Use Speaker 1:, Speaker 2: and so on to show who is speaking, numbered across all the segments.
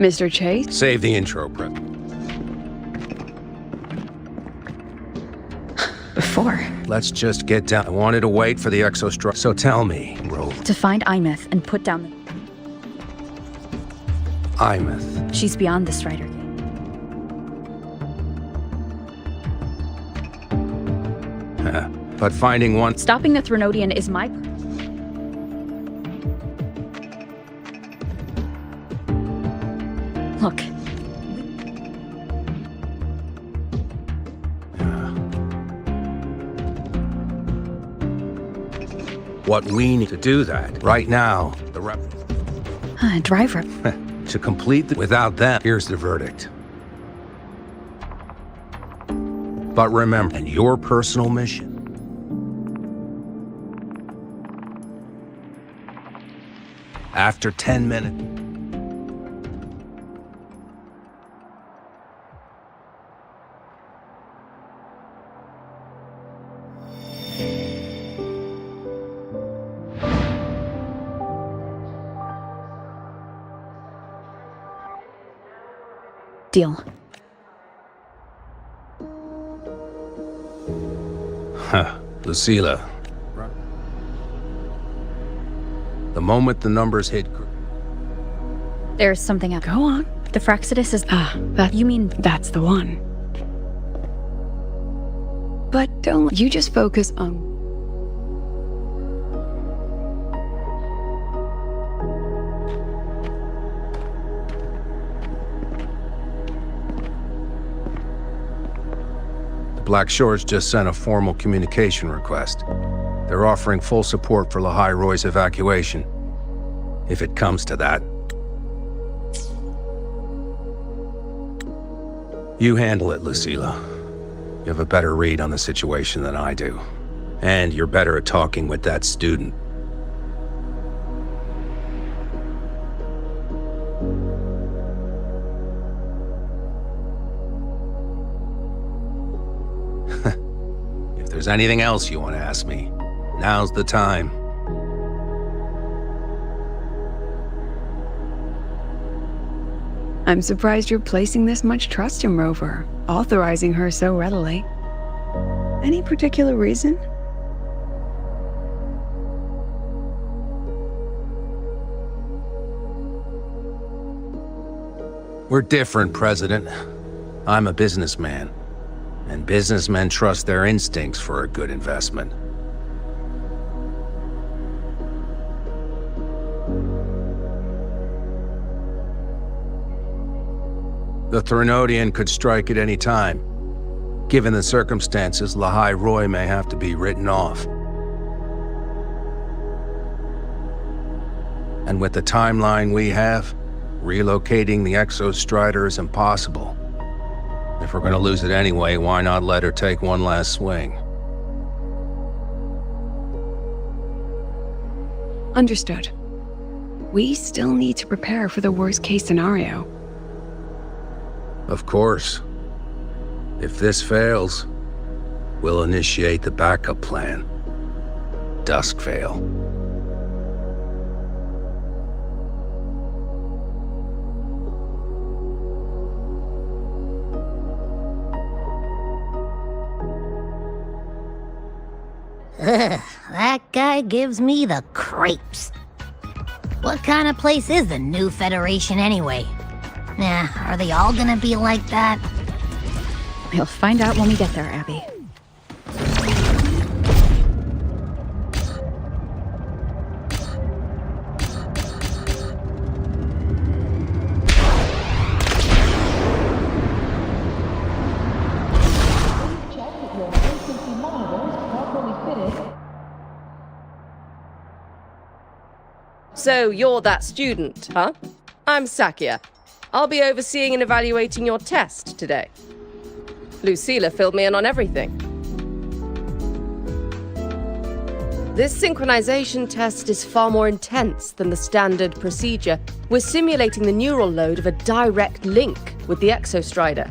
Speaker 1: Mr. Chase?
Speaker 2: Save the intro, Prep.
Speaker 1: Before.
Speaker 2: Let's just get down. I wanted to wait for the exostructure. So tell me, roll.
Speaker 3: To find Imeth and put down the...
Speaker 2: Imeth.
Speaker 3: She's beyond the Strider Gate.
Speaker 2: But finding one...
Speaker 3: Stopping the Threnodian is my... Look.
Speaker 2: What we need to do that right now, the rep...
Speaker 3: Driver.
Speaker 2: to complete the... Without them, here's the verdict. But remember, and your personal mission. After 10 minutes...
Speaker 3: Deal.
Speaker 2: Lucilla. The moment the numbers hit...
Speaker 3: There's something up.
Speaker 1: Go on.
Speaker 3: The Fraxidus is...
Speaker 1: You mean that's the one. But don't... You just focus on...
Speaker 2: Black Shores just sent a formal communication request. They're offering full support for Lahai Roy's evacuation. If it comes to that. You handle it, Lucilla. You have a better read on the situation than I do. And you're better at talking with that student. If there's anything else you want to ask me, now's the time.
Speaker 1: I'm surprised you're placing this much trust in Rover, authorizing her so readily. Any particular reason?
Speaker 2: We're different, President. I'm a businessman, and businessmen trust their instincts for a good investment. The Threnodian could strike at any time. Given the circumstances, Lahai Roy may have to be written off. And with the timeline we have, relocating the Exostrider is impossible. If we're gonna lose it anyway, why not let her take one last swing?
Speaker 1: Understood. We still need to prepare for the worst-case scenario.
Speaker 2: Of course. If this fails, we'll initiate the backup plan. Duskvale.
Speaker 4: Ugh, that guy gives me the creeps. What kind of place is the new Federation anyway? Nah, are they all gonna be like that?
Speaker 3: We'll find out when we get there, Abby.
Speaker 5: So you're that student, huh? I'm Sakia. I'll be overseeing and evaluating your test today. Lucilla filled me in on everything. This synchronization test is far more intense than the standard procedure. We're simulating the neural load of a direct link with the Exostrider.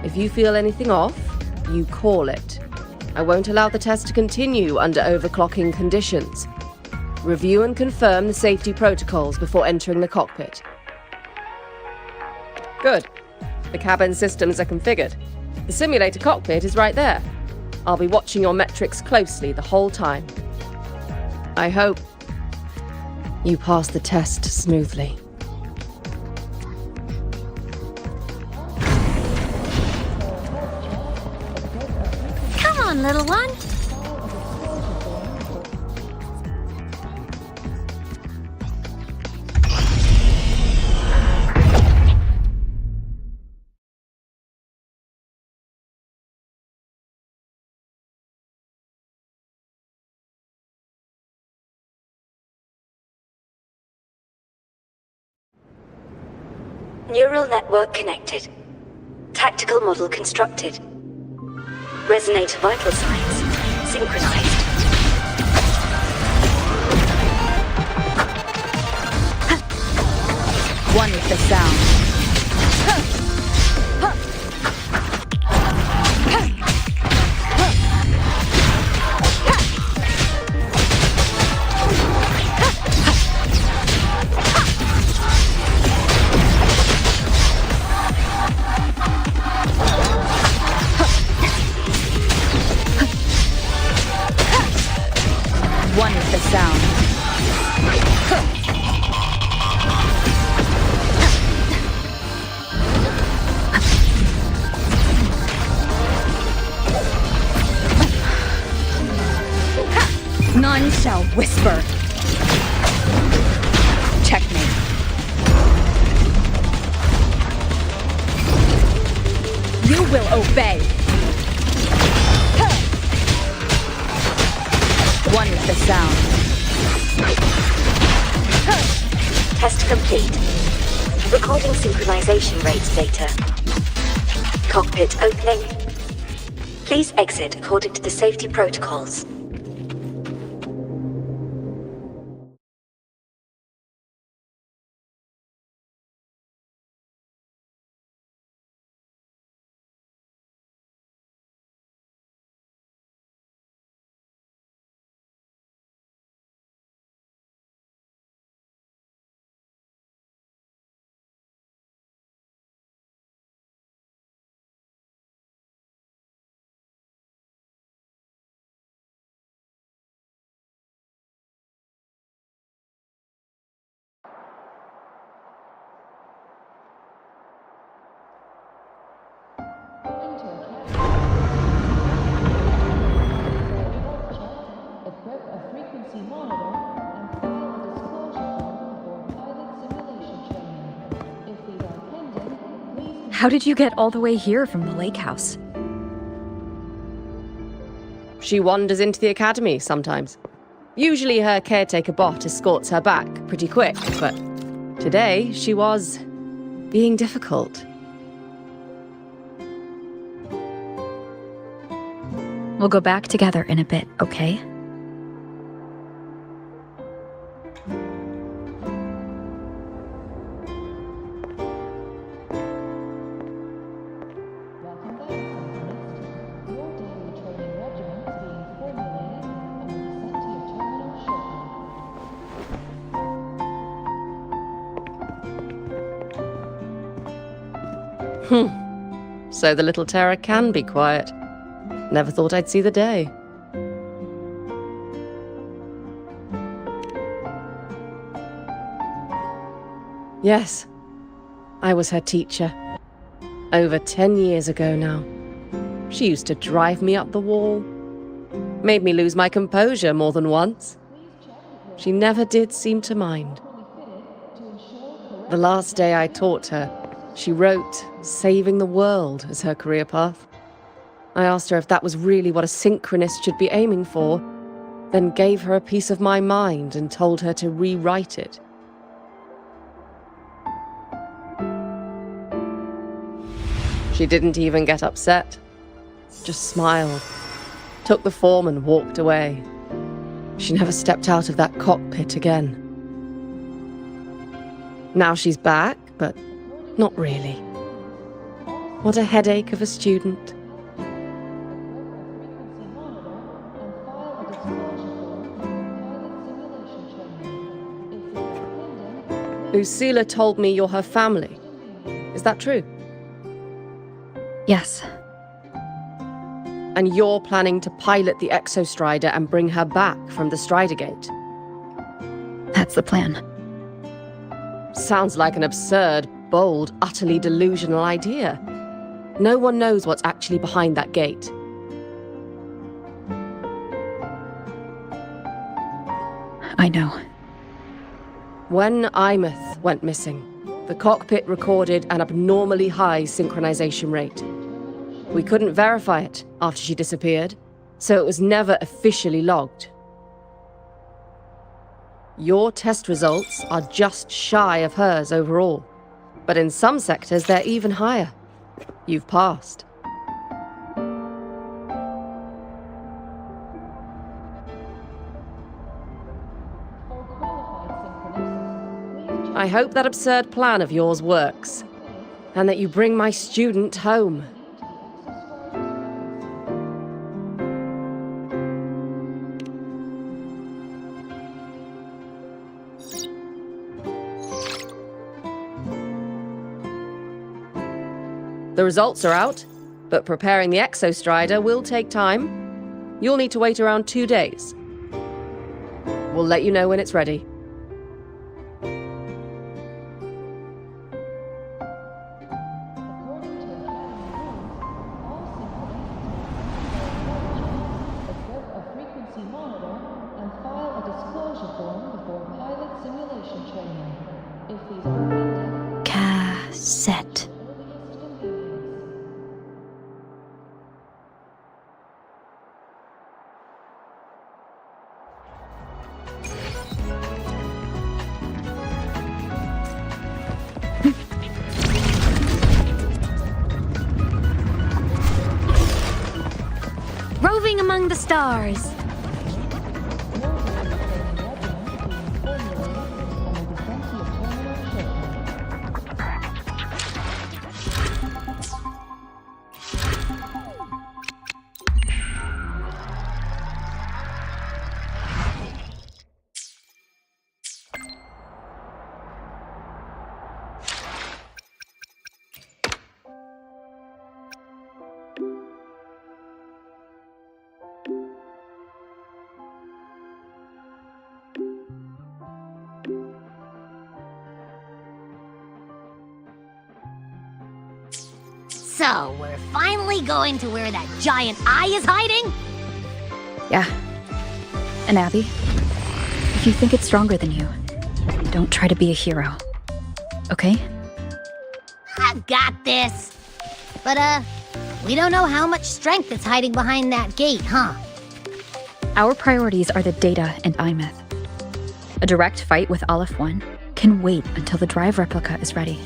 Speaker 5: If you feel anything off, you call it. I won't allow the test to continue under overclocking conditions. Review and confirm the safety protocols before entering the cockpit. Good. The cabin systems are configured. The simulator cockpit is right there. I'll be watching your metrics closely the whole time. I hope you pass the test smoothly.
Speaker 4: Come on, little one.
Speaker 6: Neural network connected. Tactical model constructed. Resonator vital signs synchronized.
Speaker 3: One with the sound. One with the sound. None shall whisper. Checkmate. You will obey. One with the sound.
Speaker 6: Test complete. Recording synchronization rates data. Cockpit opening. Please exit according to the safety protocols.
Speaker 3: How did you get all the way here from the lake house?
Speaker 5: She wanders into the academy sometimes. Usually her caretaker bot escorts her back pretty quick, but today she was being difficult.
Speaker 3: We'll go back together in a bit, okay?
Speaker 5: So the little terror can be quiet. Never thought I'd see the day. Yes, I was her teacher. Over 10 years ago now. She used to drive me up the wall. Made me lose my composure more than once. She never did seem to mind. The last day I taught her, she wrote saving the world as her career path. I asked her if that was really what a synchronist should be aiming for, then gave her a piece of my mind and told her to rewrite it. She didn't even get upset, just smiled, took the form and walked away. She never stepped out of that cockpit again. Now she's back, but not really. What a headache of a student. Usila told me you're her family. Is that true?
Speaker 3: Yes.
Speaker 5: And you're planning to pilot the Exostrider and bring her back from the Strider Gate?
Speaker 3: That's the plan.
Speaker 5: Sounds like an absurd, bold, utterly delusional idea. No one knows what's actually behind that gate.
Speaker 3: I know.
Speaker 5: When Imeth went missing, the cockpit recorded an abnormally high synchronization rate. We couldn't verify it after she disappeared, so it was never officially logged. Your test results are just shy of hers overall, but in some sectors they're even higher. You've passed. I hope that absurd plan of yours works, and that you bring my student home. The results are out, but preparing the Exostrider will take time. You'll need to wait around 2 days. We'll let you know when it's ready.
Speaker 3: Cassette. Roving among the stars.
Speaker 4: So, we're finally going to where that giant eye is hiding?
Speaker 3: Yeah. And Abby, if you think it's stronger than you, don't try to be a hero. Okay?
Speaker 4: I've got this. But, we don't know how much strength is hiding behind that gate, huh?
Speaker 3: Our priorities are the Data and Imeth. A direct fight with Aleph 1 can wait until the drive replica is ready.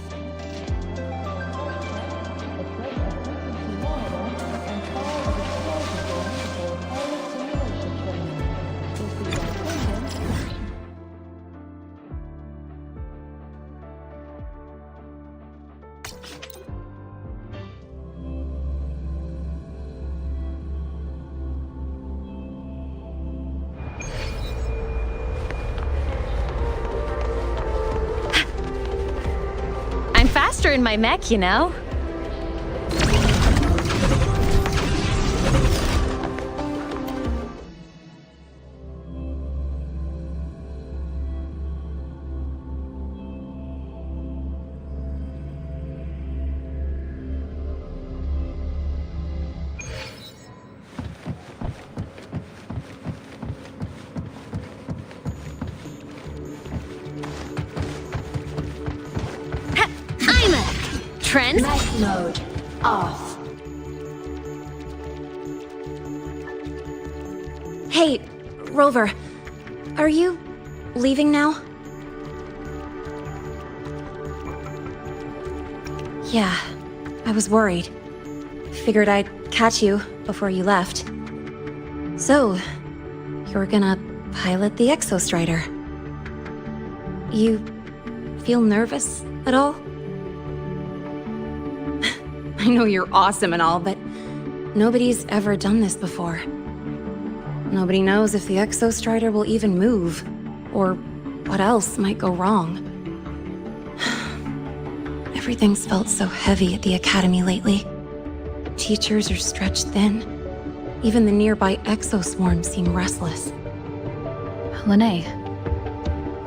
Speaker 3: Faster in my mech, you know? Trent?
Speaker 6: Night mode off.
Speaker 7: Hey, Rover. Are you leaving now? Yeah, I was worried. Figured I'd catch you before you left. So, you're gonna pilot the Exostrider. You feel nervous at all? I know you're awesome and all, but nobody's ever done this before. Nobody knows if the Exostrider will even move, or what else might go wrong. Everything's felt so heavy at the academy lately. Teachers are stretched thin. Even the nearby exoswarms seem restless.
Speaker 3: Lene,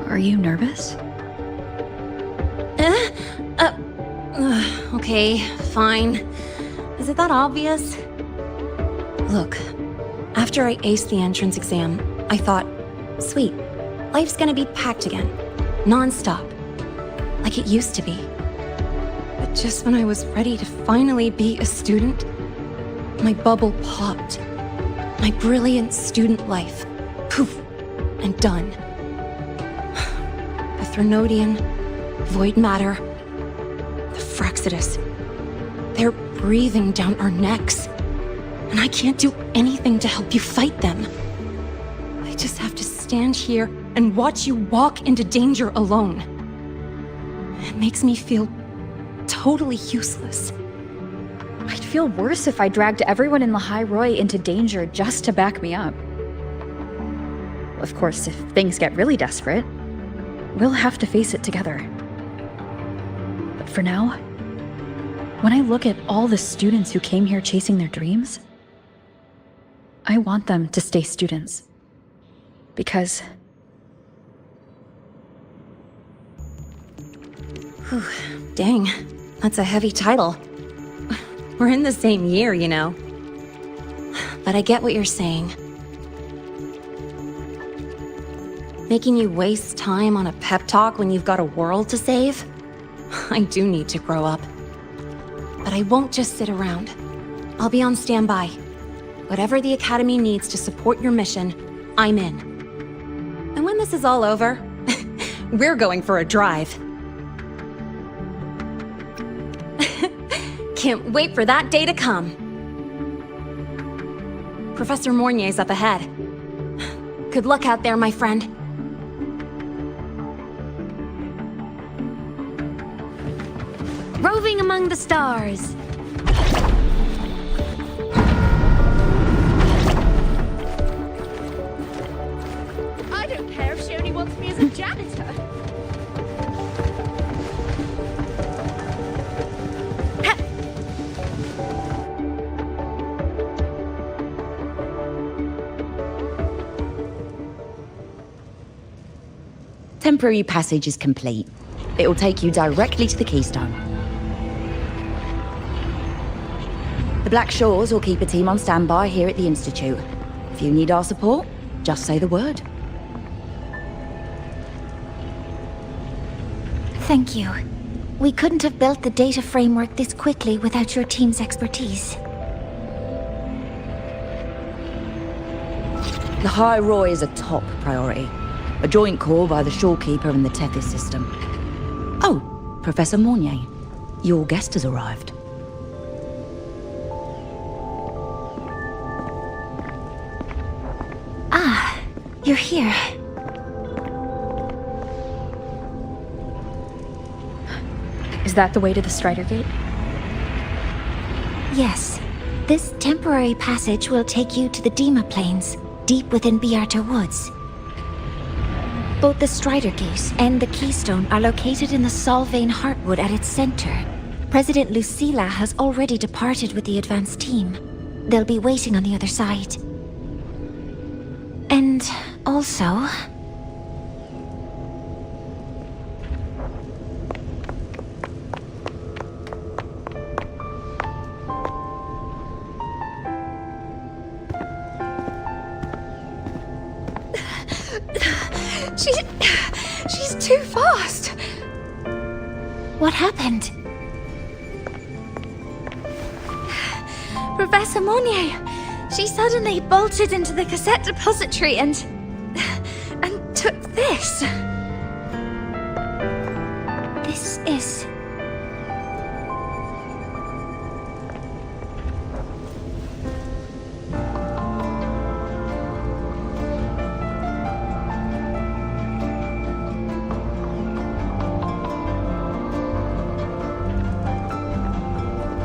Speaker 3: are you nervous?
Speaker 7: Okay, fine. Is it that obvious? Look, after I aced the entrance exam, I thought, sweet, life's gonna be packed again. Non-stop. Like it used to be. But just when I was ready to finally be a student, my bubble popped. My brilliant student life. Poof. And done. The Threnodian, void matter, the Frexidus. They're breathing down our necks. And I can't do anything to help you fight them. I just have to stand here and watch you walk into danger alone. It makes me feel totally useless.
Speaker 3: I'd feel worse if I dragged everyone in the High Roy into danger just to back me up. Of course, if things get really desperate, we'll have to face it together. But for now, when I look at all the students who came here chasing their dreams, I want them to stay students. Because...
Speaker 7: Whew, dang, that's a heavy title. We're in the same year, you know. But I get what you're saying. Making you waste time on a pep talk when you've got a world to save? I do need to grow up. But I won't just sit around. I'll be on standby. Whatever the Academy needs to support your mission, I'm in. And when this is all over, we're going for a drive. Can't wait for that day to come. Professor Mornier's up ahead. Good luck out there, my friend.
Speaker 4: Roving among the stars.
Speaker 6: I don't care if she only wants me as a janitor.
Speaker 8: Temporary passage is complete. It will take you directly to the Keystone. The Black Shores will keep a team on standby here at the Institute. If you need our support, just say the word.
Speaker 4: Thank you. We couldn't have built the data framework this quickly without your team's expertise.
Speaker 8: The High Roy is a top priority. A joint call by the Shorekeeper and the Tethys system. Oh, Professor Mornier, your guest has arrived.
Speaker 4: Ah, you're here.
Speaker 3: Is that the way to the Strider Gate?
Speaker 4: Yes. This temporary passage will take you to the Dima Plains, deep within Biarta Woods. Both the Strider Gate and the Keystone are located in the Solvane Heartwood at its center. President Lucilla has already departed with the advance team. They'll be waiting on the other side. And also...
Speaker 7: She's too fast.
Speaker 4: What happened?
Speaker 7: Professor Mornier, she suddenly bolted into the cassette depository and took this.
Speaker 4: This is...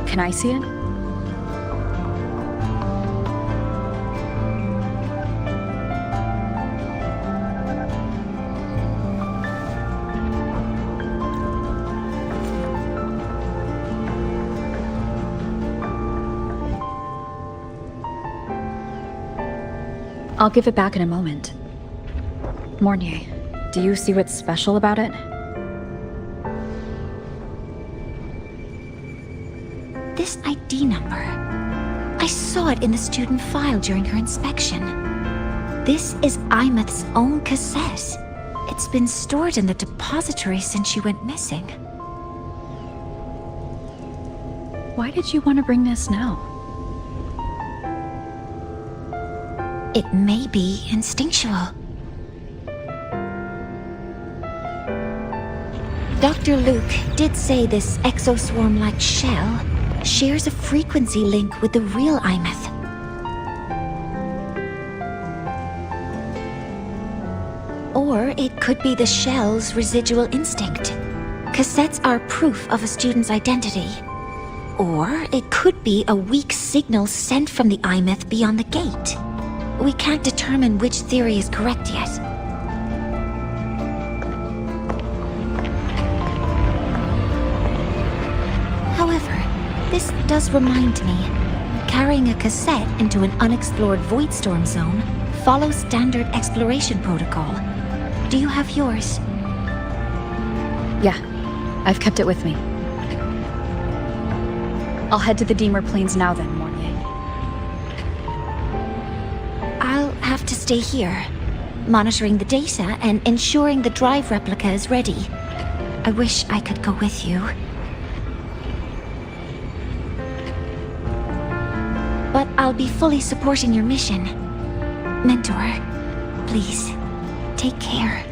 Speaker 3: Can I see it? I'll give it back in a moment. Mornier, do you see what's special about it?
Speaker 4: This ID number. I saw it in the student file during her inspection. This is Imeth's own cassette. It's been stored in the depository since she went missing.
Speaker 3: Why did you want to bring this now?
Speaker 4: It may be instinctual. Dr. Luke did say this exoswarm-like shell shares a frequency link with the real Imeth. Or it could be the shell's residual instinct. Cassettes are proof of a student's identity. Or it could be a weak signal sent from the Imeth beyond the gate. We can't determine which theory is correct yet. However, this does remind me, carrying a cassette into an unexplored void storm zone follows standard exploration protocol. Do you have yours?
Speaker 3: Yeah, I've kept it with me. I'll head to the Deemer Plains now then, Mornier.
Speaker 4: I'll have to stay here, monitoring the data and ensuring the drive replica is ready. I wish I could go with you. But I'll be fully supporting your mission. Mentor, please, take care.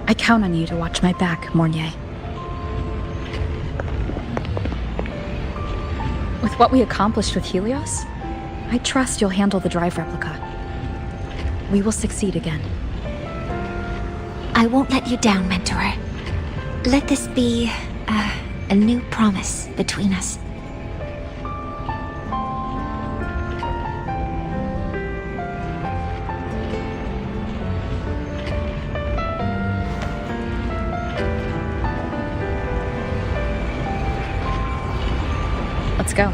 Speaker 3: I count on you to watch my back, Mornier. With what we accomplished with Helios, I trust you'll handle the drive replica. We will succeed again.
Speaker 4: I won't let you down, Mentor. Let this be a new promise between us.
Speaker 3: Let's go.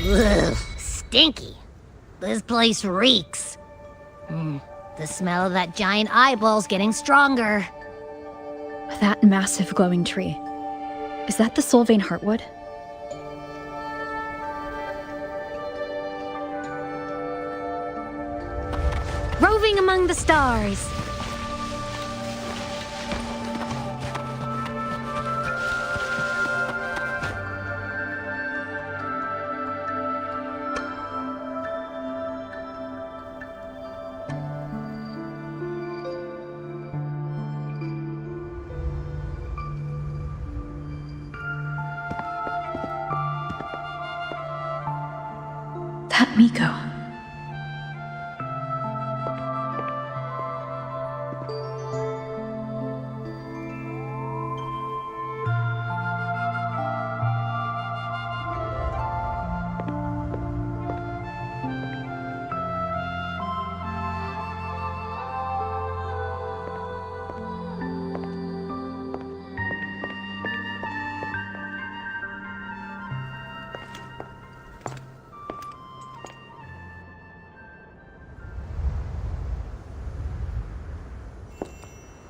Speaker 6: Ugh, stinky. This place reeks. The smell of that giant eyeball's getting stronger.
Speaker 3: That massive glowing tree. Is that the Solvane Heartwood?
Speaker 6: Roving among the stars.
Speaker 3: That Miko.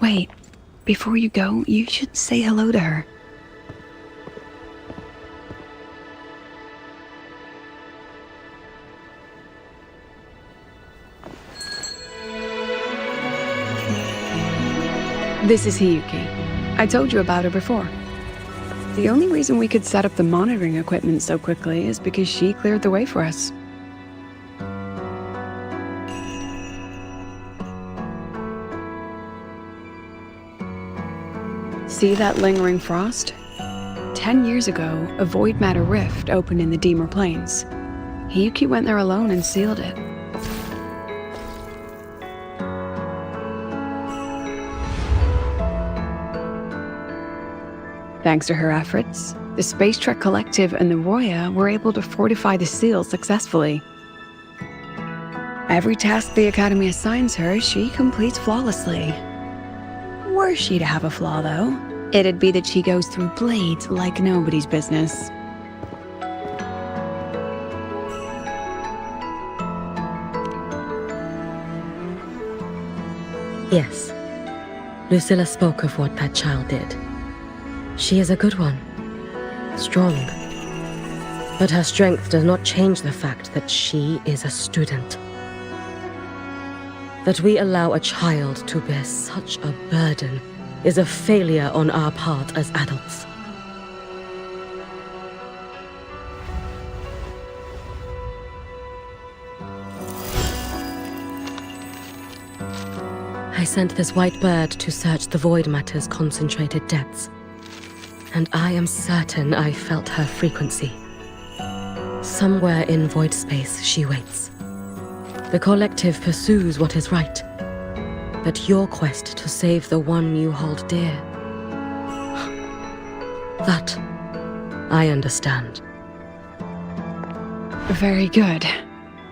Speaker 1: Wait, before you go, you should say hello to her. This is Hiyuki. I told you about her before. The only reason we could set up the monitoring equipment so quickly is because she cleared the way for us. See that lingering frost? 10 years ago, a void matter rift opened in the Deemer Plains. Hiyuki went there alone and sealed it. Thanks to her efforts, the Space Trek Collective and the Roya were able to fortify the seal successfully. Every task the Academy assigns her, she completes flawlessly. Were she to have a flaw, though, it'd be that she goes through blades like nobody's business.
Speaker 9: Yes. Lucilla spoke of what that child did. She is a good one. Strong. But her strength does not change the fact that she is a student. That we allow a child to bear such a burden is a failure on our part as adults. I sent this white bird to search the void matter's concentrated depths, and I am certain I felt her frequency. Somewhere in void space she waits. The collective pursues what is right, but your quest to save the one you hold dear, that I understand.
Speaker 1: Very good.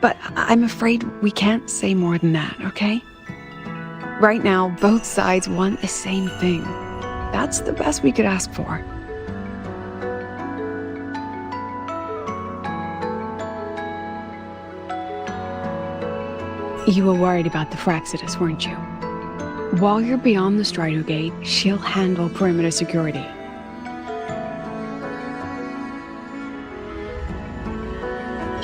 Speaker 1: But I'm afraid we can't say more than that, okay? Right now, both sides want the same thing. That's the best we could ask for. You were worried about the Fraxidus, weren't you? While you're beyond the Strider Gate, she'll handle perimeter security.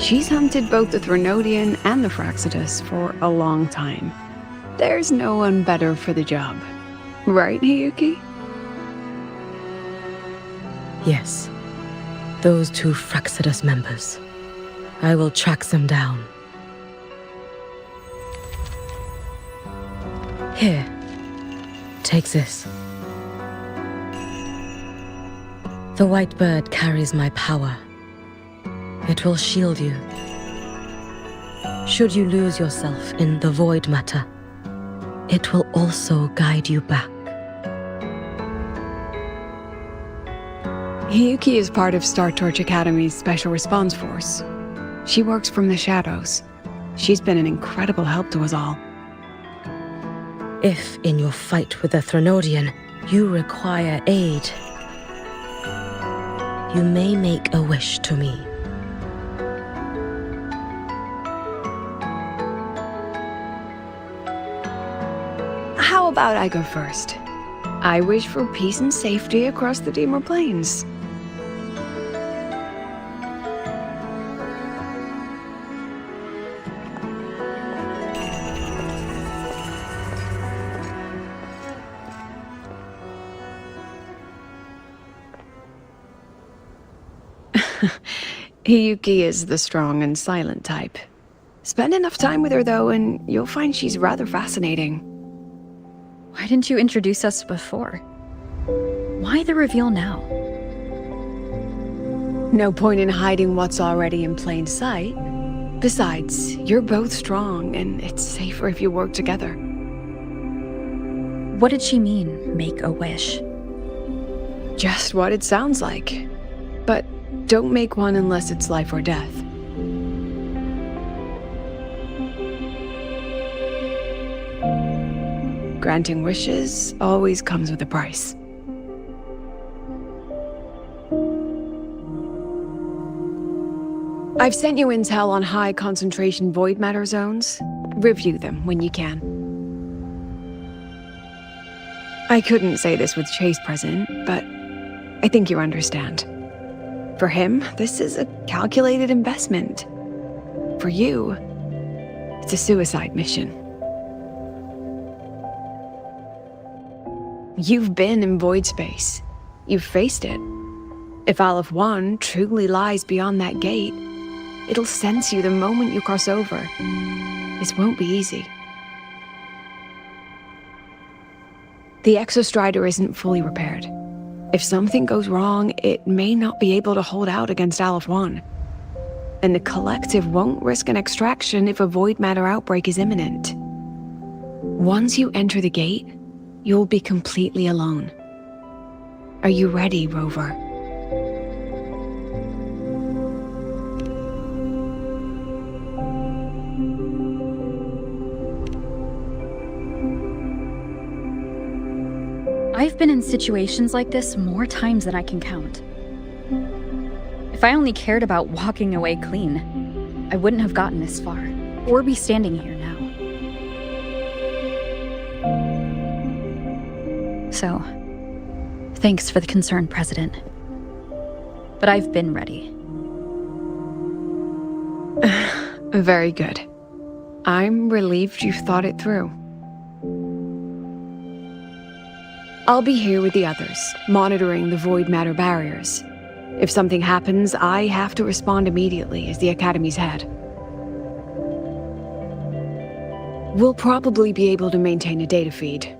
Speaker 1: She's hunted both the Threnodian and the Fraxidus for a long time. There's no one better for the job. Right, Hiyuki?
Speaker 9: Yes. Those two Fraxidus members. I will track them down. Here. Take this. The white bird carries my power. It will shield you. Should you lose yourself in the void matter, it will also guide you back.
Speaker 1: Hiyuki is part of Star Torch Academy's Special Response Force. She works from the shadows. She's been an incredible help to us all.
Speaker 9: If, in your fight with the Threnodian, you require aid, you may make a wish to me.
Speaker 1: How about I go first? I wish for peace and safety across the Deemer Plains. Hiyuki is the strong and silent type. Spend enough time with her, though, and you'll find she's rather fascinating.
Speaker 3: Why didn't you introduce us before? Why the reveal now?
Speaker 1: No point in hiding what's already in plain sight. Besides, you're both strong, and it's safer if you work together.
Speaker 3: What did she mean, make a wish?
Speaker 1: Just what it sounds like. But don't make one unless it's life or death. Granting wishes always comes with a price. I've sent you intel on high concentration void matter zones. Review them when you can. I couldn't say this with Chase present, but I think you understand. For him, this is a calculated investment. For you, it's a suicide mission. You've been in void space. You've faced it. If Aleph 1 truly lies beyond that gate, it'll sense you the moment you cross over. This won't be easy. The Exostrider isn't fully repaired. If something goes wrong, it may not be able to hold out against Aleph 1. And the Collective won't risk an extraction if a void matter outbreak is imminent. Once you enter the gate, you'll be completely alone. Are you ready, Rover?
Speaker 3: I've been in situations like this more times than I can count. If I only cared about walking away clean, I wouldn't have gotten this far, or be standing here now. So, thanks for the concern, President. But I've been ready.
Speaker 1: Very good. I'm relieved you've thought it through. I'll be here with the others, monitoring the void matter barriers. If something happens, I have to respond immediately as the Academy's head. We'll probably be able to maintain a data feed,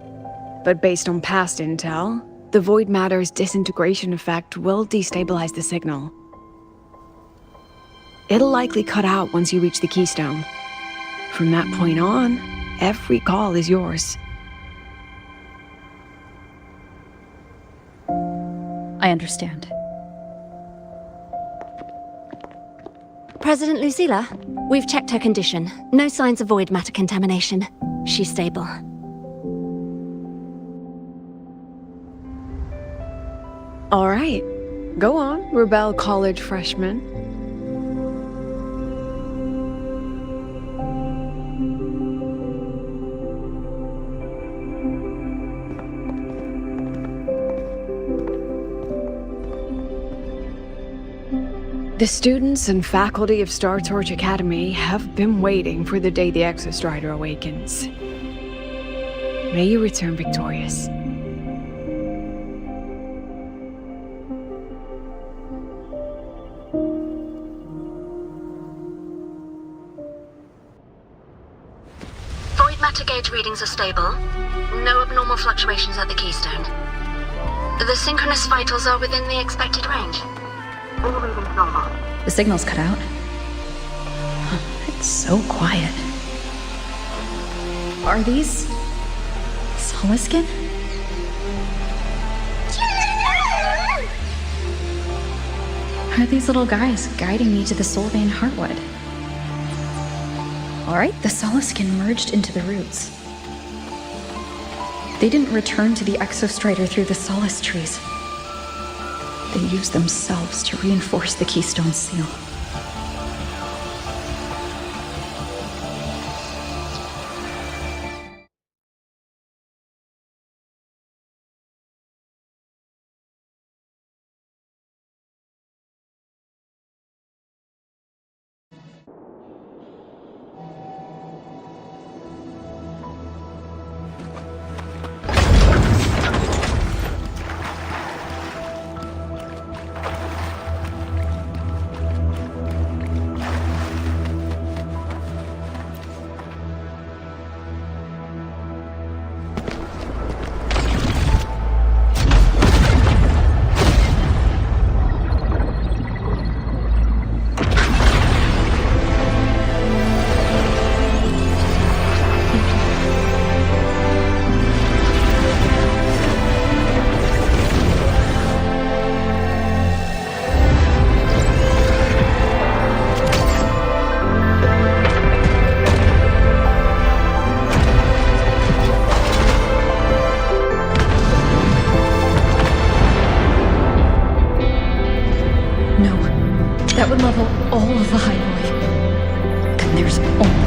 Speaker 1: but based on past intel, the void matter's disintegration effect will destabilize the signal. It'll likely cut out once you reach the keystone. From that point on, every call is yours.
Speaker 3: I understand.
Speaker 7: President Lucilla, we've checked her condition. No signs of void matter contamination. She's stable.
Speaker 1: All right. Go on, Rebel College freshman. The students and faculty of Star Torch Academy have been waiting for the day the Exostrider awakens. May you return victorious.
Speaker 7: Void matter gauge readings are stable. No abnormal fluctuations at the keystone. The synchronous vitals are within the expected range. All readings normal.
Speaker 3: The signal's cut out. It's so quiet. Are these... Soliskin? Are these little guys guiding me to the Solvane Heartwood? Alright, the Soliskin merged into the roots. They didn't return to the Exostrider through the Solace trees. They used themselves to reinforce the Keystone seal. That would level all of the highway. And there's only...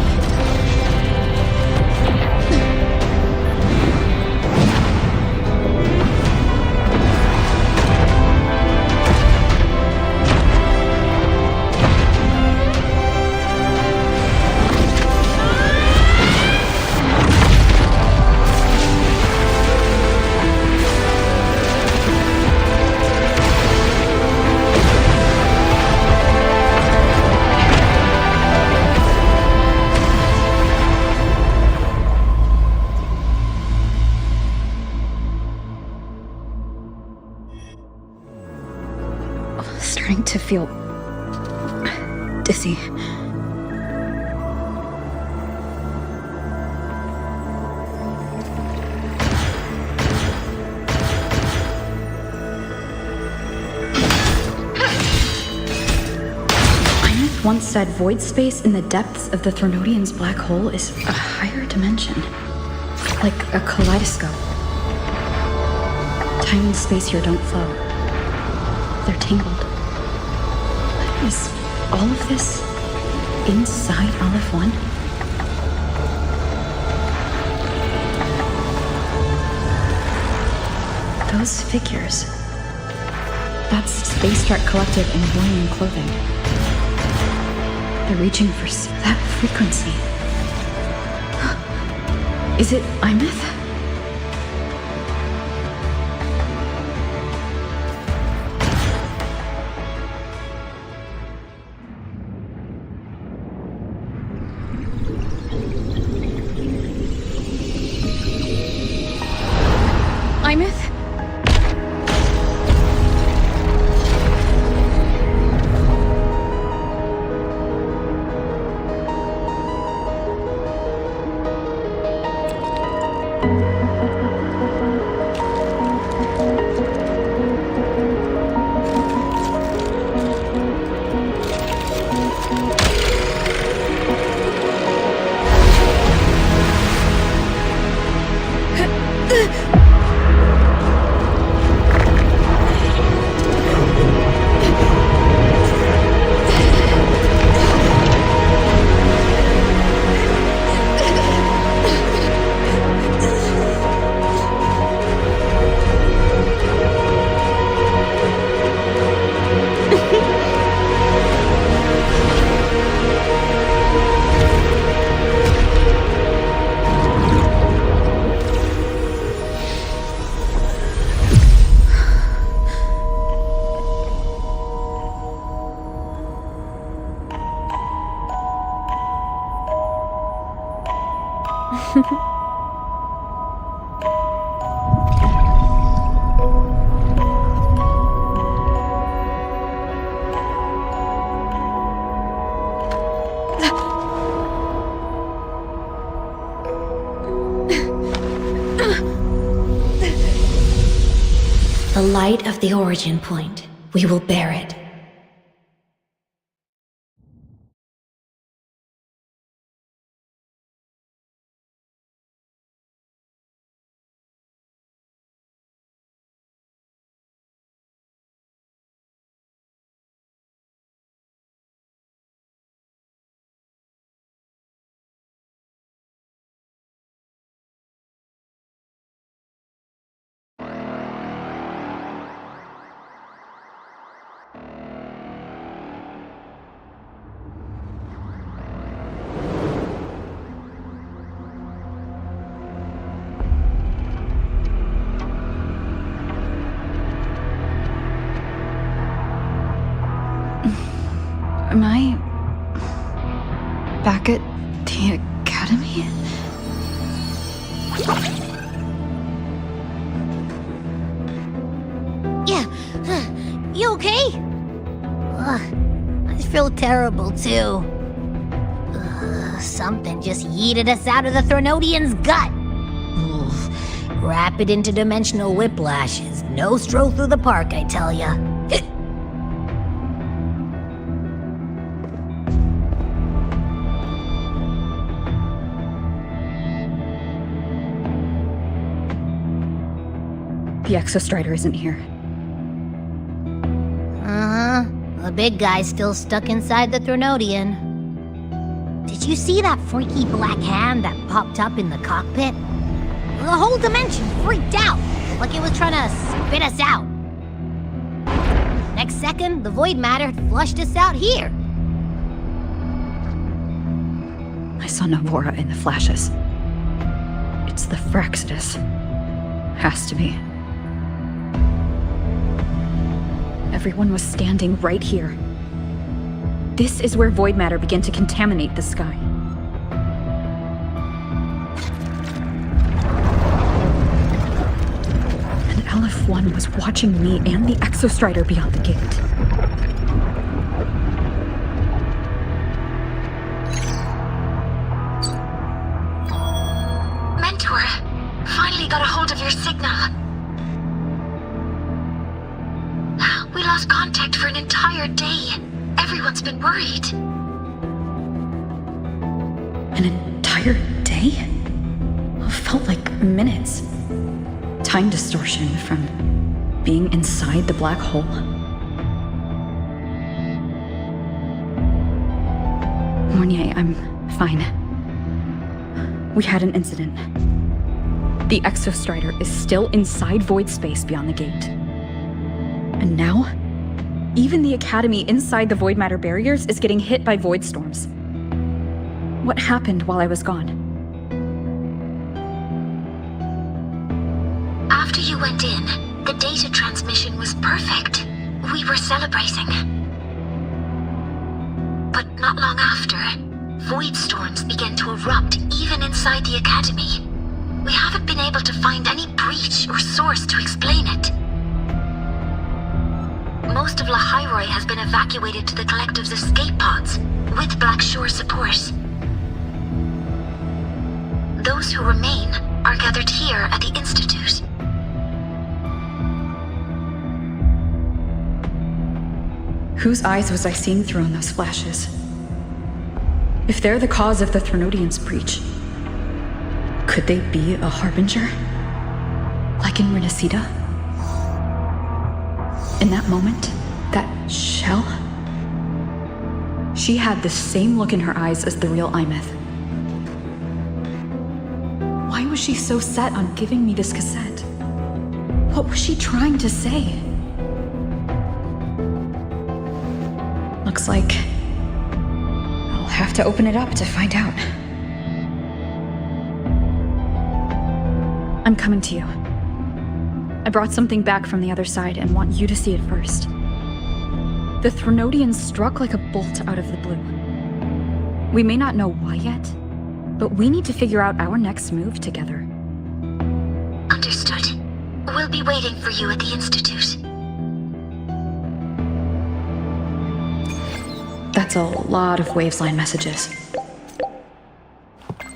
Speaker 3: feel dizzy. Einith once said void space in the depths of the Threnodian's black hole is a higher dimension. Like a kaleidoscope. Time and space here don't flow. They're tangled. Is all of this inside Aleph 1? Those figures. That's Space Trek Collective in Voynian clothing. They're reaching for that frequency. Is it Imeth? Imeth?
Speaker 4: The light of the origin point. We will bear it.
Speaker 3: Am I back at the academy?
Speaker 6: Yeah. You okay? I feel terrible too. Something just yeeted us out of the Threnodian's gut. Oof. Rapid interdimensional whiplash is no stroll through the park, I tell ya.
Speaker 3: The Exostrider isn't here.
Speaker 6: The big guy's still stuck inside the Threnodian. Did you see that freaky black hand that popped up in the cockpit? The whole dimension freaked out, like it was trying to spit us out. Next second, the void matter flushed us out here.
Speaker 3: I saw Navora in the flashes. It's the Fraxidus. Has to be. Everyone was standing right here. This is where void matter began to contaminate the sky. And Aleph 1 was watching me and the Exostrider beyond the gate.
Speaker 4: to her. Finally got a hold of your signal. We lost contact for an entire day. Everyone's been worried.
Speaker 3: An entire day? It felt like minutes. Time distortion from being inside the black hole. Mornier, I'm fine. We had an incident. The Exostrider is still inside void space beyond the gate. And now, even the Academy inside the void matter barriers is getting hit by void storms. What happened while I was gone?
Speaker 4: After you went in, the data transmission was perfect. We were celebrating. But not long after, void storms began to erupt even inside the Academy. We haven't been able to find any breach or source to explain it. Most of La Hyroi has been evacuated to the Collective's escape pods, with Black Shore support. Those who remain are gathered here at the Institute.
Speaker 3: Whose eyes was I seeing through in those flashes? If they're the cause of the Threnodians' breach, could they be a harbinger? Like in Renacida? In that moment, that shell? She had the same look in her eyes as the real Imeth. Why was she so set on giving me this cassette? What was she trying to say? Looks like I'll have to open it up to find out. I'm coming to you. I brought something back from the other side and want you to see it first. The Threnodians struck like a bolt out of the blue. We may not know why yet, but we need to figure out our next move together.
Speaker 4: Understood. We'll be waiting for you at the Institute.
Speaker 3: That's a lot of Waveline messages.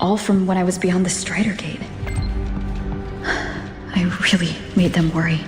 Speaker 3: All from when I was beyond the Strider Gate. I really made them worry.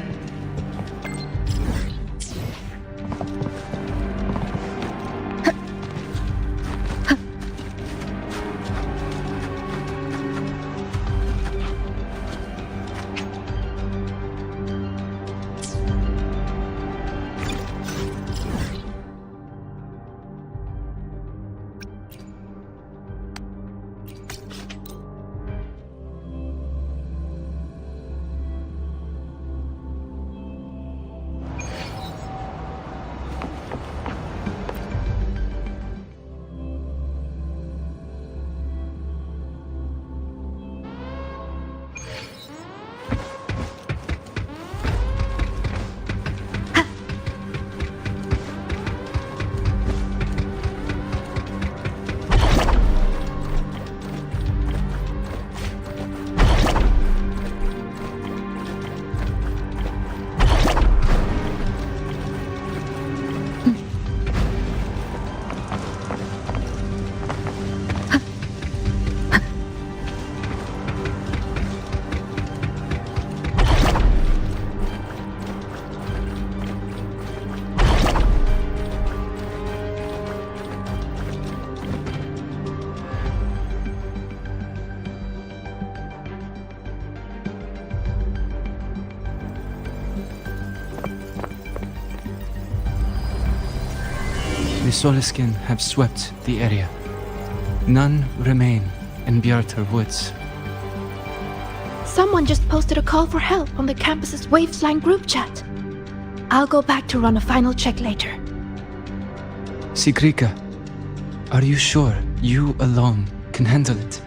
Speaker 10: The Soliskin have swept the area. None remain in Bjartar Woods.
Speaker 11: Someone just posted a call for help on the campus's Waveline group chat. I'll go back to run a final check later.
Speaker 10: Sigrika, are you sure you alone can handle it?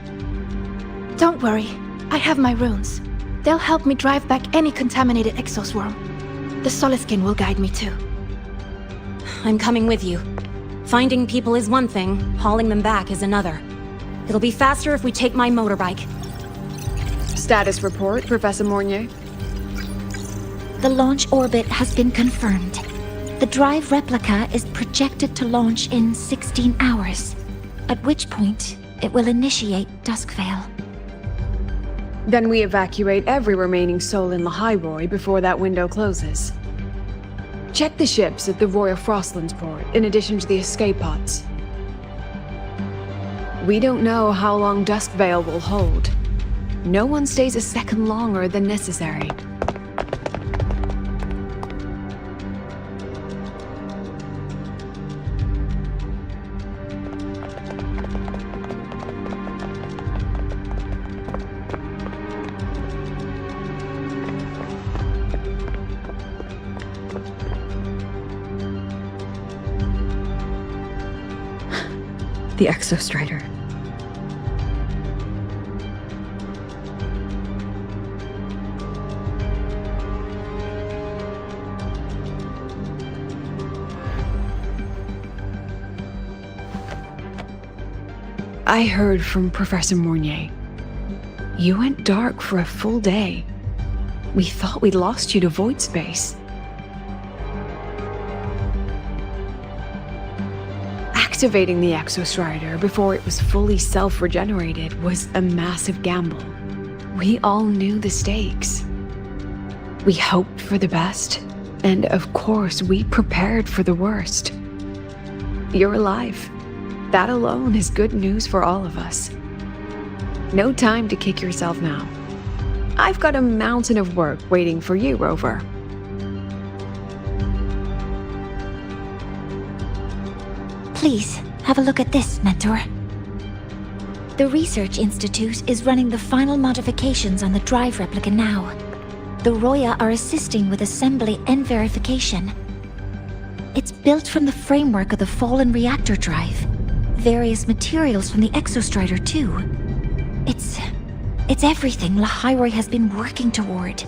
Speaker 11: Don't worry, I have my runes. They'll help me drive back any contaminated exoswarm. The Soliskin will guide me too.
Speaker 7: I'm coming with you. Finding people is one thing, hauling them back is another. It'll be faster if we take my motorbike.
Speaker 1: Status report, Professor Mornier.
Speaker 4: The launch orbit has been confirmed. The drive replica is projected to launch in 16 hours, at which point it will initiate Duskvale.
Speaker 1: Then we evacuate every remaining soul in Lahairoi before that window closes. Check the ships at the Royal Frostlands port, in addition to the escape pods. We don't know how long Duskvale will hold. No one stays a second longer than necessary.
Speaker 3: The Exostrider.
Speaker 1: I heard from Professor Mournier. You went dark for a full day. We thought we'd lost you to void space. Activating the Exostrider before it was fully self-regenerated was a massive gamble. We all knew the stakes. We hoped for the best, and of course we prepared for the worst. You're alive. That alone is good news for all of us. No time to kick yourself now. I've got a mountain of work waiting for you, Rover.
Speaker 4: Please, have a look at this, Mentor. The Research Institute is running the final modifications on the drive replica now. The Roya are assisting with assembly and verification. It's built from the framework of the fallen reactor drive. Various materials from the Exostrider, too. It's everything Lahairoi has been working toward.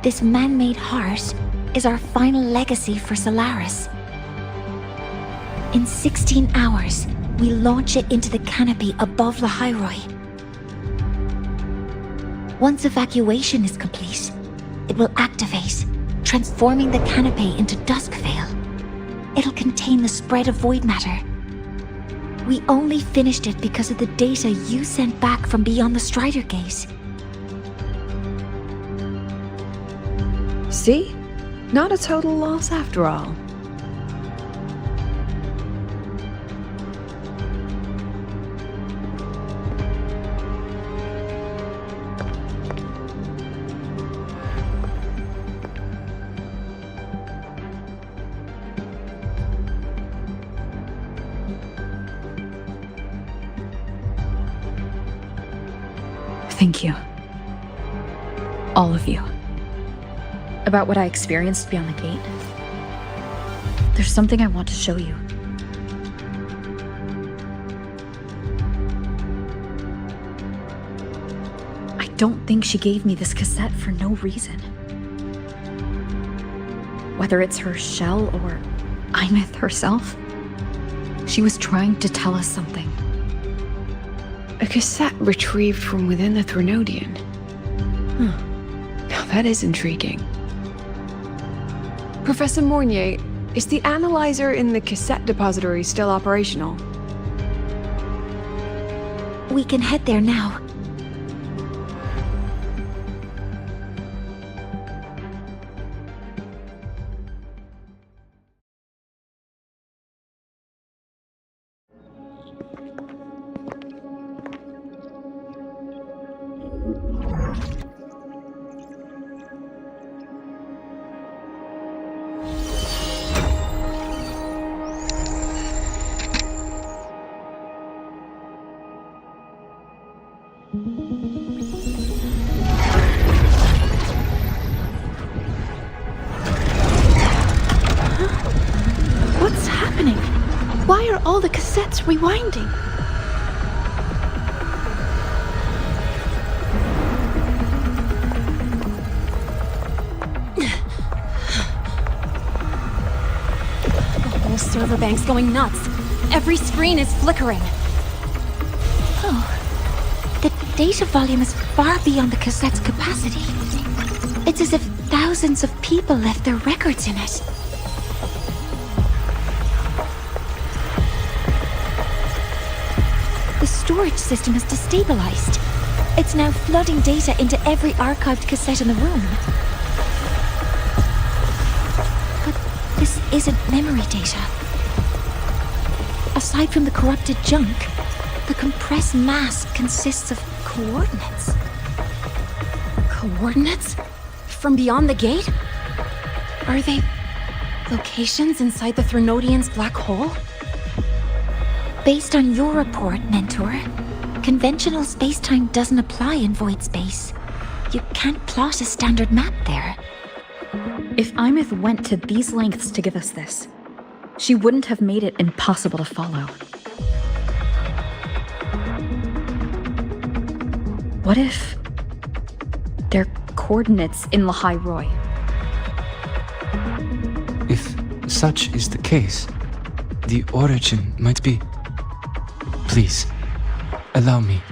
Speaker 4: This man-made heart is our final legacy for Solaris. In 16 hours, we launch it into the canopy above Lahairoi. Once evacuation is complete, it will activate, transforming the canopy into Duskvale. It'll contain the spread of void matter. We only finished it because of the data you sent back from beyond the Strider Gate.
Speaker 1: See? Not a total loss after all.
Speaker 3: Thank you. All of you. About what I experienced beyond the gate. There's something I want to show you. I don't think she gave me this cassette for no reason. Whether it's her shell or Imith herself, she was trying to tell us something.
Speaker 1: A cassette retrieved from within the Threnodian. Now that is intriguing. Professor Mournier, is the analyzer in the cassette depository still operational?
Speaker 4: We can head there now.
Speaker 11: What's happening? Why are all the cassettes rewinding?
Speaker 7: The whole server bank's going nuts. Every screen is flickering.
Speaker 4: Oh, the data volume is far beyond the cassette's capacity. It's as if thousands of people left their records in it. The storage system is destabilized. It's now flooding data into every archived cassette in the room. But this isn't memory data. Aside from the corrupted junk, the compressed mass consists of coordinates.
Speaker 7: Coordinates? From beyond the gate? Are they locations inside the Threnodian's black hole?
Speaker 4: Based on your report, Mentor, conventional space-time doesn't apply in void space. You can't plot a standard map there.
Speaker 3: If Imith went to these lengths to give us this, she wouldn't have made it impossible to follow. What if they're coordinates in Lahai Roy?
Speaker 10: If such is the case, the origin might be... Please, allow me.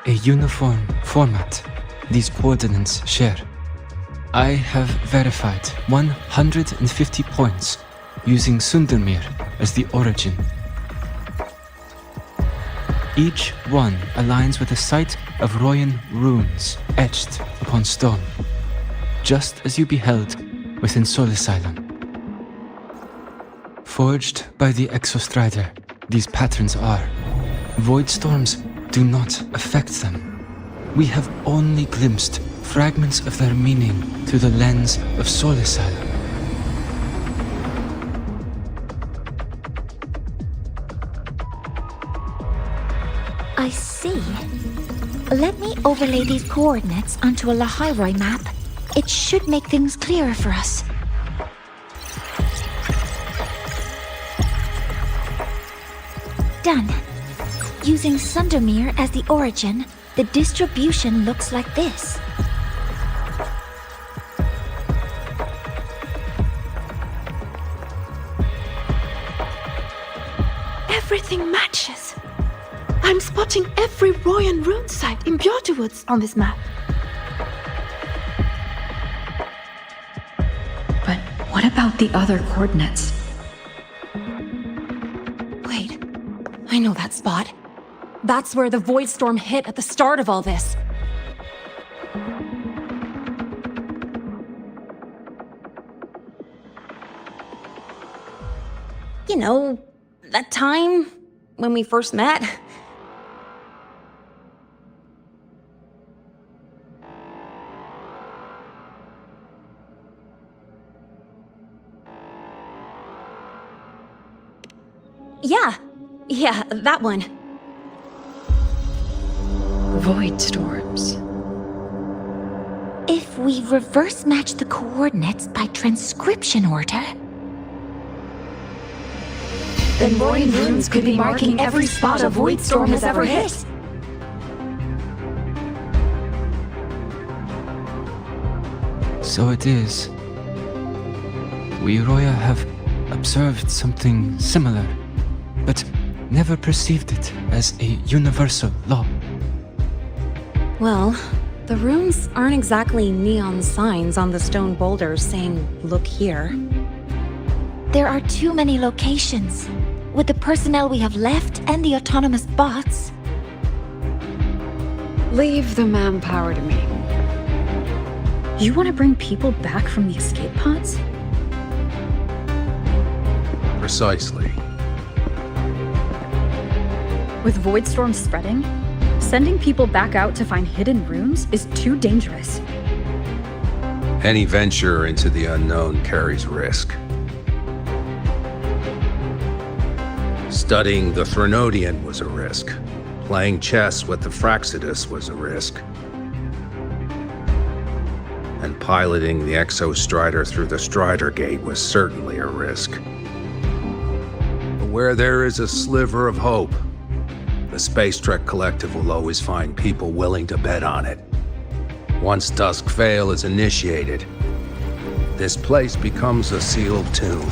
Speaker 10: A uniform format these coordinates share. I have verified 150 points using Sundermere as the origin. Each one aligns with a site of Royan runes etched upon stone, just as you beheld within Solisylon. Forged by the Exostrider, these patterns are. Void storms do not affect them. We have only glimpsed fragments of their meaning through the lens of Solisylon.
Speaker 4: I see. Let me overlay these coordinates onto a Lahai Roy map. It should make things clearer for us. Done. Using Sundermere as the origin, the distribution looks like this.
Speaker 11: Everything matches. I'm spotting every Royan rune site in Bjorterwoods on this map.
Speaker 3: But what about the other coordinates?
Speaker 7: Wait, I know that spot. That's where the void storm hit at the start of all this. You know, that time when we first met. Yeah, that one.
Speaker 1: Void storms.
Speaker 4: If we reverse match the coordinates by transcription order,
Speaker 7: Then Royan runes could be marking every spot a void storm has ever hit.
Speaker 10: So it is. We Roya have observed something similar, but never perceived it as a universal law.
Speaker 7: Well, the runes aren't exactly neon signs on the stone boulders saying, "Look here."
Speaker 4: there are too many locations. With the personnel we have left and the autonomous bots,
Speaker 1: Leave the manpower to me.
Speaker 3: You want to bring people back from the escape pods?
Speaker 2: Precisely.
Speaker 3: With void storms spreading, sending people back out to find hidden rooms is too dangerous.
Speaker 2: Any venture into the unknown carries risk. Studying the Threnodian was a risk. Playing chess with the Fraxidus was a risk. And piloting the Exostrider through the Strider Gate was certainly a risk. But where there is a sliver of hope, the Space Trek Collective will always find people willing to bet on it. Once Dusk Vale is initiated, this place becomes a sealed tomb.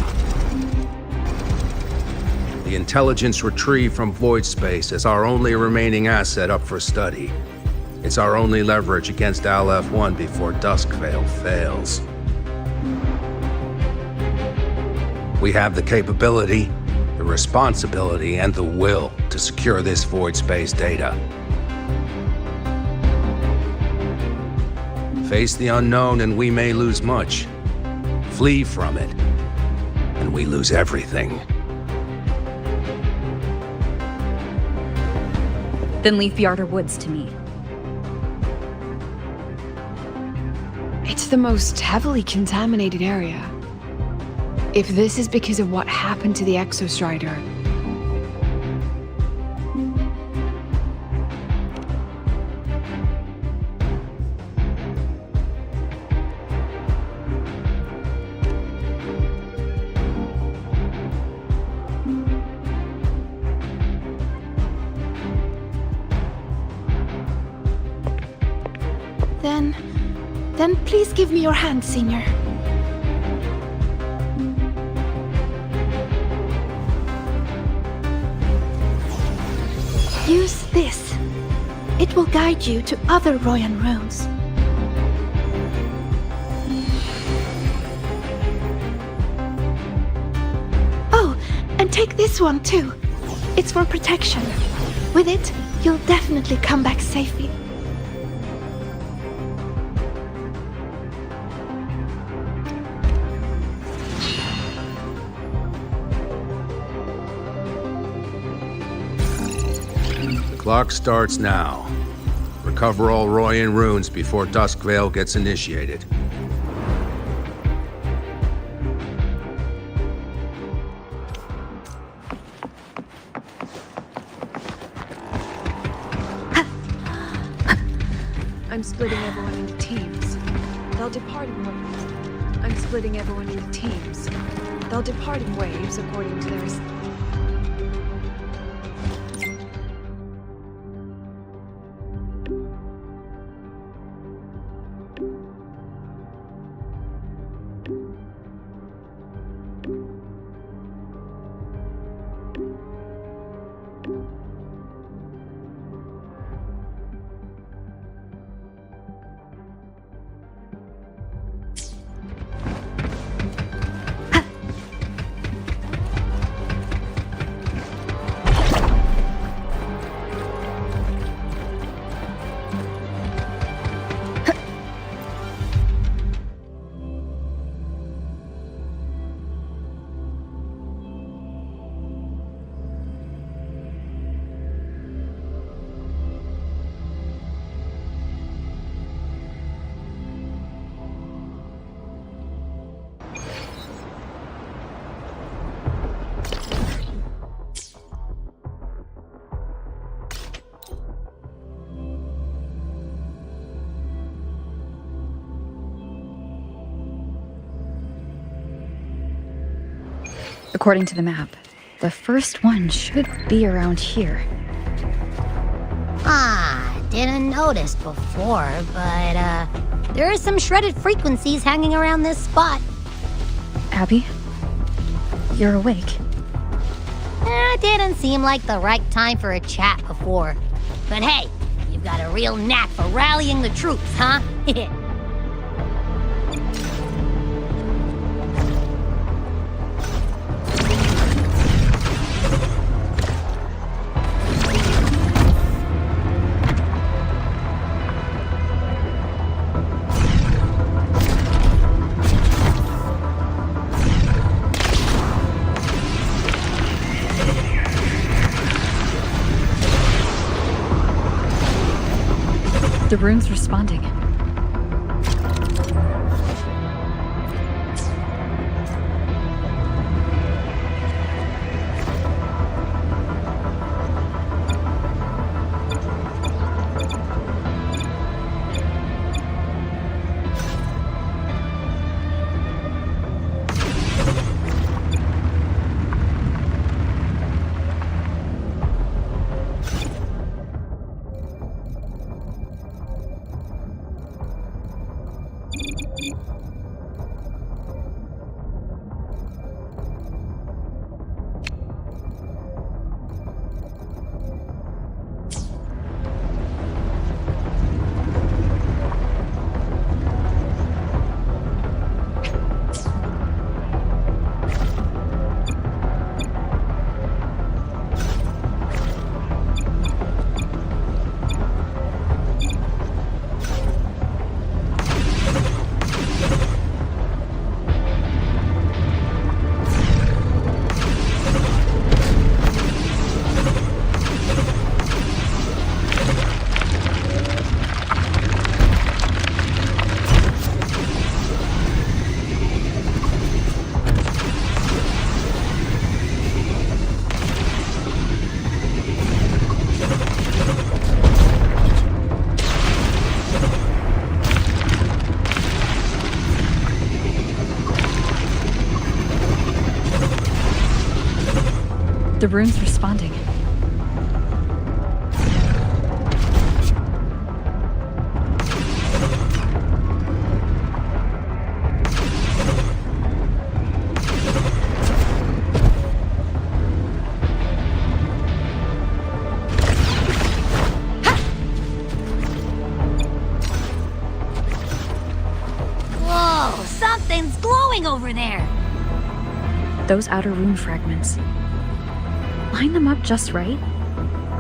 Speaker 2: The intelligence retrieved from void space is our only remaining asset up for study. It's our only leverage against Al-F1 before Duskvale fails. We have the capability, the responsibility, and the will to secure this void space data. Face the unknown and we may lose much. Flee from it, and we lose everything.
Speaker 3: Then leave Bjarter Woods to me.
Speaker 1: It's the most heavily contaminated area. If this is because of what happened to the Exostrider,
Speaker 11: Then please give me your hand, Senior. Use this. It will guide you to other Royan runes. Oh, and take this one too. It's for protection. With it, you'll definitely come back safely.
Speaker 2: Clock starts now. Recover all Royan runes before Duskvale gets initiated.
Speaker 1: I'm splitting everyone into teams. They'll depart in waves. I'm splitting everyone into teams. They'll depart in waves according to their...
Speaker 3: According to the map, the first one should be around here.
Speaker 6: Didn't notice before, but, there are some shredded frequencies hanging around this spot.
Speaker 3: Abby? You're awake.
Speaker 6: Didn't seem like the right time for a chat before. But hey, you've got a real knack for rallying the troops, huh?
Speaker 3: The rune's responding. The rune's responding.
Speaker 6: Whoa, something's glowing over there.
Speaker 3: Those outer rune fragments. Line them up just right,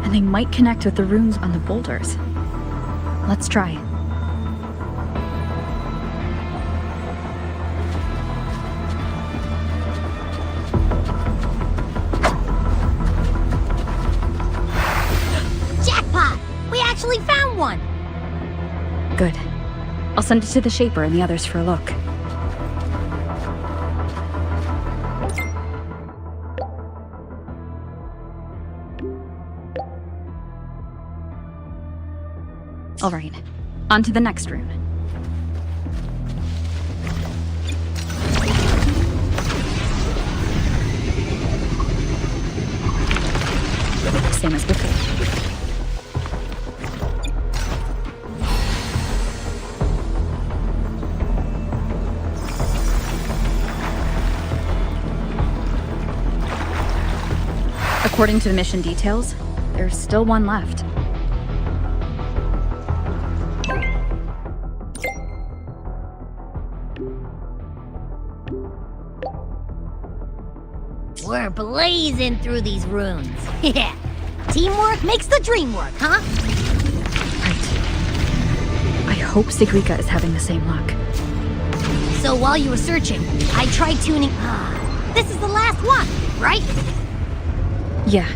Speaker 3: and they might connect with the runes on the boulders. Let's try.
Speaker 6: Jackpot! We actually found one!
Speaker 3: Good. I'll send it to the Shaper and the others for a look. All right, on to the next rune. Same as before. According to the mission details, there's still one left.
Speaker 6: We're blazing through these runes. Yeah. Teamwork makes the dream work, huh?
Speaker 3: Right. I hope Sigrika is having the same luck.
Speaker 6: So while you were searching, I tried tuning... this is the last one, right?
Speaker 3: Yeah.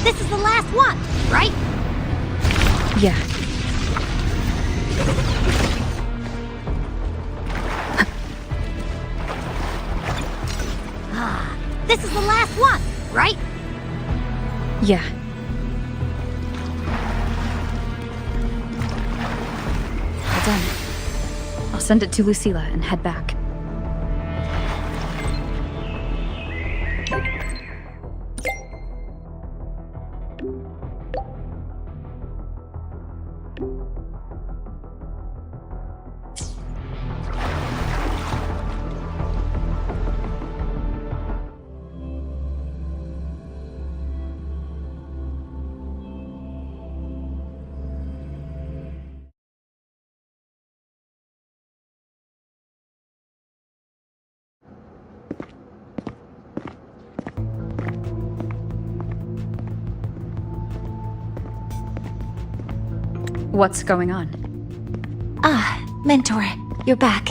Speaker 6: This is the last one, right?
Speaker 3: Yeah.
Speaker 6: This is the last one, right?
Speaker 3: Yeah. Well done. I'll send it to Lucilla and head back. What's going on?
Speaker 4: Ah, Mentor, you're back.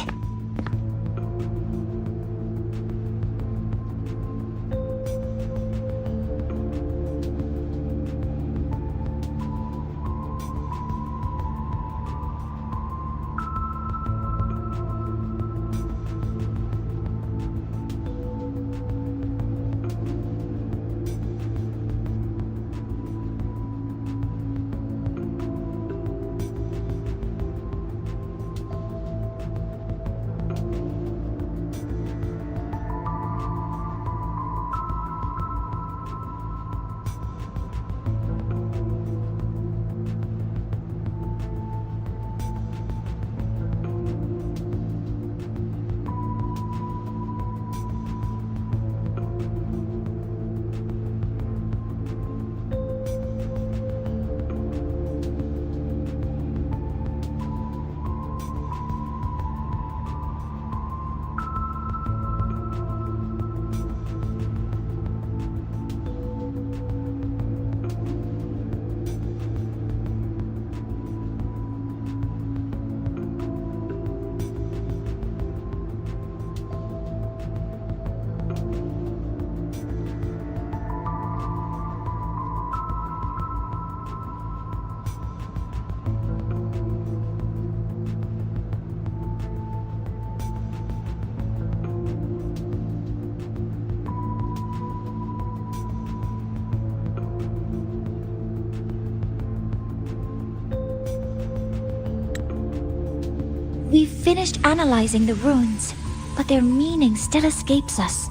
Speaker 4: We've finished analyzing the runes, but their meaning still escapes us.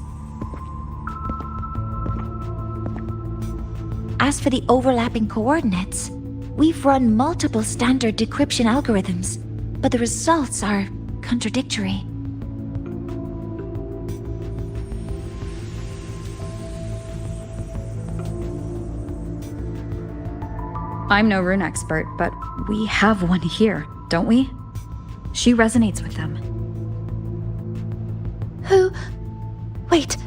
Speaker 4: As for the overlapping coordinates, we've run multiple standard decryption algorithms, but the results are contradictory.
Speaker 3: I'm no rune expert, but we have one here, don't we? She resonates with them.
Speaker 11: Who? Wait.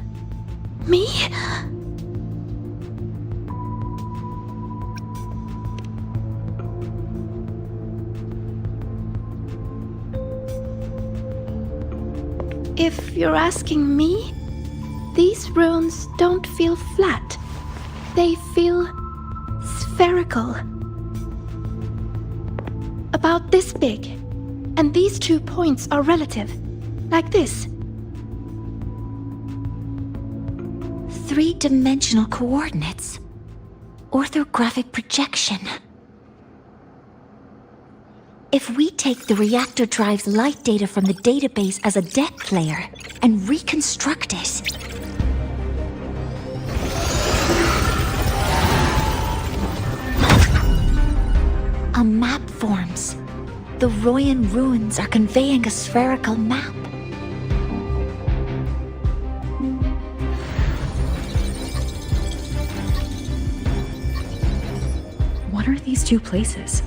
Speaker 11: Me? If you're asking me, these runes don't feel flat. They feel spherical. About this big. And these 2 points are relative. Like this.
Speaker 4: 3-dimensional coordinates. Orthographic projection. If we take the reactor drive's light data from the database as a depth layer and reconstruct it, a map forms. The Royan runes are conveying a spherical map.
Speaker 3: What are these 2 places?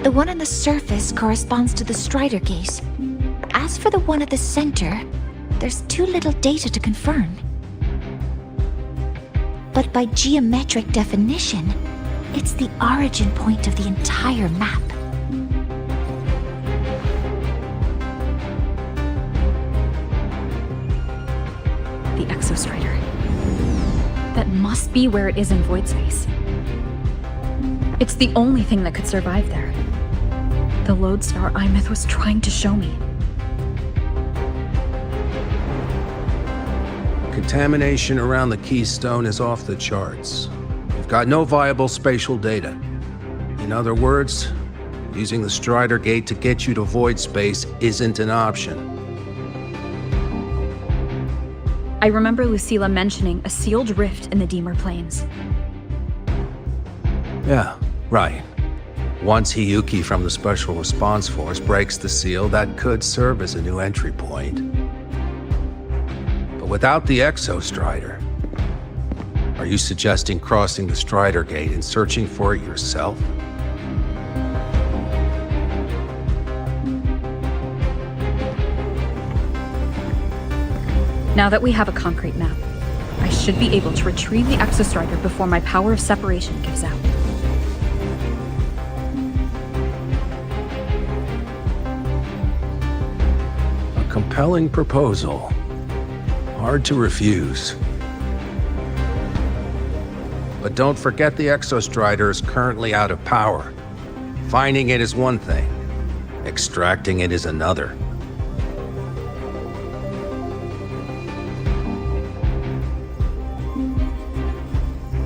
Speaker 4: The one on the surface corresponds to the Strider Gate. As for the one at the center, there's too little data to confirm. But by geometric definition, it's the origin point of the entire map.
Speaker 3: The Exostrider. That must be where it is in void space. It's the only thing that could survive there. The lodestar Imeth was trying to show me.
Speaker 2: Contamination around the keystone is off the charts. You've got no viable spatial data. In other words, using the Strider Gate to get you to void space isn't an option.
Speaker 3: I remember Lucilla mentioning a sealed rift in the Deemer Plains.
Speaker 2: Yeah, right. Once Hiyuki from the Special Response Force breaks the seal, that could serve as a new entry point. But without the Exostrider, are you suggesting crossing the Strider Gate and searching for it yourself?
Speaker 3: Now that we have a concrete map, I should be able to retrieve the Exostrider before my power of separation gives out.
Speaker 2: A compelling proposal. Hard to refuse. But don't forget the Exostrider is currently out of power. Finding it is one thing. Extracting it is another.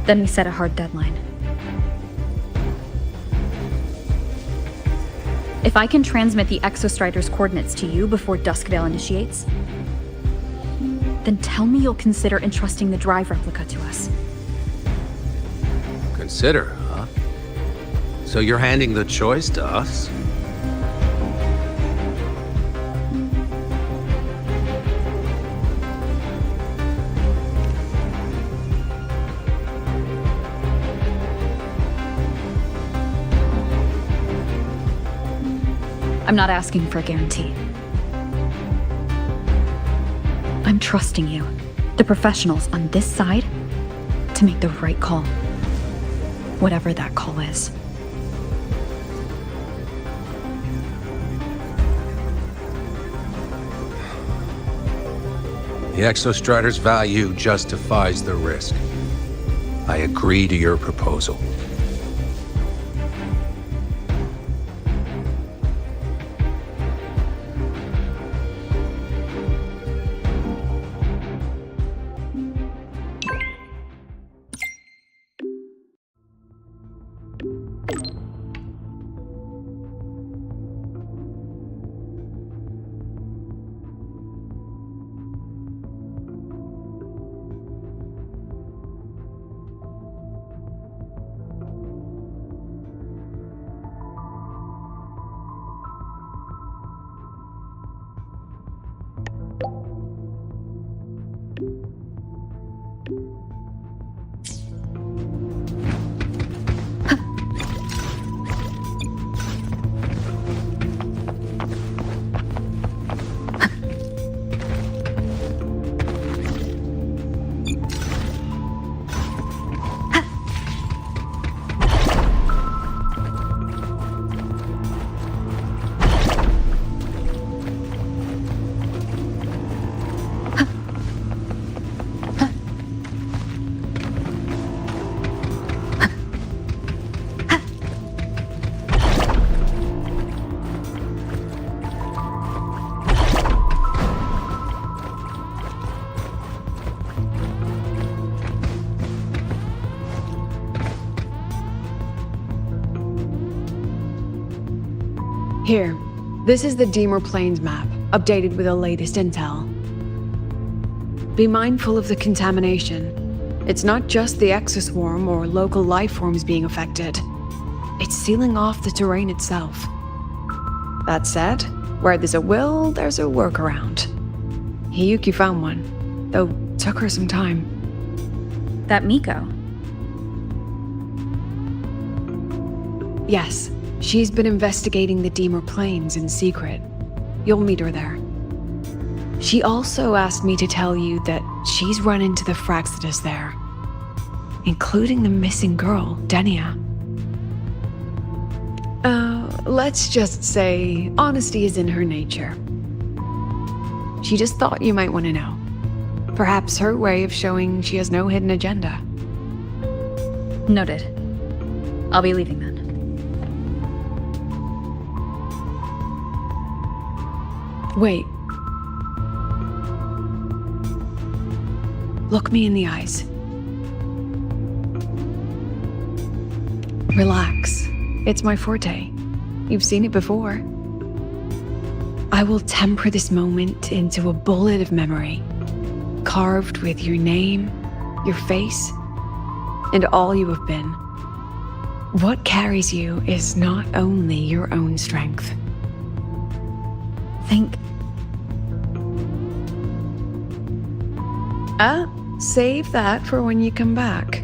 Speaker 3: Then we set a hard deadline. If I can transmit the Exostrider's coordinates to you before Duskvale initiates, then tell me you'll consider entrusting the drive replica to us.
Speaker 2: Consider, huh? So you're handing the choice to us?
Speaker 3: I'm not asking for a guarantee. I'm trusting you, the professionals on this side, to make the right call. Whatever that call is.
Speaker 2: The Exostrider's value justifies the risk. I agree to your proposal.
Speaker 1: Here, this is the Deemer Plains map, updated with the latest intel. Be mindful of the contamination. It's not just the exoswarm or local life forms being affected. It's sealing off the terrain itself. That said, where there's a will, there's a workaround. Hiyuki found one, though took her some time.
Speaker 3: That Miko.
Speaker 1: Yes, she's been investigating the Deemer Plains in secret. You'll meet her there. She also asked me to tell you that she's run into the Fraxidus there, including the missing girl, Denia. Let's just say honesty is in her nature. She just thought you might want to know. Perhaps her way of showing she has no hidden agenda.
Speaker 3: Noted. I'll be leaving then.
Speaker 1: Wait. Look me in the eyes. Relax. It's my forte. You've seen it before. I will temper this moment into a bullet of memory, carved with your name, your face, and all you have been. What carries you is not only your own strength.
Speaker 3: Think.
Speaker 1: Save that for when you come back.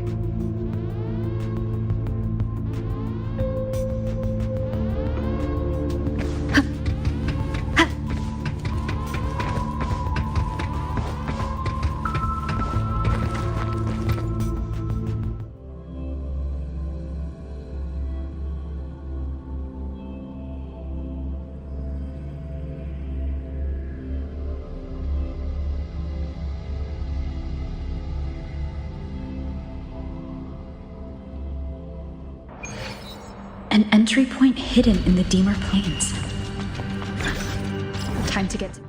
Speaker 3: An entry point hidden in the Deemer Plains. Time to get to...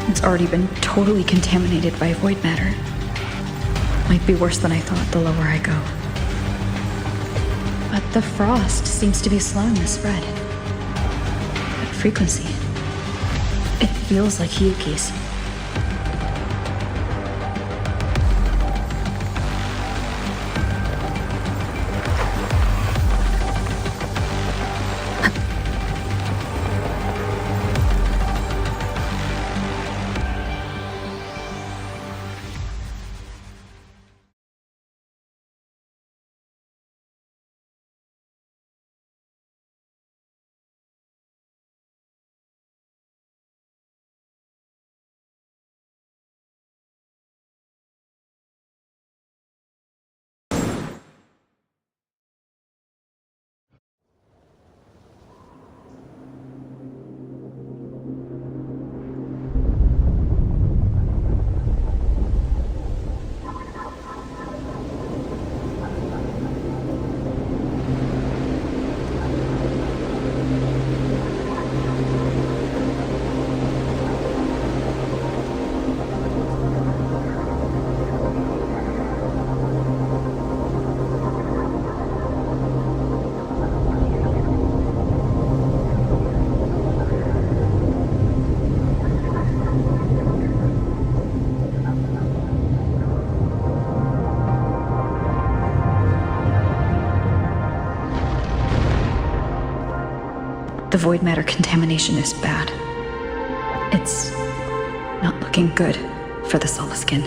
Speaker 3: It's already been totally contaminated by void matter. Might be worse than I thought the lower I go. But the frost seems to be slowing the spread. That frequency. It feels like Hiyuki's. The void matter contamination is bad. It's not looking good for the Solaskin.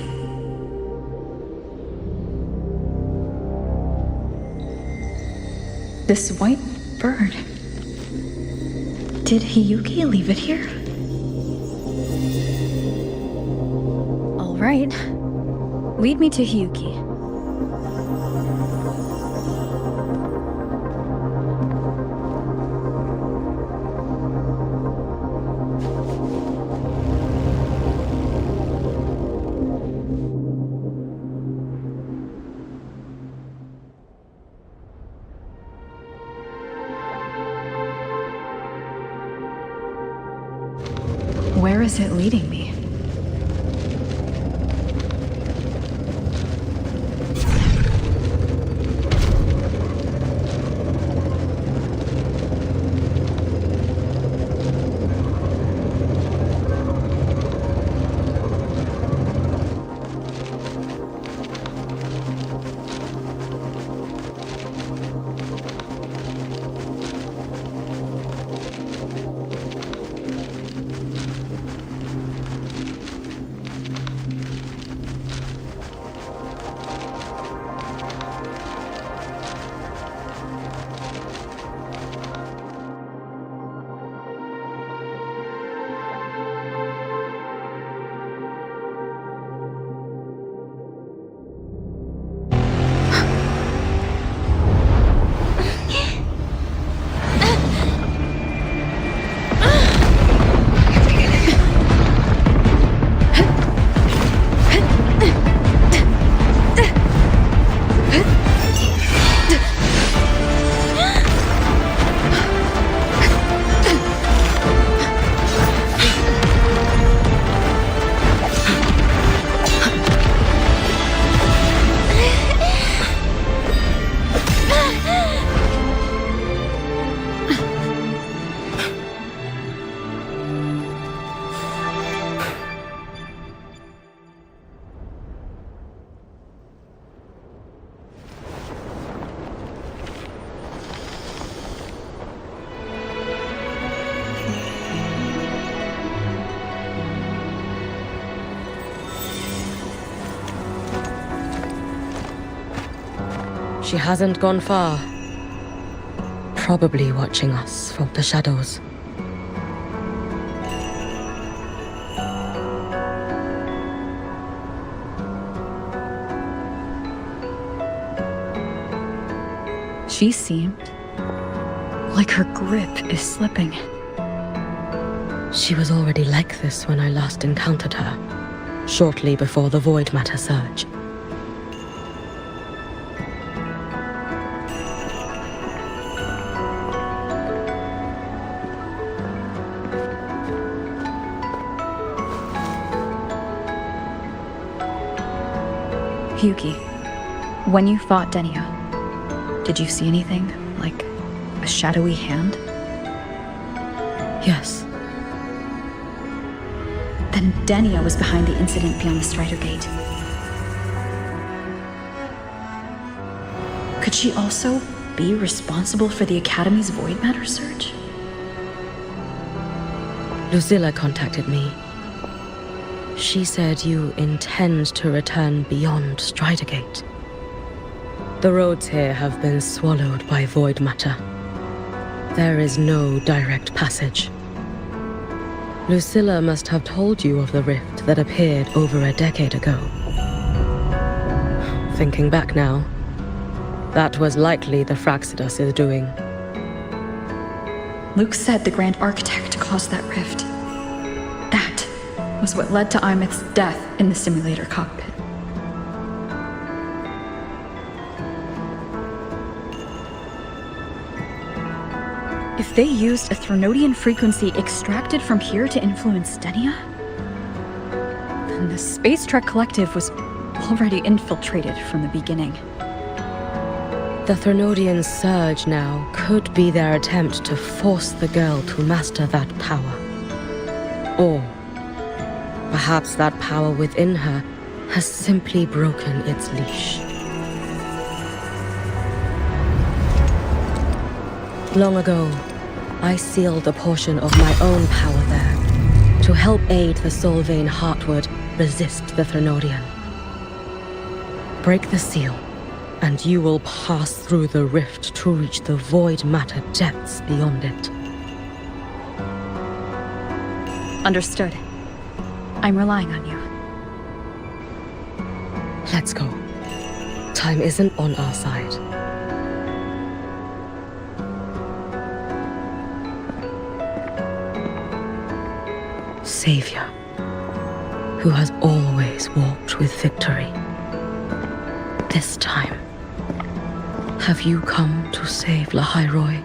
Speaker 3: This white bird. Did Hiyuki leave it here? All right. Lead me to Hiyuki. Where is it leading me?
Speaker 9: She hasn't gone far. Probably watching us from the shadows.
Speaker 3: She seemed like her grip is slipping.
Speaker 9: She was already like this when I last encountered her, shortly before the void matter surge.
Speaker 3: Hyuki, when you fought Denia, did you see anything, like a shadowy hand?
Speaker 9: Yes.
Speaker 3: Then Denia was behind the incident beyond the Strider Gate. Could she also be responsible for the Academy's void matter surge?
Speaker 9: Lucilla contacted me. She said you intend to return beyond Strider Gate. The roads here have been swallowed by void matter. There is no direct passage. Lucilla must have told you of the rift that appeared over a decade ago. Thinking back now, that was likely the Fraxidus' doing.
Speaker 3: Luke said the Grand Architect caused that rift. That was what led to Imith's death in the simulator cockpit. If they used a Threnodian frequency extracted from here to influence Denia, then the Space Trek Collective was already infiltrated from the beginning.
Speaker 9: The Threnodian surge now could be their attempt to force the girl to master that power. Or perhaps that power within her has simply broken its leash. Long ago, I sealed a portion of my own power there to help aid the Solvane Heartwood resist the Threnodian. Break the seal, and you will pass through the rift to reach the void matter depths beyond it.
Speaker 3: Understood. I'm relying on you.
Speaker 9: Let's go. Time isn't on our side. Savior, who has always walked with victory. This time, have you come to save Lahairoi?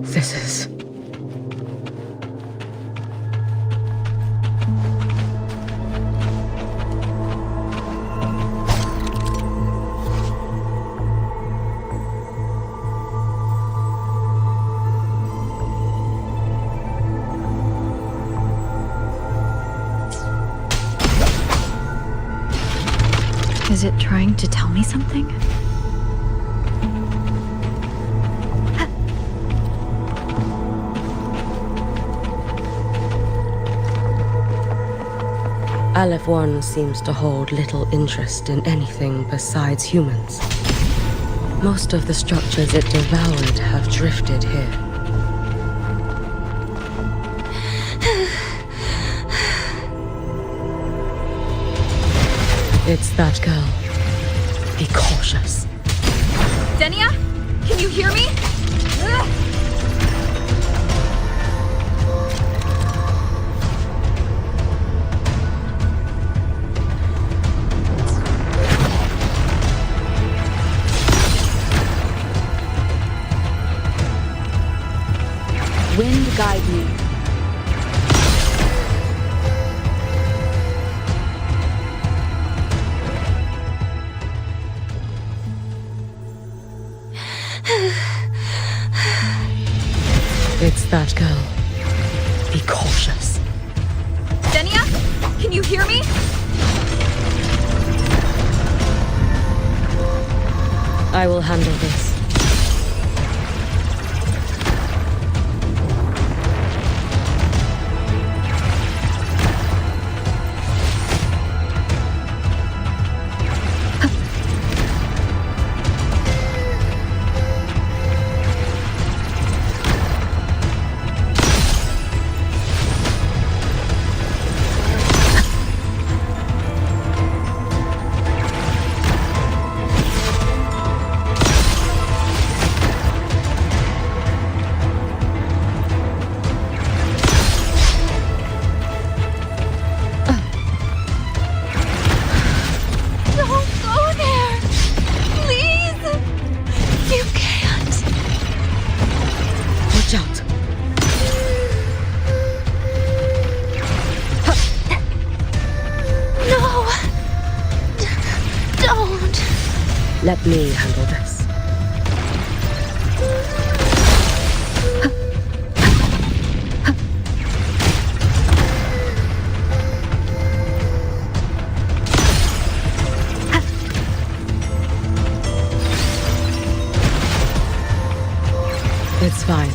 Speaker 9: This is...
Speaker 3: Is it trying to tell me something?
Speaker 9: Aleph 1 seems to hold little interest in anything besides humans. Most of the structures it devoured have drifted here. It's that girl. Be cautious.
Speaker 3: Denia? Can you hear me?
Speaker 5: Wind guide me.
Speaker 9: It's that girl. Be cautious.
Speaker 3: Denia? Can you hear me?
Speaker 9: I will handle this. Let me handle this. It's fine.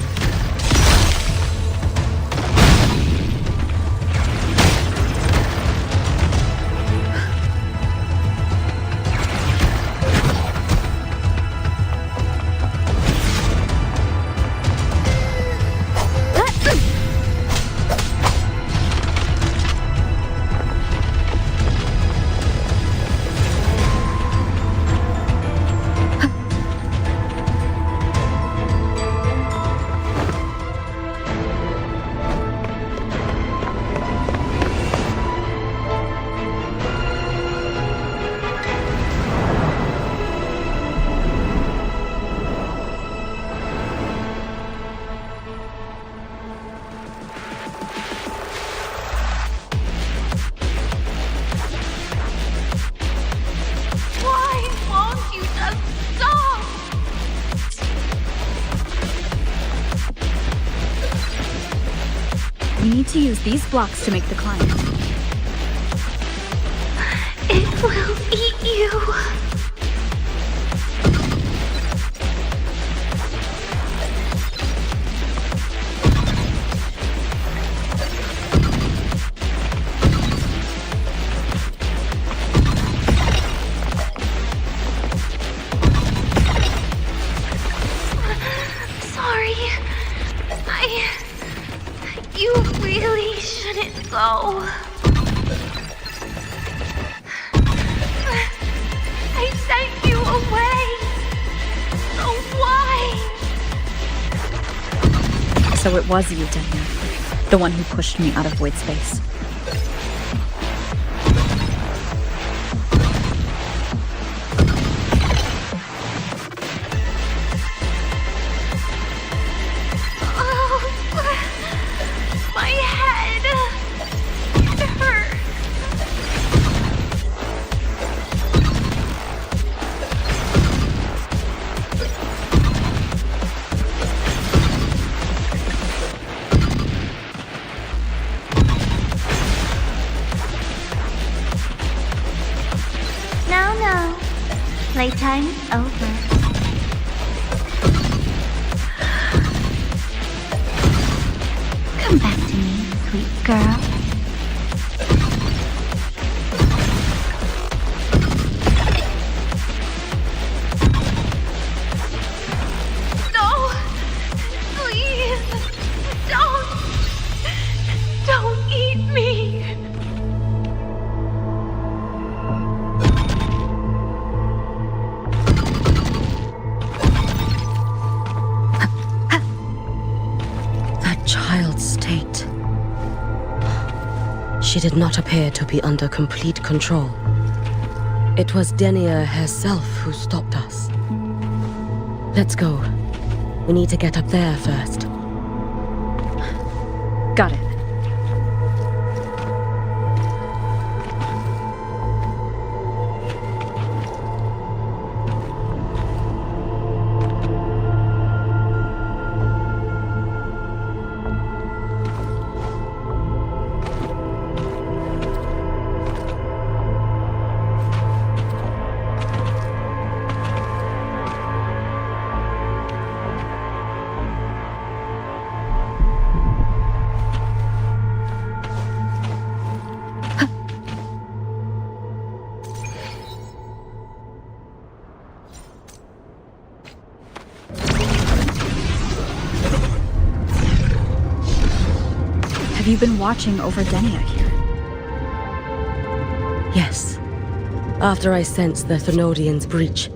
Speaker 3: We need to use these blocks to make the climb.
Speaker 11: It will eat you. Sorry. You really shouldn't go. I sent you away. So why?
Speaker 3: So it was you, Denia. The one who pushed me out of void space.
Speaker 11: My head. It hurts. No. Playtime's over. Come back to me, sweet girl. No! Please! Don't eat me!
Speaker 9: That child's state. She did not appear to be under complete control. It was Denia herself who stopped us. Let's go. We need to get up there first.
Speaker 3: Got it. Have you been watching over Denia here?
Speaker 9: Yes. After I sensed the Thenodian's breach,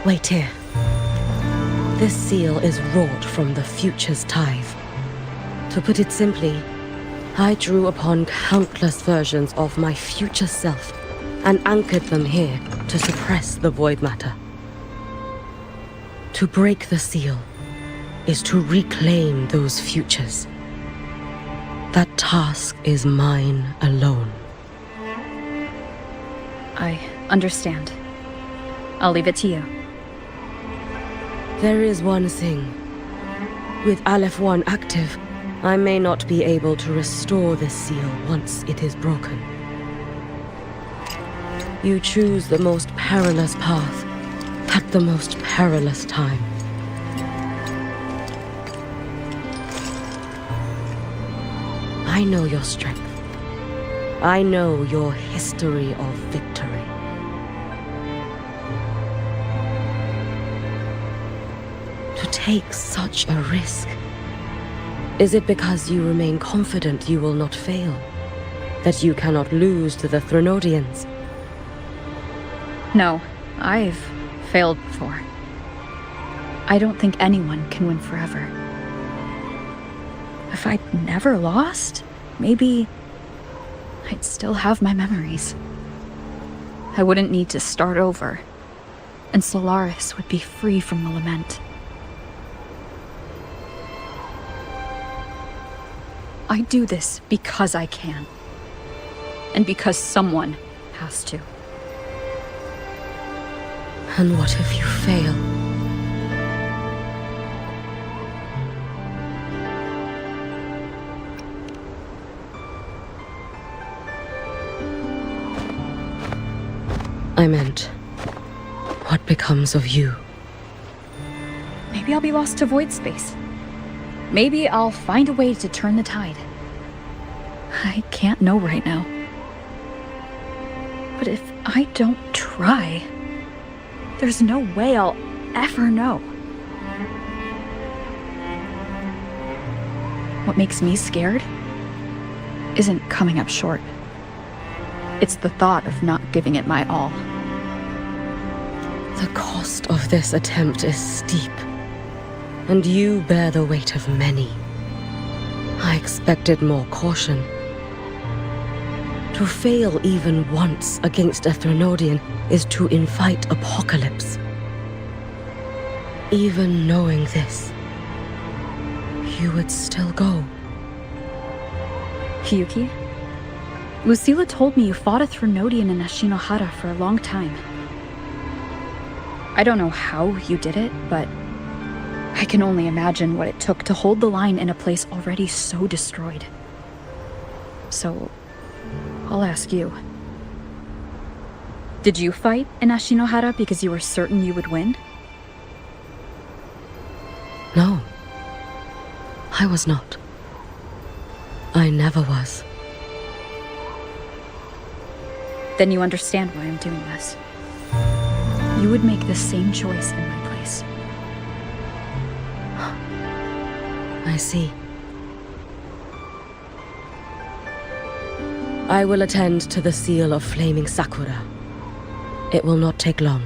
Speaker 9: Wait here. This seal is wrought from the future's tithe. To put it simply, I drew upon countless versions of my future self and anchored them here to suppress the void matter. To break the seal is to reclaim those futures. That task is mine alone.
Speaker 3: I understand. I'll leave it to you.
Speaker 9: There is one thing. With Aleph 1 active, I may not be able to restore this seal once it is broken. You choose the most perilous path at the most perilous time. I know your strength. I know your history of victory. To take such a risk? Is it because you remain confident you will not fail? That you cannot lose to the Thenodians?
Speaker 3: No, I've failed before. I don't think anyone can win forever. If I'd never lost, maybe I'd still have my memories. I wouldn't need to start over, and Solaris would be free from the lament. I do this because I can. And because someone has to.
Speaker 9: And what if you fail? I meant, what becomes of you?
Speaker 3: Maybe I'll be lost to void space. Maybe I'll find a way to turn the tide. I can't know right now. But if I don't try, there's no way I'll ever know. What makes me scared isn't coming up short. It's the thought of not giving it my all.
Speaker 9: The cost of this attempt is steep, and you bear the weight of many. I expected more caution. To fail even once against a Threnodian is to invite apocalypse. Even knowing this, you would still go.
Speaker 3: Hiyuki? Lucilla told me you fought a Threnodian in Ashinohara for a long time. I don't know how you did it, but I can only imagine what it took to hold the line in a place already so destroyed. So, I'll ask you. Did you fight in Ashinohara because you were certain you would win?
Speaker 9: No. I was not. I never was.
Speaker 3: Then you understand why I'm doing this. You would make the same choice in my place.
Speaker 9: I see. I will attend to the seal of Flaming Sakura. It will not take long.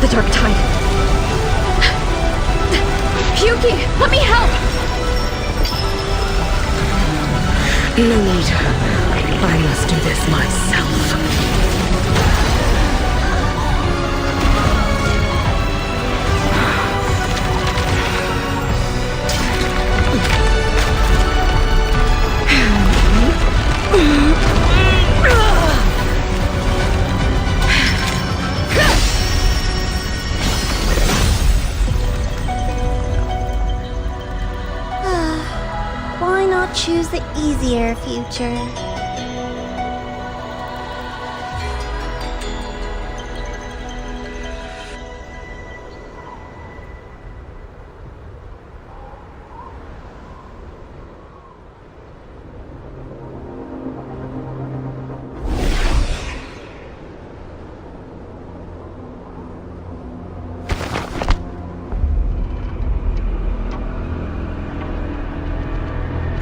Speaker 3: The dark tide. Hiyuki, let me help!
Speaker 9: No need. I must do this myself.
Speaker 4: Why not choose the easier future?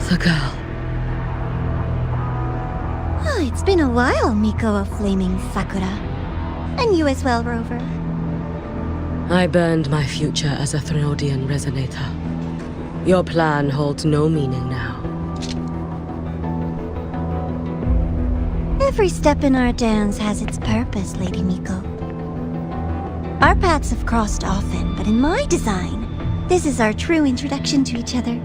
Speaker 9: The girl.
Speaker 4: Oh, it's been a while, Miko of Flaming Sakura. And you as well, Rover.
Speaker 9: I burned my future as a Threnodian resonator. Your plan holds no meaning now.
Speaker 4: Every step in our dance has its purpose, Lady Miko. Our paths have crossed often, but in my design, this is our true introduction to each other.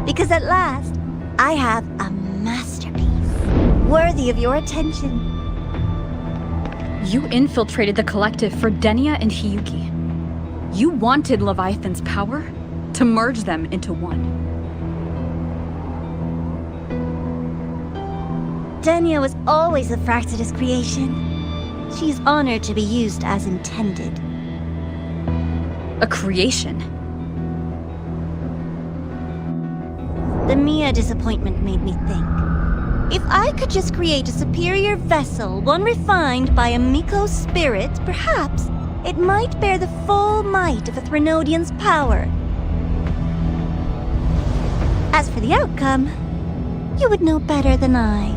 Speaker 4: Because at last, I have a masterpiece, worthy of your attention.
Speaker 3: You infiltrated the collective for Denia and Hiyuki. You wanted Leviathan's power to merge them into one.
Speaker 4: Denia was always a Fractidus creation. She's honored to be used as intended.
Speaker 3: A creation?
Speaker 4: The Mia disappointment made me think. If I could just create a superior vessel, one refined by a Miko spirit, perhaps it might bear the full might of a Threnodian's power. As for the outcome, you would know better than I,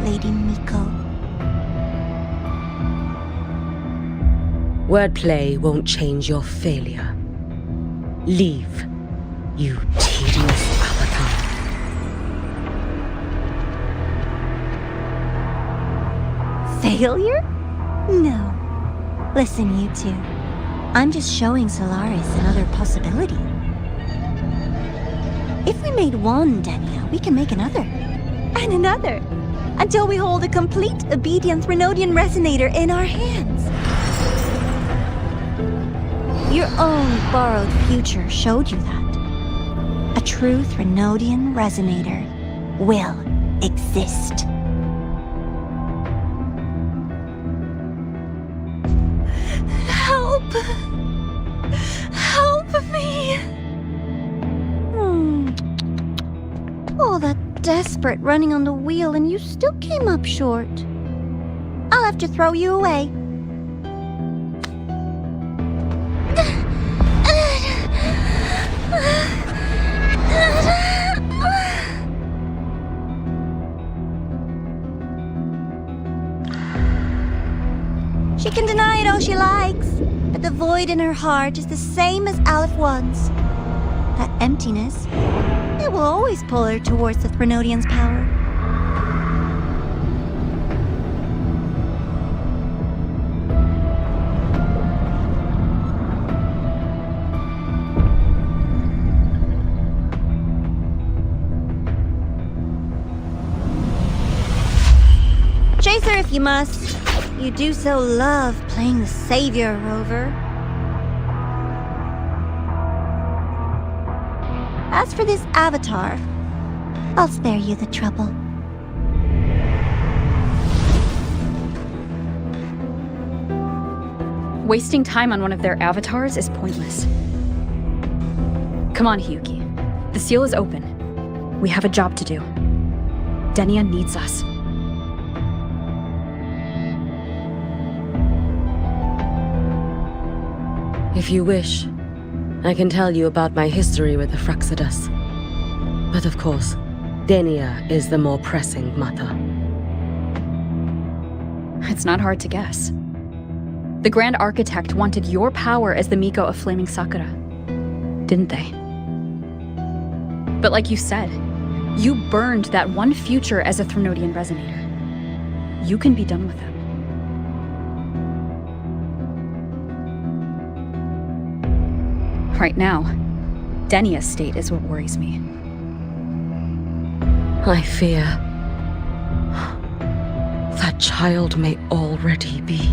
Speaker 4: Lady Miko.
Speaker 9: Wordplay won't change your failure. Leave, you tedious avatar.
Speaker 4: Failure? No. Listen, you two. I'm just showing Solaris another possibility. If we made one Denia, we can make another. And another. Until we hold a complete obedient Threnodian resonator in our hands. Your own borrowed future showed you that. A true Threnodian resonator will exist. Help! Help me! All that desperate running on the wheel and you still came up short. I'll have to throw you away. She can deny it all she likes, but the void in her heart is the same as Aleph One's. That emptiness, it will always pull her towards the Threnodian's power. Chase her if you must. You do so love playing the savior, Rover. As for this avatar, I'll spare you the trouble.
Speaker 3: Wasting time on one of their avatars is pointless. Come on, Hiyuki. The seal is open. We have a job to do. Denia needs us.
Speaker 9: If you wish, I can tell you about my history with the Fractidus. But of course, Denia is the more pressing matter.
Speaker 3: It's not hard to guess. The Grand Architect wanted your power as the Miko of Flaming Sakura, didn't they? But like you said, you burned that one future as a Threnodian resonator. You can be done with it. Right now, Denia's state is what worries me.
Speaker 9: I fear that child may already be.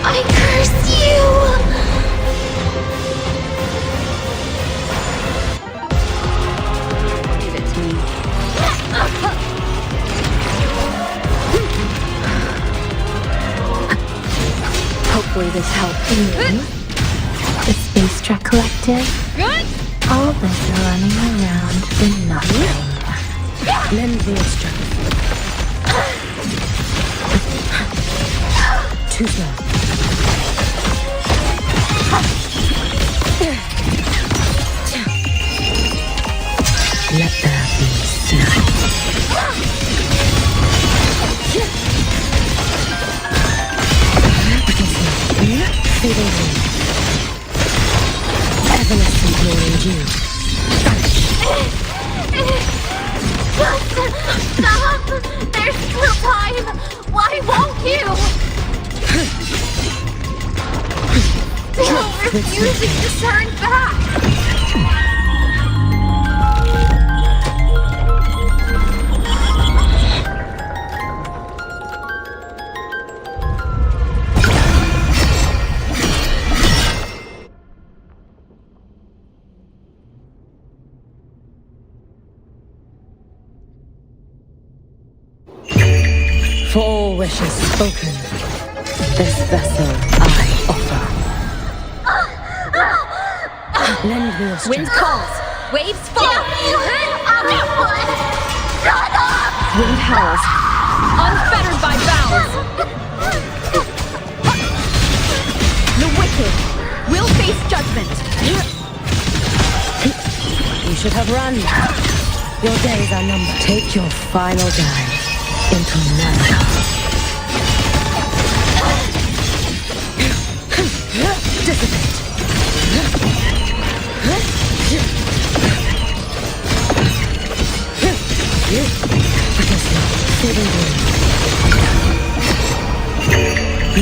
Speaker 4: I curse you!
Speaker 3: Leave it to me. Hopefully this helps.
Speaker 11: The Space Trek Collective. All this running around for nothing.
Speaker 9: Lend me a strength. Too slow. Let there be snow. Fading wind. Evanescent morning dew.
Speaker 11: Stop! There's still time! Why won't you? Still refusing to turn back!
Speaker 9: For all wishes spoken, this vessel I offer. Lend me your strength.
Speaker 3: Wind calls, waves fall.
Speaker 9: Wind howls,
Speaker 3: Unfettered by vows. The wicked will face judgment.
Speaker 9: you should have run. Your days are numbered. Take your final dive into America. Dissipate.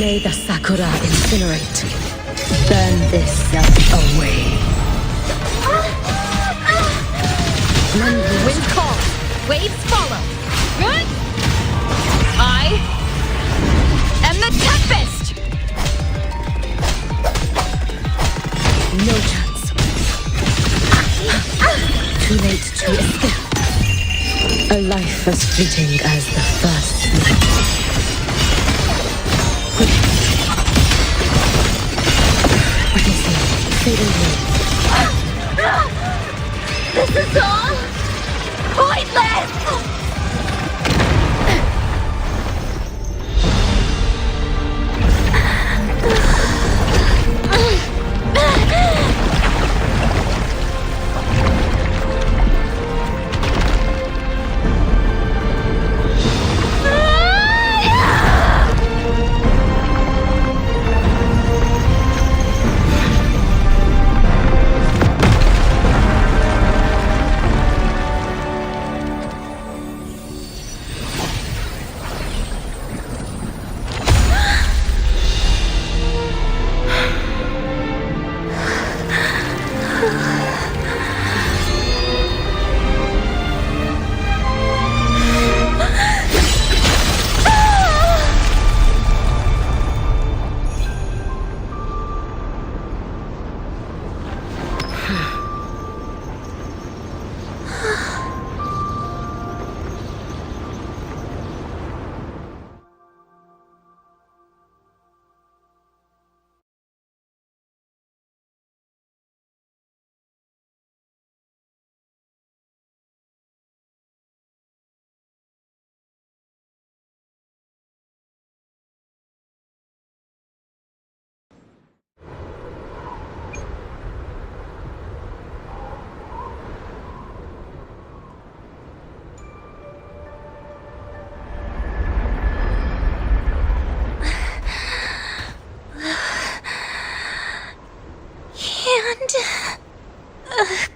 Speaker 9: May the Sakura incinerate. Burn this self away.
Speaker 3: Wind calls, waves follow. Good. I am the Tempest.
Speaker 9: No chance. Too late to escape. A life as fleeting as the first snow. Fading wind.
Speaker 11: This is all pointless!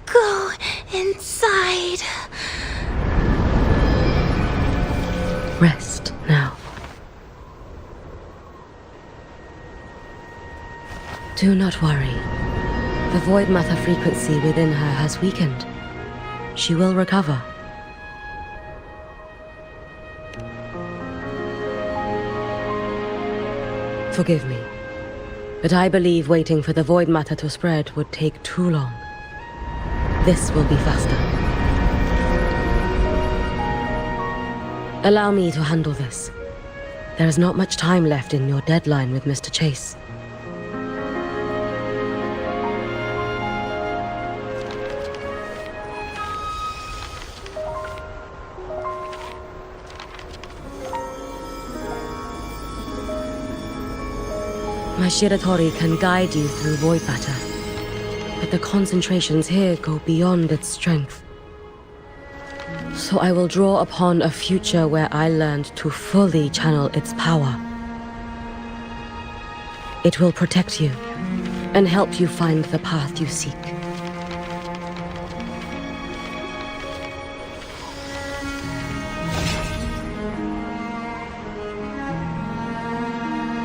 Speaker 11: Go inside.
Speaker 9: Rest now. Do not worry. The void matter frequency within her has weakened. She will recover. Forgive me, but I believe waiting for the void matter to spread would take too long. This will be faster. Allow me to handle this. There is not much time left in your deadline with Mr. Chase. My Shiratori can guide you through void matter, but the concentrations here go beyond its strength. So I will draw upon a future where I learned to fully channel its power. It will protect you and help you find the path you seek.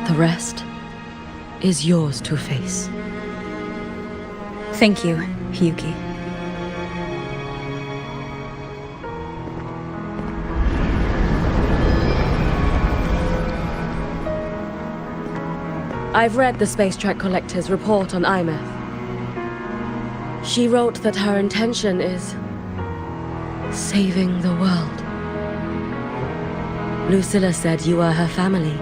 Speaker 9: The rest is yours to face.
Speaker 3: Thank you, Hyuki.
Speaker 9: I've read the Space Trek Collector's report on Imeth. She wrote that her intention is saving the world. Lucilla said you are her family.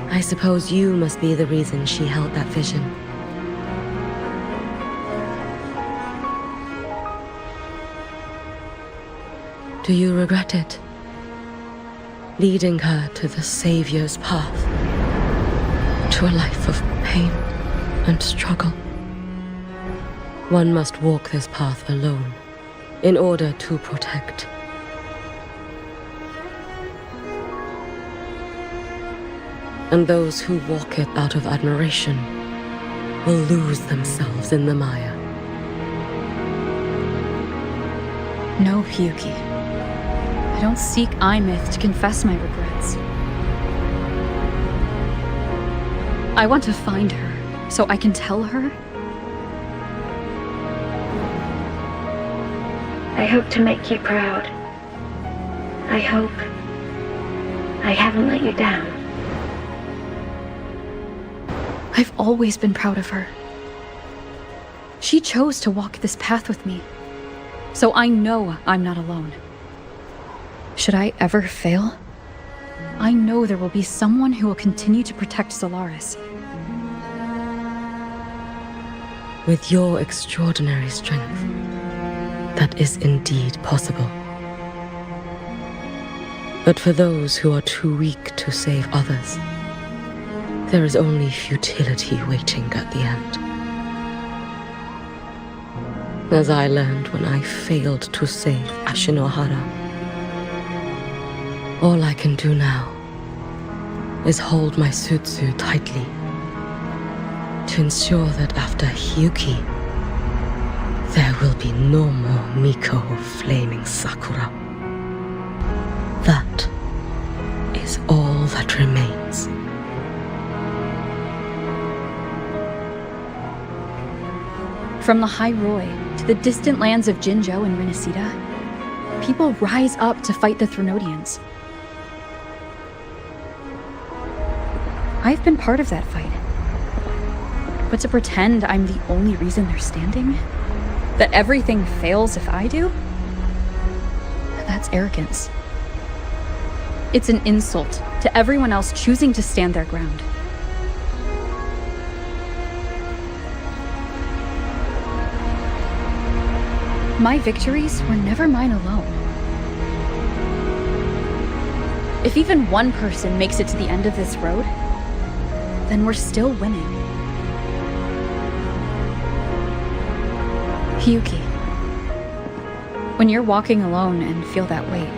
Speaker 9: I suppose you must be the reason she held that vision. Do you regret it? Leading her to the Savior's path? To a life of pain and struggle? One must walk this path alone in order to protect. And those who walk it out of admiration will lose themselves in the mire.
Speaker 3: No, Hyuki. I don't seek Imeth to confess my regrets. I want to find her, so I can tell her.
Speaker 12: I hope to make you proud. I hope I haven't let you down.
Speaker 3: I've always been proud of her. She chose to walk this path with me, so I know I'm not alone. Should I ever fail, I know there will be someone who will continue to protect Solaris.
Speaker 9: With your extraordinary strength, that is indeed possible. But for those who are too weak to save others, there is only futility waiting at the end. As I learned when I failed to save Ashinohara. All I can do now is hold my Sutsu tightly to ensure that after Hyuki, there will be no more Miko of flaming Sakura. That is all that remains.
Speaker 3: From the High Roy to the distant lands of Jinzhou and Renesita, people rise up to fight the Threnodians. I've been part of that fight. But to pretend I'm the only reason they're standing? That everything fails if I do? That's arrogance. It's an insult to everyone else choosing to stand their ground. My victories were never mine alone. If even one person makes it to the end of this road, then we're still winning. Hyuki, when you're walking alone and feel that weight,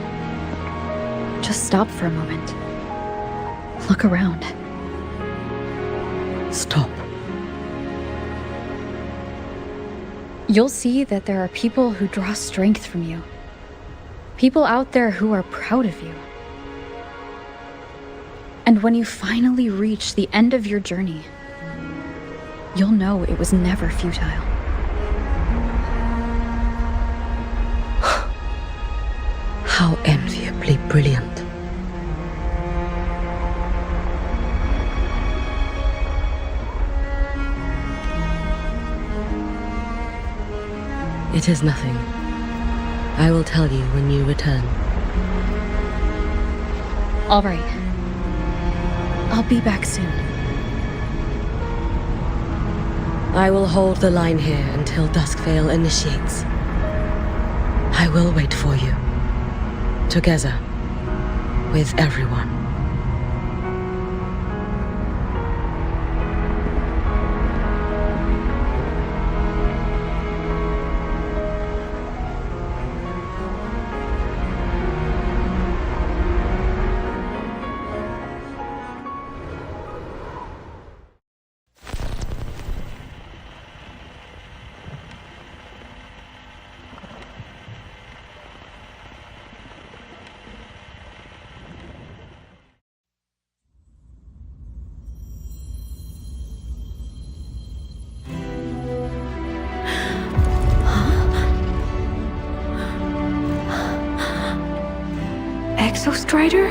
Speaker 3: just stop for a moment. Look around.
Speaker 9: Stop.
Speaker 3: You'll see that there are people who draw strength from you. People out there who are proud of you. And when you finally reach the end of your journey, you'll know it was never futile.
Speaker 9: How enviably brilliant. It is nothing. I will tell you when you return.
Speaker 3: All right. I'll be back soon.
Speaker 9: I will hold the line here until Duskvale initiates. I will wait for you. Together. With everyone.
Speaker 1: Exostrider?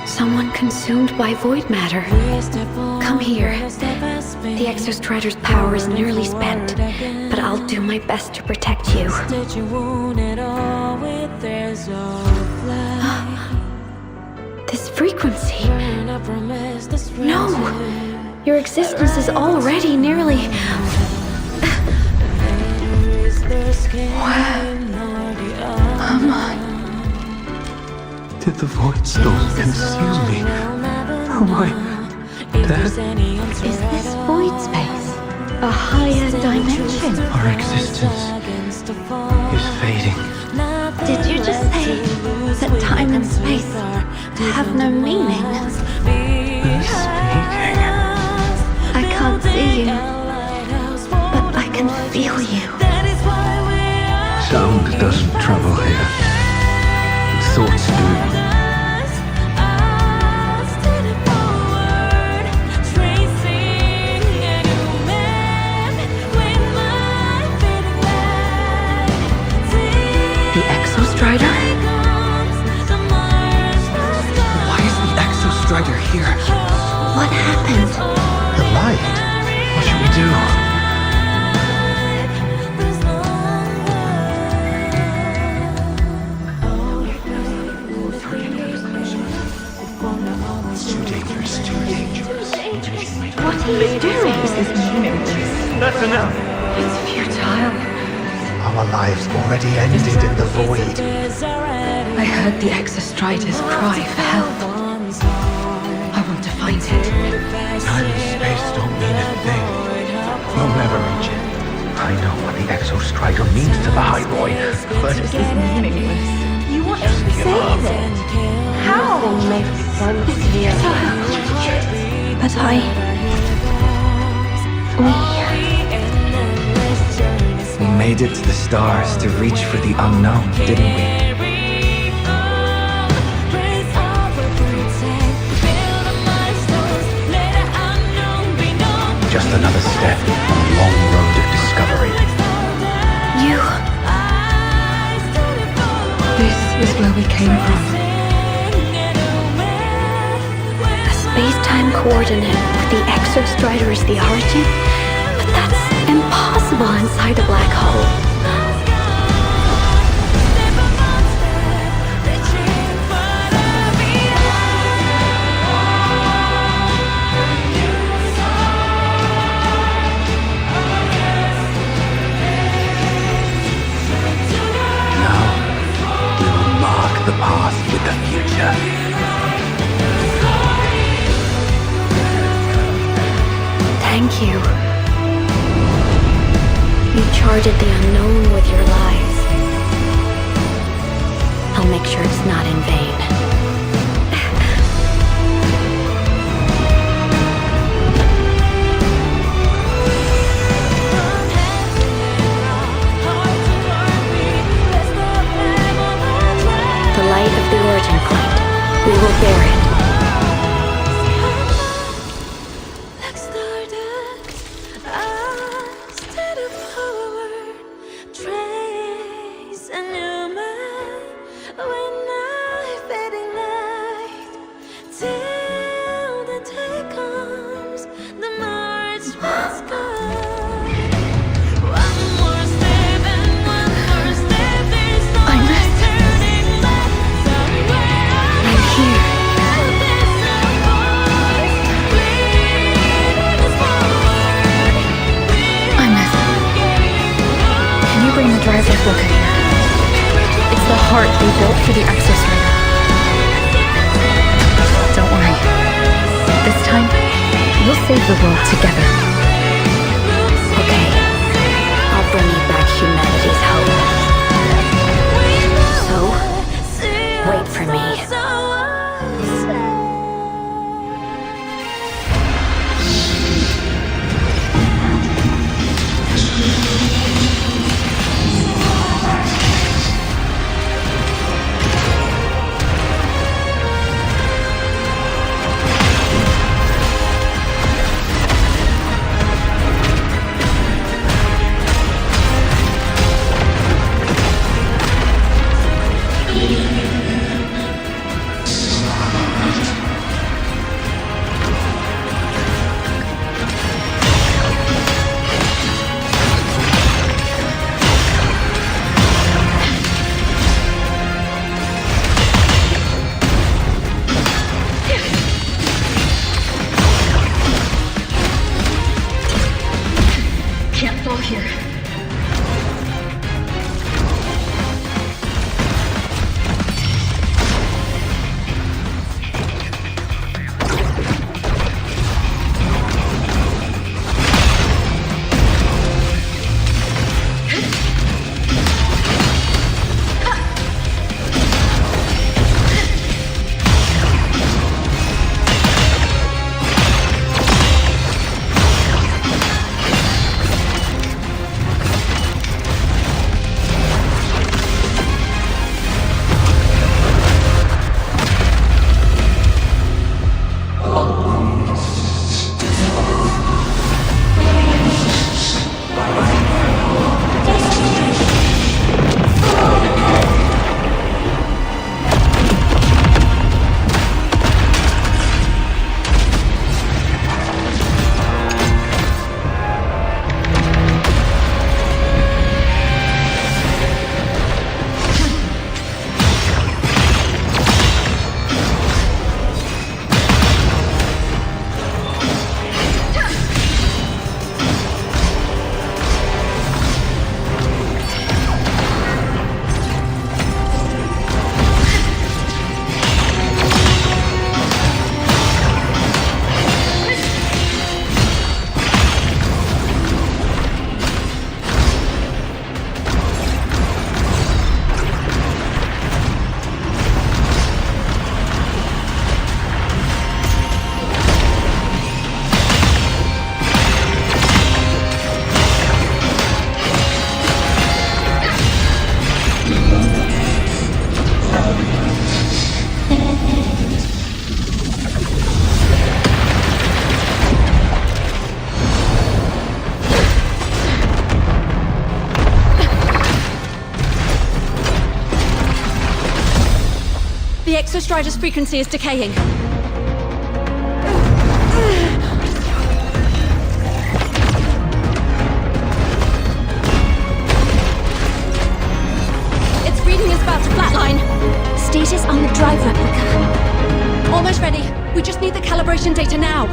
Speaker 1: Someone consumed by void matter. Come here. The Exostrider's power is nearly spent, but I'll do my best to protect you. This frequency. No! Your existence is already nearly... Where am I?
Speaker 10: Did the void storm consume me? Oh my... Death?
Speaker 4: Is this void space?
Speaker 1: A higher dimension?
Speaker 10: Our existence is fading.
Speaker 11: Did you just say that time and space have no meaning?
Speaker 10: Who's speaking?
Speaker 11: I can't see you, but I can feel you.
Speaker 10: Sound doesn't travel here. Thoughts do.
Speaker 1: The Exostrider?
Speaker 10: Why is the Exostrider here?
Speaker 11: What happened?
Speaker 10: The light. What should we do? It's too dangerous, too dangerous.
Speaker 11: What are you doing?
Speaker 10: That's enough.
Speaker 1: It's futile.
Speaker 13: Our lives already ended in the void.
Speaker 1: I heard the Exostrider's cry for help. I want to find it.
Speaker 13: Time and space don't mean a thing. We'll never reach it. I know what the Exostrider means to the High Roy, but
Speaker 1: This is meaningless.
Speaker 11: You want to save it? How?
Speaker 1: But
Speaker 13: we made it to the stars to reach for the unknown, didn't we? Just another step on a long road of discovery.
Speaker 1: This is where we came from. A space-time coordinate with the Exostrider as the origin? But that's impossible inside a black hole.
Speaker 13: The past with the future.
Speaker 1: Thank you. You charted the unknown with your lives. I'll make sure it's not in vain. The light of the origin point. We will bear it. Driver's look here. It's the heart they built for the Exostrider. Don't worry. This time, we'll save the world together. Okay. I'll bring you back humanity's hope. So, wait for me.
Speaker 7: Exostrider's frequency is decaying. Its reading is about to flatline.
Speaker 4: Status on the drive replica.
Speaker 7: Almost ready. We just need the calibration data now.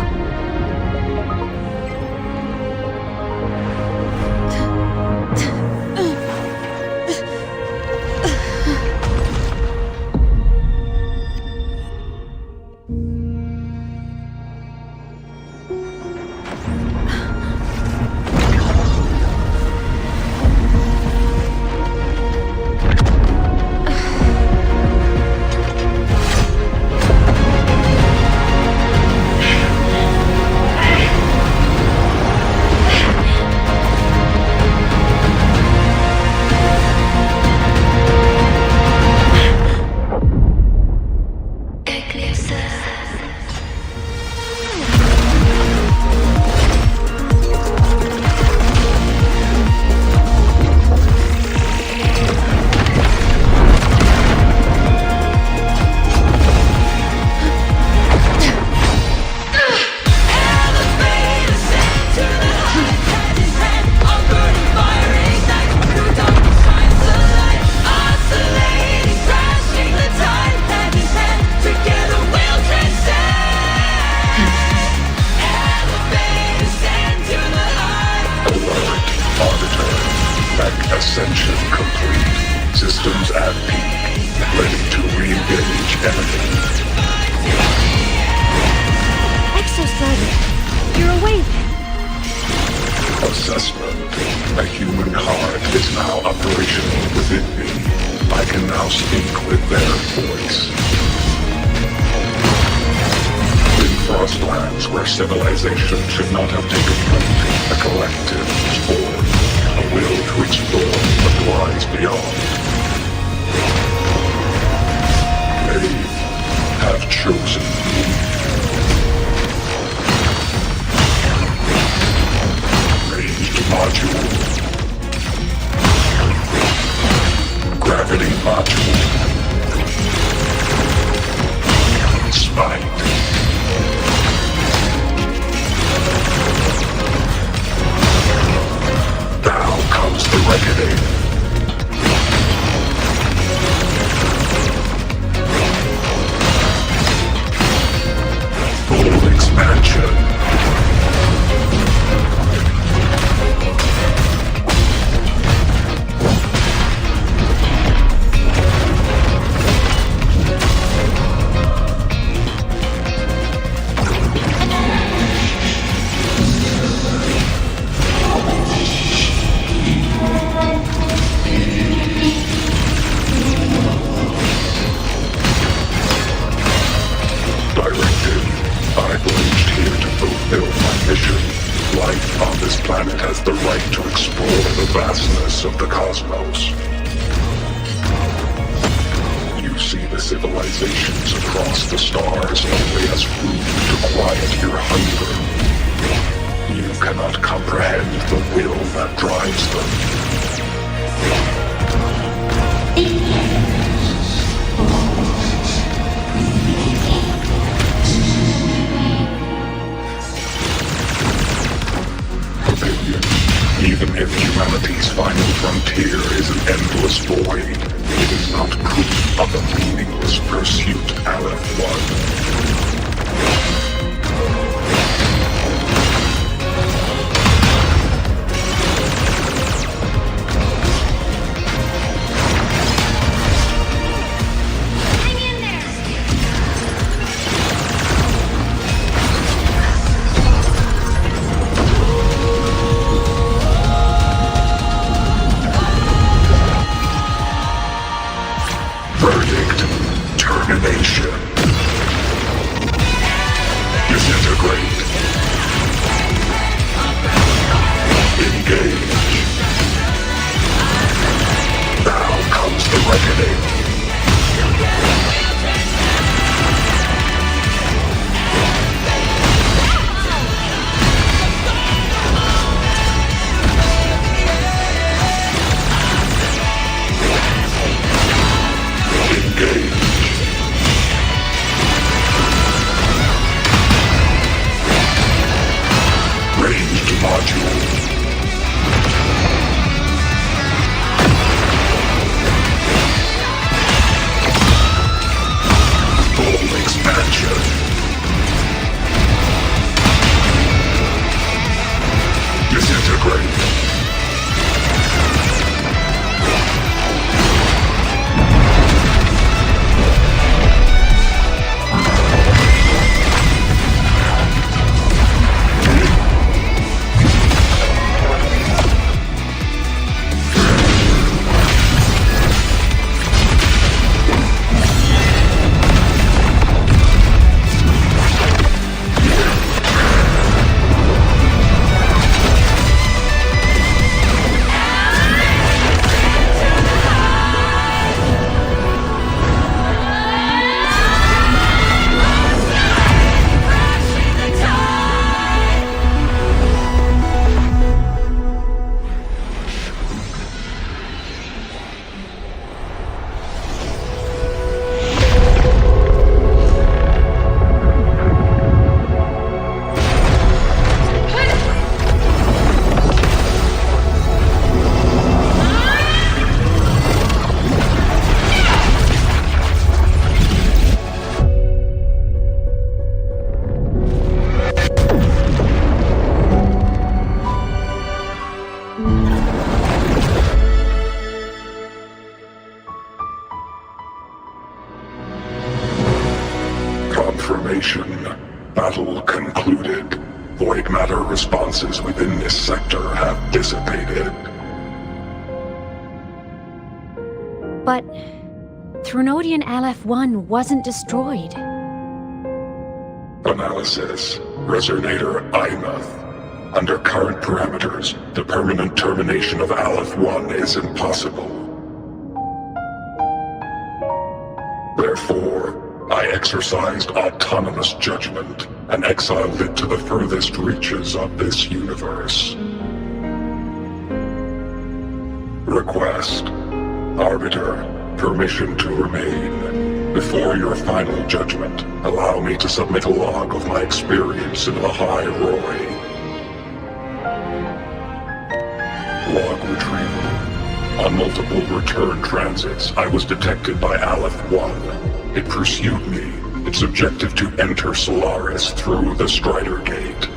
Speaker 14: Ascension complete. Systems at peak. Ready to re-engage enemy.
Speaker 4: Exostrider, you're awake.
Speaker 14: Assessment. A human heart is now operational within me. I can now speak with their voice. In Frostlands, where civilization should not have taken root, a collective is born. A will to explore what lies beyond. They have chosen me. Ranged module. Gravity module. Spite. Now comes the reckoning. Full expansion. Life on this planet has the right to explore the vastness of the cosmos. You see the civilizations across the stars only as food to quiet your hunger. You cannot comprehend the will that drives them. Even if humanity's final frontier is an endless void, it is not proof of a meaningless pursuit, Aleph One. Verdict. Termination. module. Full expansion. Disintegrate. Confirmation. Battle concluded. Void matter responses within this sector have dissipated.
Speaker 4: But Threnodian LF-1 wasn't destroyed.
Speaker 14: Analysis. Resonator Imuth. Under current parameters, the permanent termination of Aleph-1 is impossible. Therefore, I exercised autonomous judgment and exiled it to the furthest reaches of this universe. Request. Arbiter, permission to remain. Before your final judgment, allow me to submit a log of my experience in the High Roy. Log retrieval. On multiple return transits, I was detected by Aleph-1. It pursued me, its objective to enter Solaris through the Strider Gate.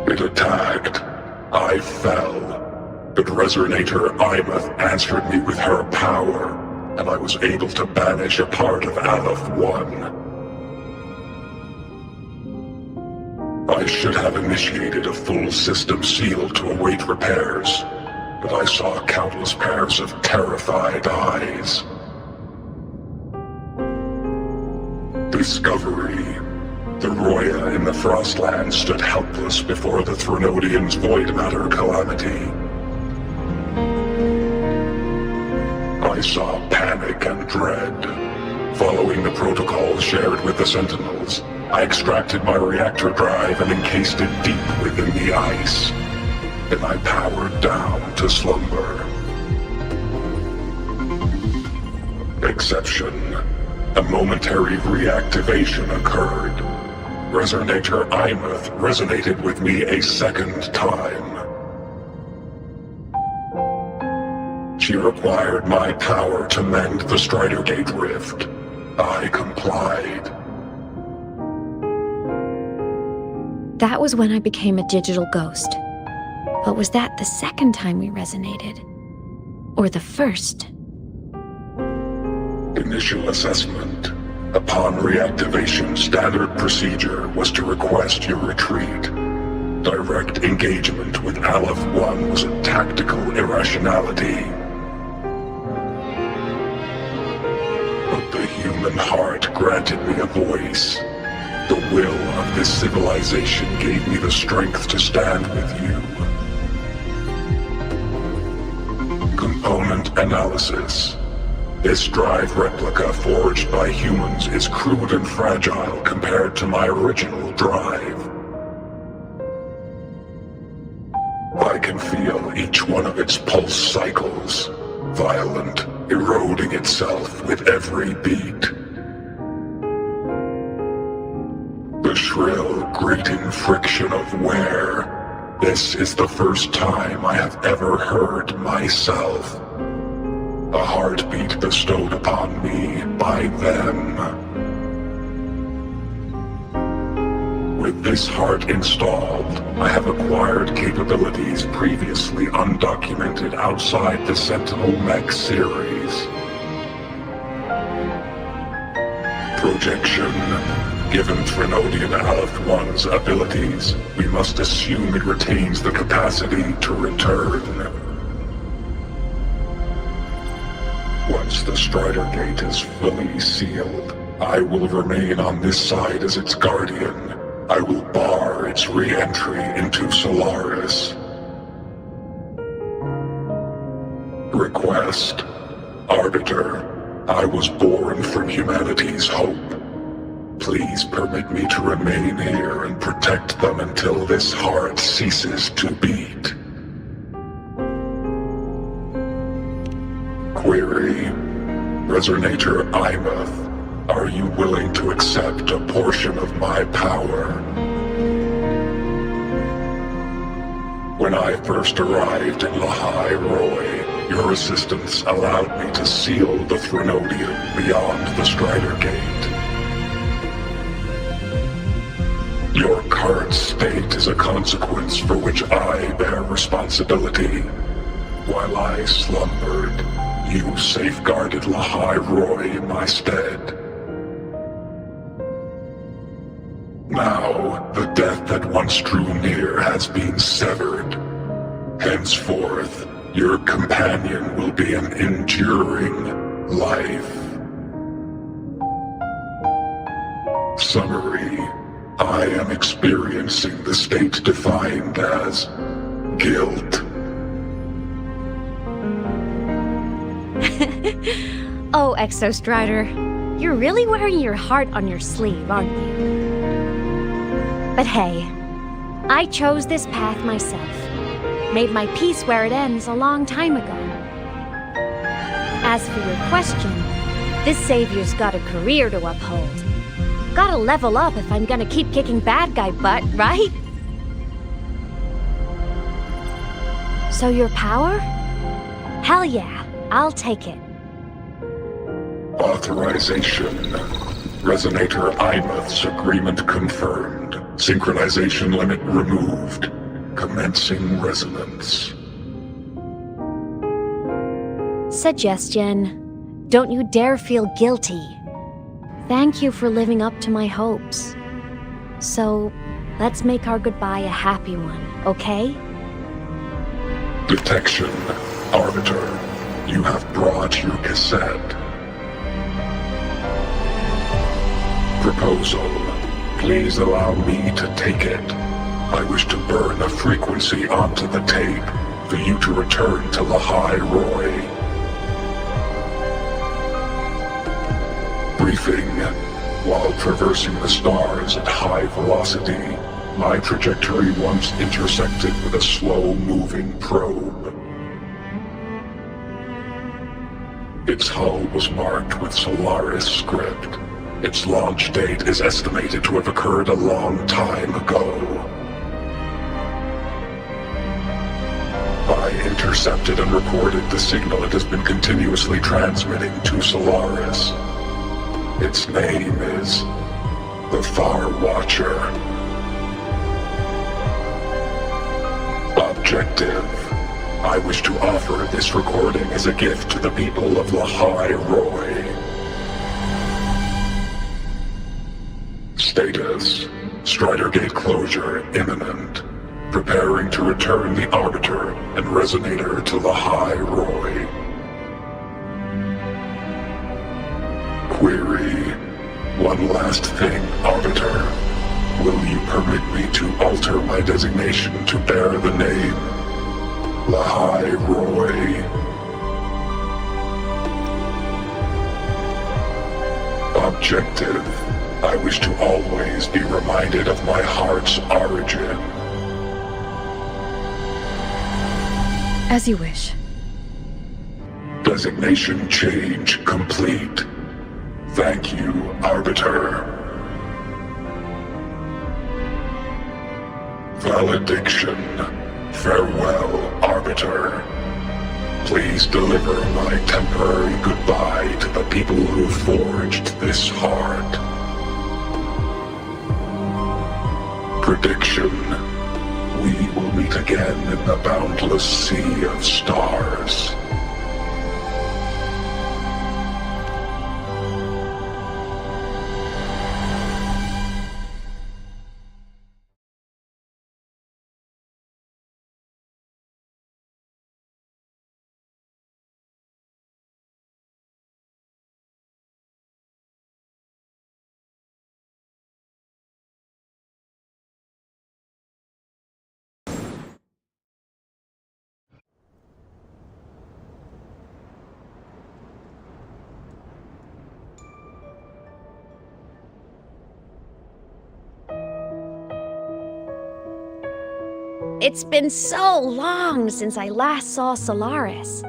Speaker 14: It attacked. I fell. But Resonator Imuth answered me with her power, and I was able to banish a part of Aleph-1. I should have initiated a full system seal to await repairs, but I saw countless pairs of terrified eyes. Discovery. The Roya in the Frostland stood helpless before the Threnodians' void matter calamity. I saw panic and dread. Following the protocol shared with the Sentinels, I extracted my reactor drive and encased it deep within the ice. Then I powered down to slumber. Exception. A momentary reactivation occurred. Resonator Imuth resonated with me a second time. She required my power to mend the Strider Gate rift. I complied.
Speaker 4: That was when I became a digital ghost. But was that the second time we resonated? Or the first?
Speaker 14: Initial assessment. Upon reactivation, standard procedure was to request your retreat. Direct engagement with Aleph-1 was a tactical irrationality. But the human heart granted me a voice. The will of this civilization gave me the strength to stand with you. Component analysis. This drive replica forged by humans is crude and fragile compared to my original drive. I can feel each one of its pulse cycles, violent, eroding itself with every beat. The the shrill, grating friction of wear, this is the first time I have ever heard myself. A heartbeat bestowed upon me by them. With this heart installed, I have acquired capabilities previously undocumented outside the Sentinel Mech series. Projection. Given Threnodian Aleph 1's abilities, we must assume it retains the capacity to return. Once the Strider Gate is fully sealed, I will remain on this side as its guardian. I will bar its re-entry into Solaris. Request. Arbiter, I was born from humanity's hope. Please permit me to remain here and protect them until this heart ceases to beat. Query. Resonator Imuth, are you willing to accept a portion of my power? When I first arrived in Lahai Roy, your assistance allowed me to seal the Threnodian beyond the Strider Gate. Your current state is a consequence for which I bear responsibility. While I slumbered, you safeguarded Lahai Roy in my stead. Now, the death that once drew near has been severed. Henceforth, your companion will be an enduring life. Summary. I am experiencing the state defined as guilt.
Speaker 6: Oh, Exostrider, you're really wearing your heart on your sleeve, aren't you? But hey, I chose this path myself. Made my peace where it ends a long time ago. As for your question, this savior's got a career to uphold. Gotta level up if I'm gonna keep kicking bad guy butt, right? So your power? Hell yeah, I'll take it.
Speaker 14: Authorization. Resonator Imuth's agreement confirmed. Synchronization limit removed. Commencing resonance.
Speaker 6: Suggestion. Don't you dare feel guilty. Thank you for living up to my hopes. So, let's make our goodbye a happy one, okay?
Speaker 14: Detection. Arbiter, you have brought your cassette. Proposal. Please allow me to take it. I wish to burn a frequency onto the tape for you to return to Lahai Roy. Briefing. While traversing the stars at high velocity, my trajectory once intersected with a slow-moving probe. Its hull was marked with Solaris script. Its launch date is estimated to have occurred a long time ago. I intercepted and recorded the signal it has been continuously transmitting to Solaris. Its name is the Far Watcher. Objective. I wish to offer this recording as a gift to the people of Lahai Roy. Status. Strider Gate closure imminent. Preparing to return the Arbiter and Resonator to Lahai Roy. Query. One last thing, Arbiter. Will you permit me to alter my designation to bear the name Lahai Roy? Objective. I wish to always be reminded of my heart's origin.
Speaker 3: As you wish.
Speaker 14: Designation change complete. Thank you, Arbiter. Valediction. Farewell, Arbiter. Please deliver my temporary goodbye to the people who forged this heart. Prediction. We will meet again in the boundless sea of stars.
Speaker 6: It's been so long since I last saw Solaris.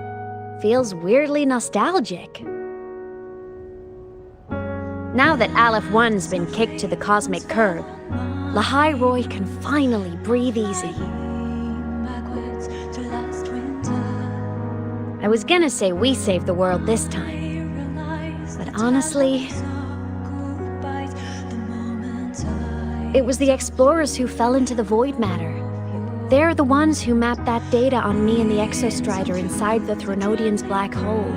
Speaker 6: Feels weirdly nostalgic. Now that Aleph 1's been kicked to the cosmic curb, Lahai Roy can finally breathe easy. I was gonna say we saved the world this time, but honestly, it was the explorers who fell into the void matter. They're the ones who mapped that data on me and the Exostrider inside the Thronodian's black hole.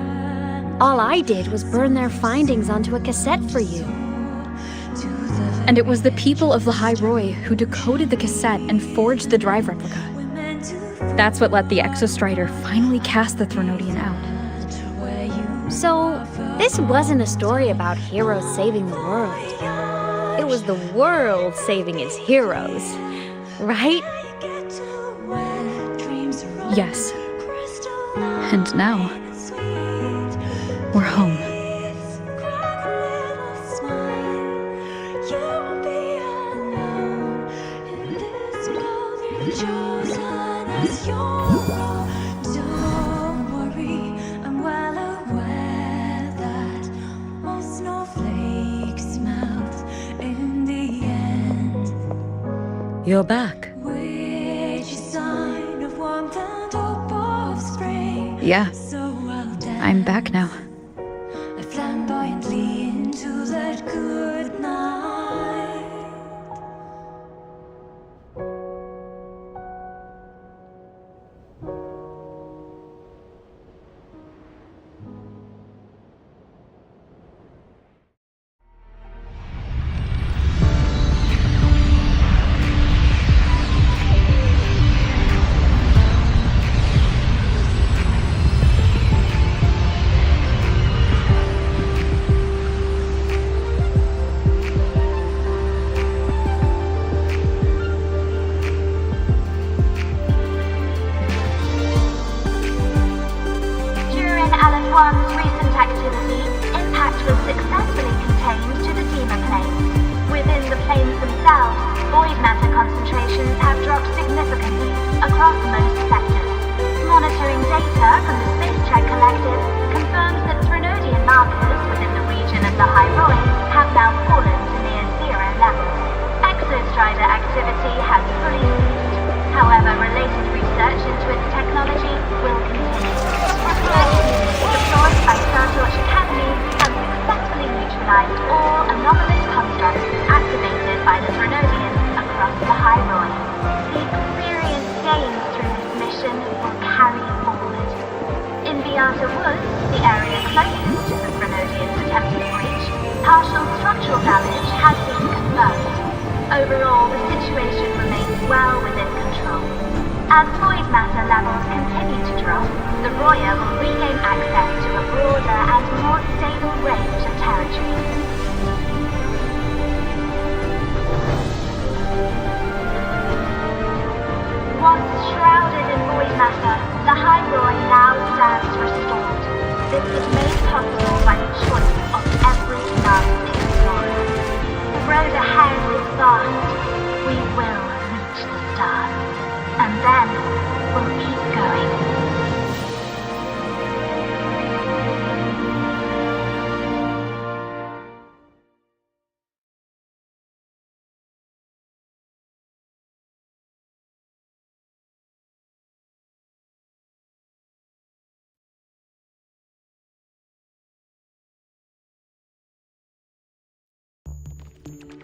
Speaker 6: All I did was burn their findings onto a cassette for you.
Speaker 3: And it was the people of Lahai Roy who decoded the cassette and forged the drive replica. That's what let the Exostrider finally cast the Thronodian out.
Speaker 6: So, this wasn't a story about heroes saving the world. It was the world saving its heroes, right?
Speaker 3: Yes. And now, we're home.
Speaker 9: You're back.
Speaker 3: Yeah. I'm back now.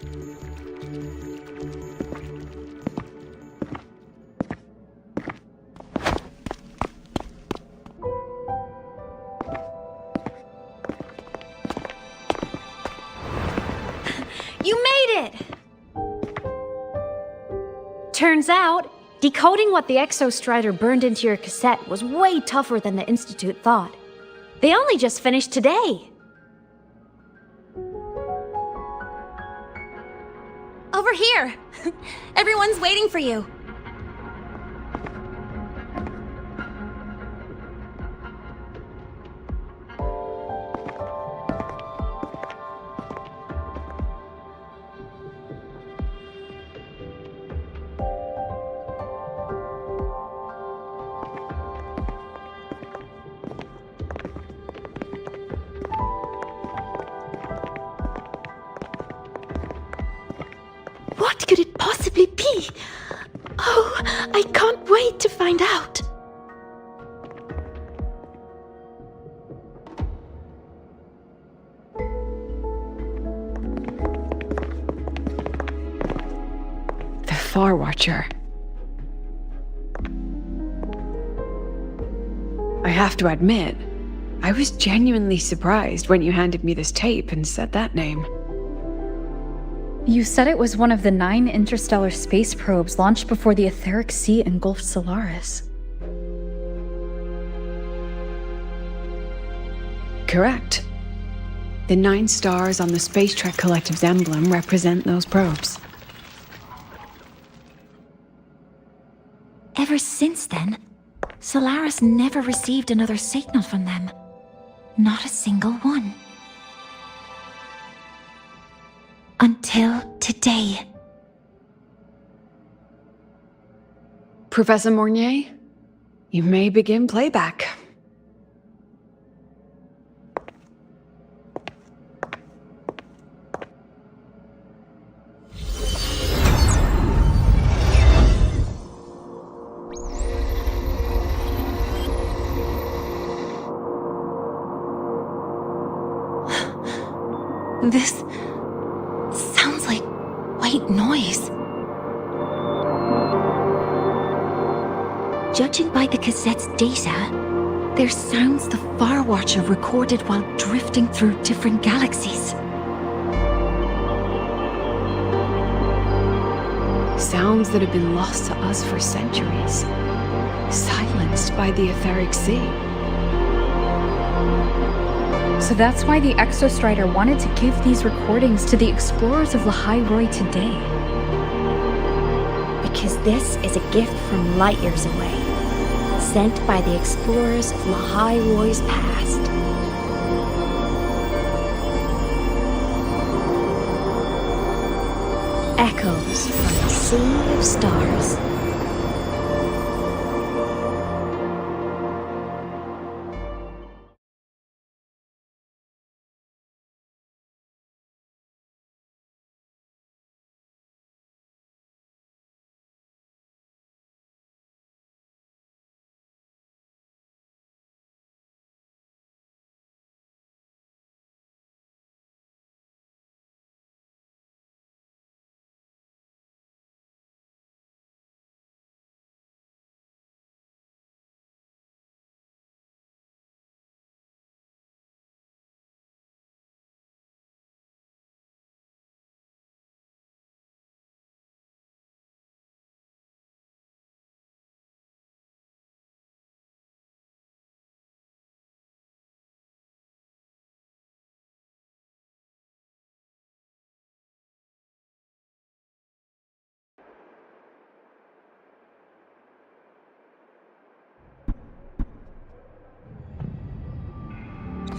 Speaker 4: You made it! Turns out, decoding what the Exostrider burned into your cassette was way tougher than the Institute thought. They only just finished today.
Speaker 7: Over here! Everyone's waiting for you.
Speaker 11: What could it possibly be? Oh, I can't wait to find out.
Speaker 1: The Far Watcher. I have to admit, I was genuinely surprised when you handed me this tape and said that name.
Speaker 3: You said it was one of the 9 interstellar space probes launched before the etheric sea engulfed Solaris.
Speaker 1: Correct. The 9 stars on the Space Trek Collective's emblem represent those probes.
Speaker 4: Ever since then, Solaris never received another signal from them. Not a single one. Until today.
Speaker 1: Professor Mornier, you may begin playback.
Speaker 4: This sounds like white noise. Judging by the cassette's data, they're sounds the Far Watcher recorded while drifting through different galaxies.
Speaker 1: Sounds that have been lost to us for centuries. Silenced by the etheric sea.
Speaker 3: So that's why the Exostrider wanted to give these recordings to the explorers of Lahai-Roi today.
Speaker 4: Because this is a gift from light years away, sent by the explorers of Lahai-Roi's past. Echoes from a sea of stars.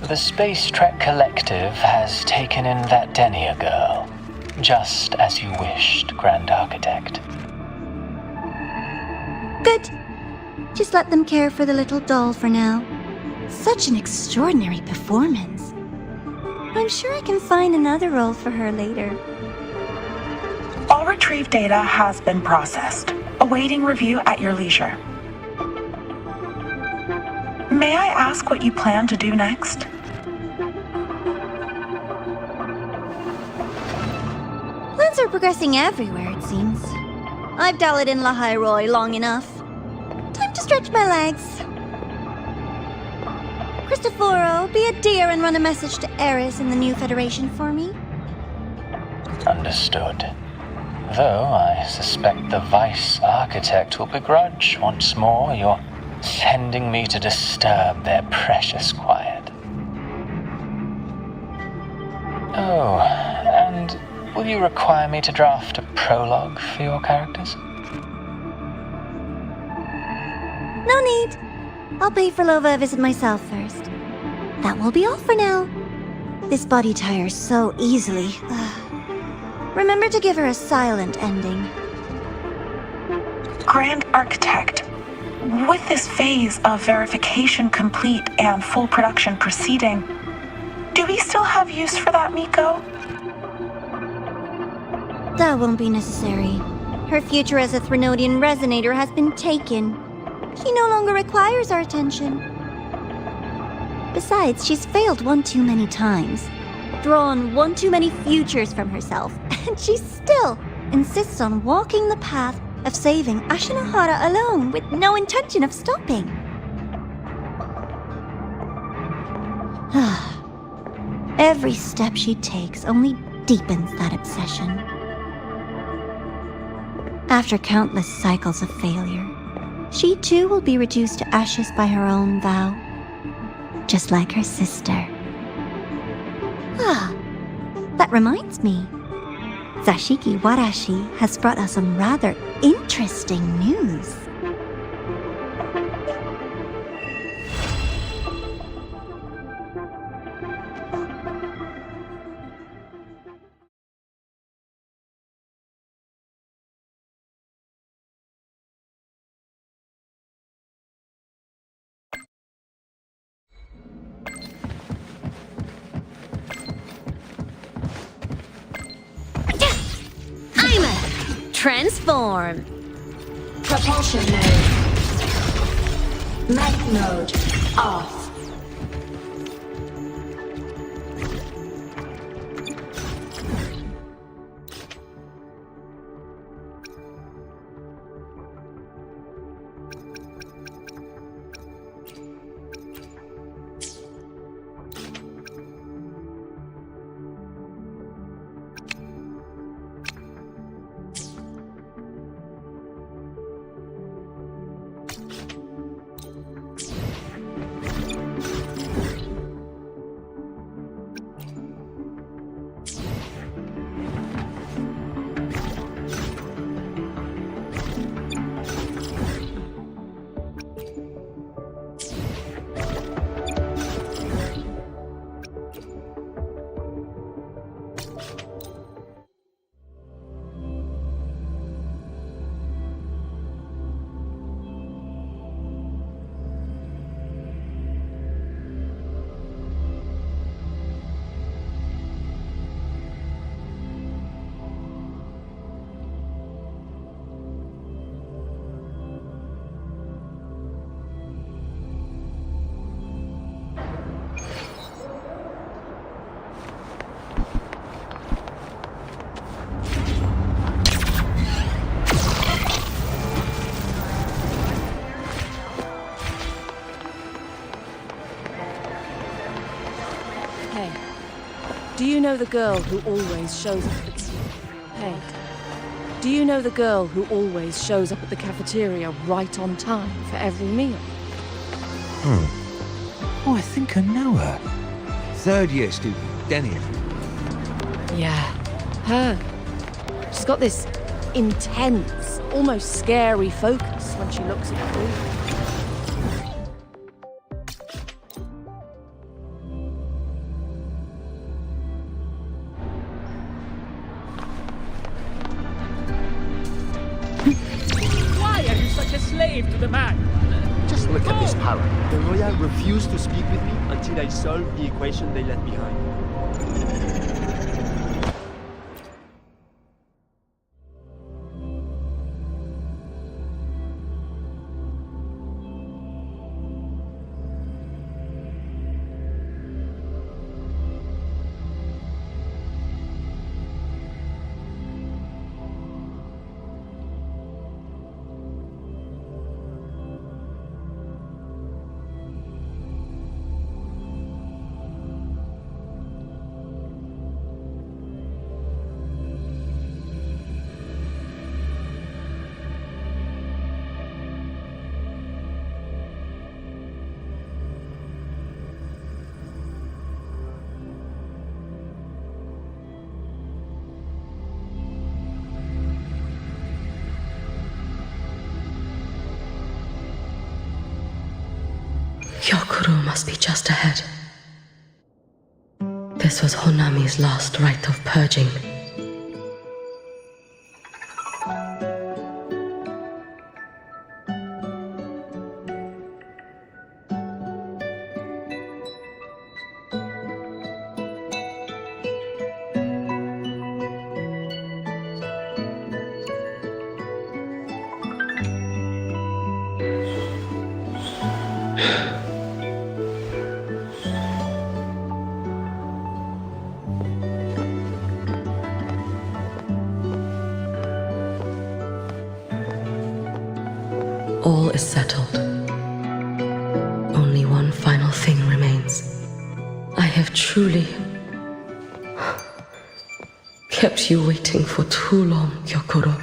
Speaker 15: The Space Trek Collective has taken in that Denia girl, just as you wished, Grand Architect.
Speaker 4: Good. Just let them care for the little doll for now. Such an extraordinary performance. I'm sure I can find another role for her later.
Speaker 16: All retrieved data has been processed, awaiting review at your leisure. May I ask what you plan to do next?
Speaker 4: Things are progressing everywhere, it seems. I've dallied in La Roy long enough. Time to stretch my legs. Cristoforo, be a dear and run a message to Eris in the new Federation for me.
Speaker 15: Understood. Though I suspect the Vice Architect will begrudge once more your sending me to disturb their precious quiet. Oh, and will you require me to draft a prologue for your characters?
Speaker 4: No need. I'll pay for Lova a visit myself first. That will be all for now. This body tires so easily. Remember to give her a silent ending.
Speaker 16: Grand Architect, with this phase of verification complete and full production proceeding, do we still have use for that Miko?
Speaker 4: That won't be necessary. Her future as a Threnodian resonator has been taken. She no longer requires our attention. Besides, she's failed one too many times, drawn one too many futures from herself, and she still insists on walking the path of saving Ashinahara alone with no intention of stopping. Every step she takes only deepens that obsession. After countless cycles of failure, she too will be reduced to ashes by her own vow, just like her sister. That reminds me. Zashiki Warashi has brought us some rather interesting news.
Speaker 17: Transform. Propulsion mode. Mech mode off.
Speaker 5: Do you know the girl who always shows up at the... Hey. Do you know the girl who always shows up at the cafeteria right on time for every meal?
Speaker 13: Oh, I think I know her. Third year student, Denia.
Speaker 5: Yeah, her. She's got this intense, almost scary focus when she looks at the food.
Speaker 18: Slave to the man.
Speaker 19: Just look at this parrot. The Royal refused to speak with me until I solved the equation they left behind.
Speaker 9: Hyokuro must be just ahead. This was Honami's last rite of purging. All is settled. Only one final thing remains. I have truly kept you waiting for too long, Hyokuro.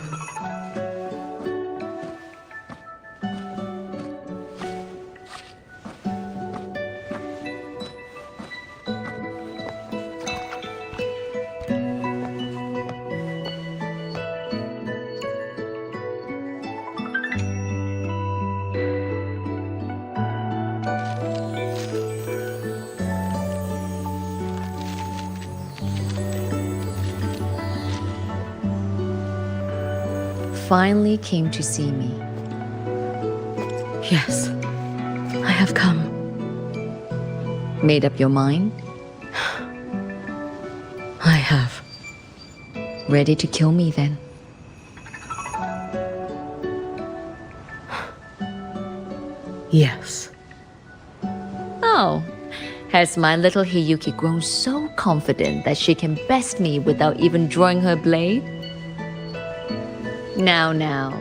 Speaker 18: Finally came to see me.
Speaker 9: Yes, I have come.
Speaker 18: Made up your mind?
Speaker 9: I have.
Speaker 18: Ready to kill me then?
Speaker 9: Yes.
Speaker 18: Oh, has my little Hiyuki grown so confident that she can best me without even drawing her blade? Now,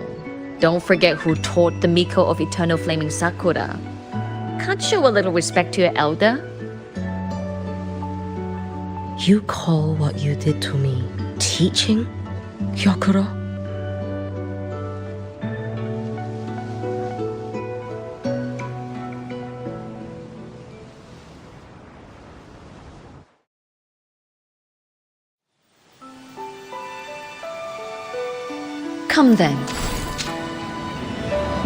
Speaker 18: don't forget who taught the Miko of Eternal Flaming Sakura. Can't show a little respect to your elder?
Speaker 9: You call what you did to me teaching, Hyokuro?
Speaker 18: Come then.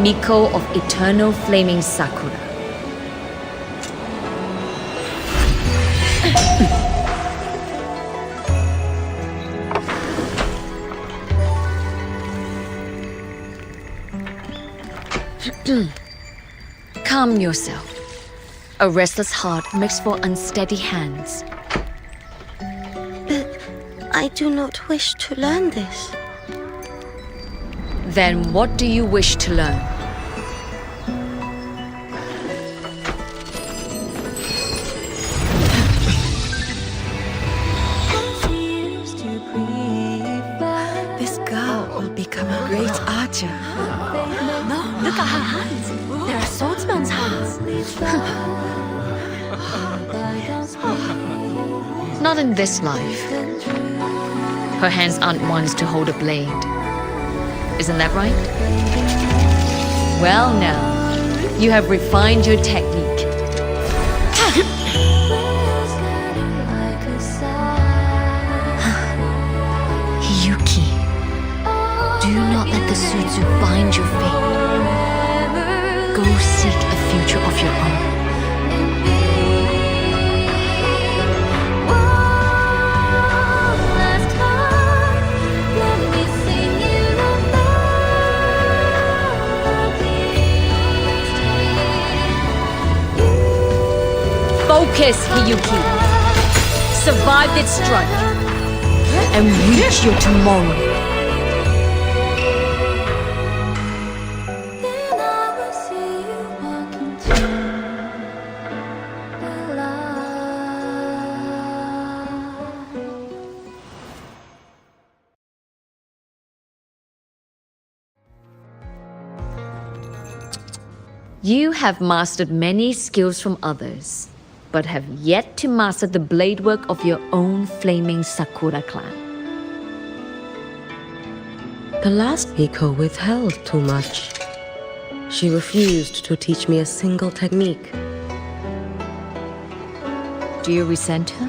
Speaker 18: Miko of Eternal Flaming Sakura. Calm yourself. A restless heart makes for unsteady hands.
Speaker 20: But I do not wish to learn this.
Speaker 18: Then what do you wish to learn?
Speaker 1: This girl will become a great archer.
Speaker 11: No, look at her hands. They are swordsman's hands.
Speaker 18: Not in this life. Her hands aren't ones to hold a blade. Isn't that right? Well now, you have refined your technique. Hiyuki, do not let the Sutsu bind your fate. Go seek a future of your own. Focus, Hiyuki. Survive this strike and reach your tomorrow. You have mastered many skills from others, but have yet to master the blade work of your own flaming Sakura clan.
Speaker 9: The last Miko withheld too much. She refused to teach me a single technique.
Speaker 18: Do you resent her?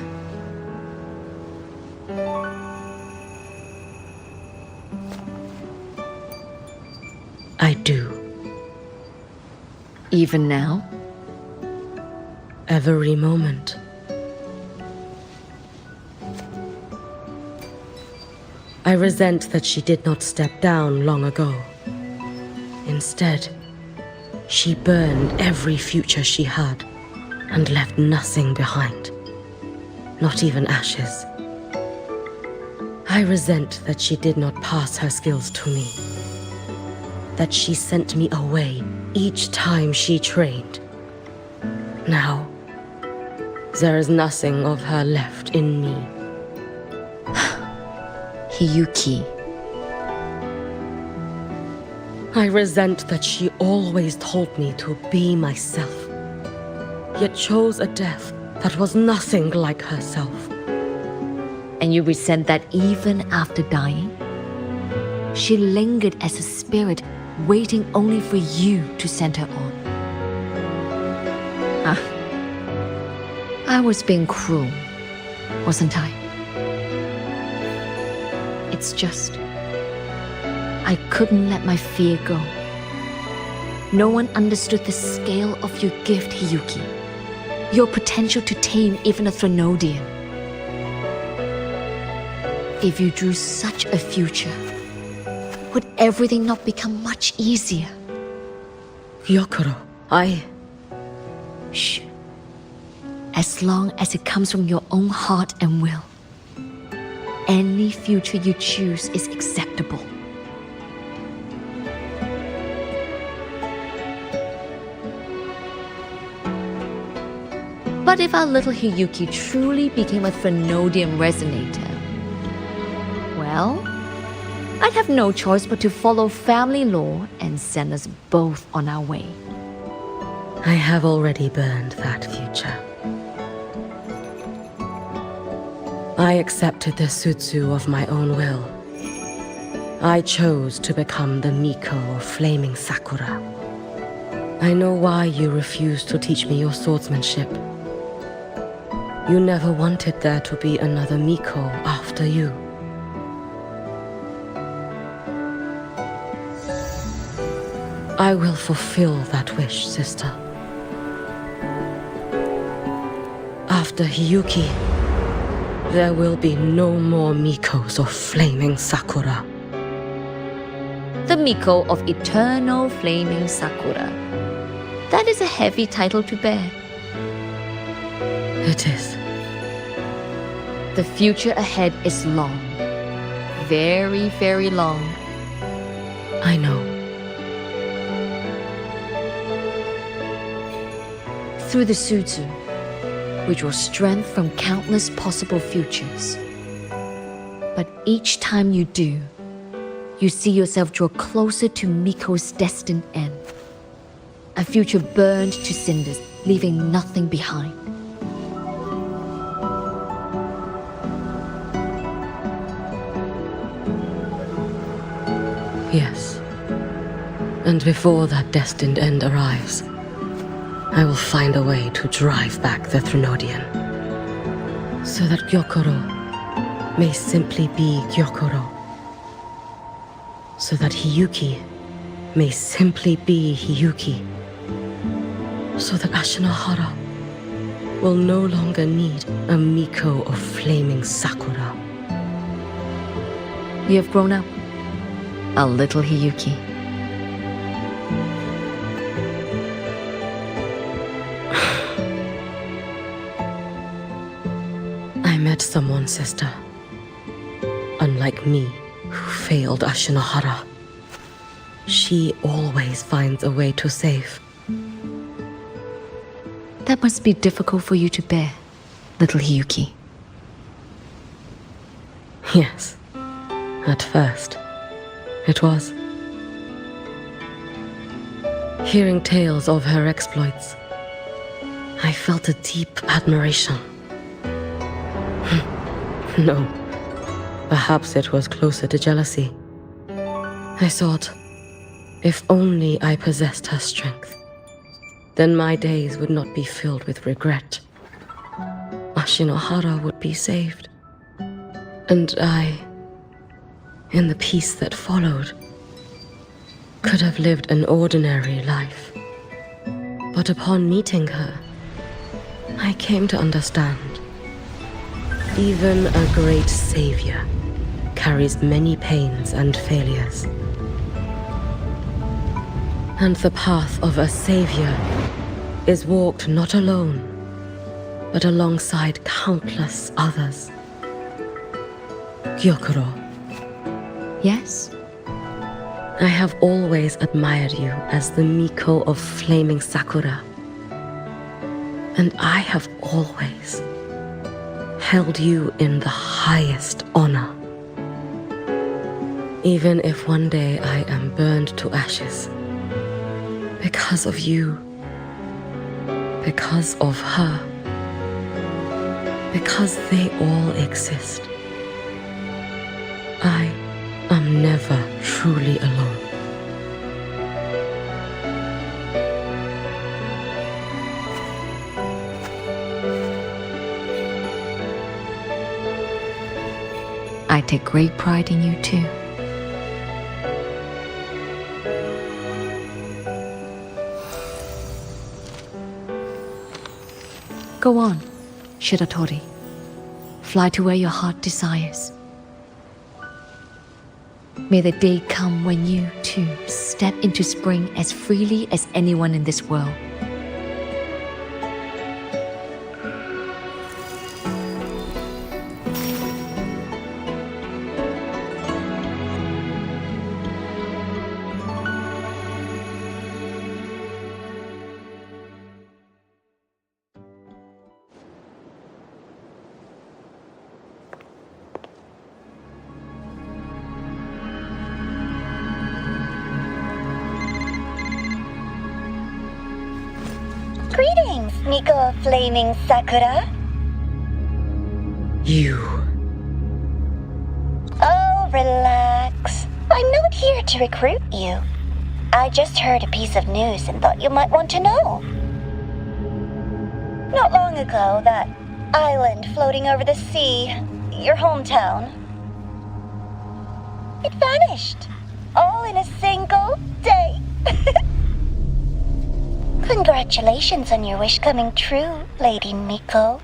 Speaker 9: I do.
Speaker 18: Even now?
Speaker 9: every moment. I resent that she did not step down long ago. Instead, she burned every future she had and left nothing behind, not even ashes. I resent that she did not pass her skills to me, that she sent me away each time she trained. Now, there is nothing of her left in me.
Speaker 18: Hiyuki.
Speaker 9: I resent that she always told me to be myself, yet chose a death that was nothing like herself.
Speaker 18: And you resent that even after dying? She lingered as a spirit, waiting only for you to send her on. I was being cruel, wasn't I? It's just, I couldn't let my fear go. No one understood the scale of your gift, Hiyuki. Your potential to tame even a Threnodian. If you drew such a future, would everything not become much easier?
Speaker 9: Gyokuro,
Speaker 18: Shh. As long as it comes from your own heart and will, any future you choose is acceptable. But if our little Hiyuki truly became a Threnodian resonator, well, I'd have no choice but to follow family law and send us both on our way.
Speaker 9: I have already burned that future. I accepted the Sutsu of my own will. I chose to become the Miko of Flaming Sakura. I know why you refused to teach me your swordsmanship. You never wanted there to be another Miko after you. I will fulfill that wish, sister. After Hiyuki, there will be no more Mikos of Flaming Sakura.
Speaker 18: The Miko of Eternal Flaming Sakura. That is a heavy title to bear.
Speaker 9: It is.
Speaker 18: The future ahead is long. Very, very long.
Speaker 9: I know.
Speaker 18: Through the Sutsu, we draw strength from countless possible futures. But each time you do, you see yourself draw closer to Miko's destined end. A future burned to cinders, leaving nothing behind.
Speaker 9: Yes. And before that destined end arrives, I will find a way to drive back the Threnodian, so that Gyokuro may simply be Gyokuro, so that Hiyuki may simply be Hiyuki, so that Ashinohara will no longer need a Miko of Flaming Sakura.
Speaker 18: You have grown up, a little Hiyuki.
Speaker 9: I met someone, sister. Unlike me, who failed Ashinohara. She always finds a way to save.
Speaker 18: That must be difficult for you to bear, little Hiyuki.
Speaker 9: Yes. At first, it was. Hearing tales of her exploits, I felt a deep admiration. No, perhaps it was closer to jealousy. I thought, if only I possessed her strength, then my days would not be filled with regret. Ashinohara would be saved. And I, in the peace that followed, could have lived an ordinary life. But upon meeting her, I came to understand. Even a great savior carries many pains and failures. And the path of a savior is walked not alone, but alongside countless others. Gyokuro.
Speaker 18: Yes?
Speaker 9: I have always admired you as the Miko of flaming Sakura. And I have always held you in the highest honor. Even if one day I am burned to ashes, because of you, because of her, because they all exist, I am never truly alone.
Speaker 18: I take great pride in you too. Go on, Shiratori. Fly to where your heart desires. May the day come when you, too, step into spring as freely as anyone in this world.
Speaker 21: Greetings, Miko of Flaming Sakura.
Speaker 9: You.
Speaker 21: Oh, relax. I'm not here to recruit you. I just heard a piece of news and thought you might want to know. Not long ago, that island floating over the sea, your hometown, it vanished. All in a single day. Congratulations on your wish coming true, Lady Miko.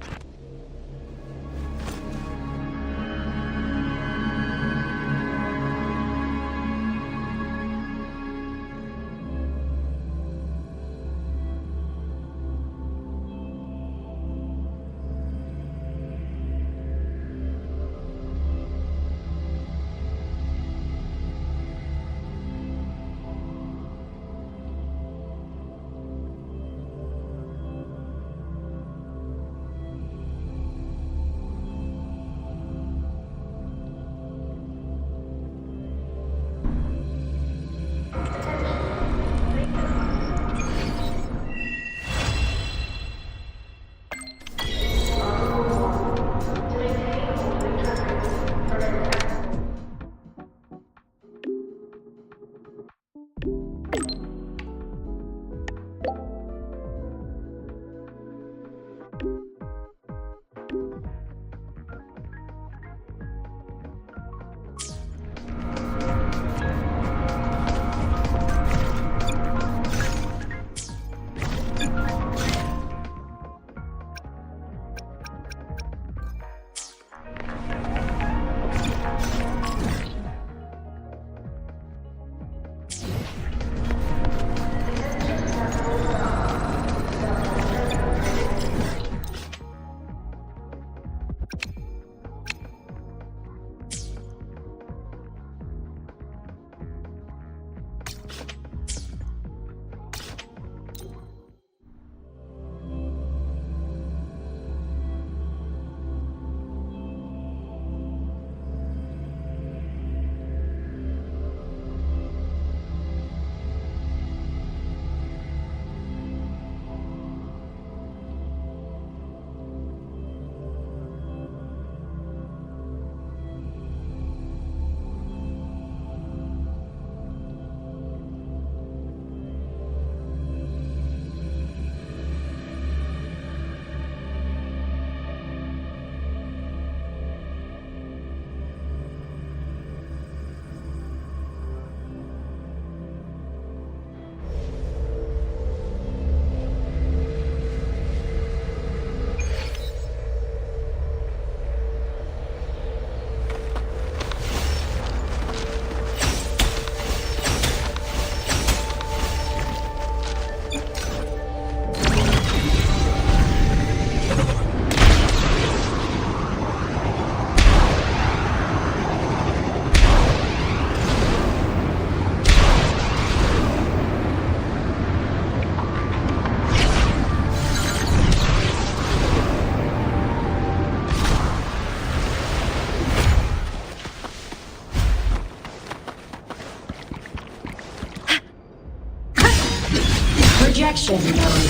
Speaker 17: Projection mode.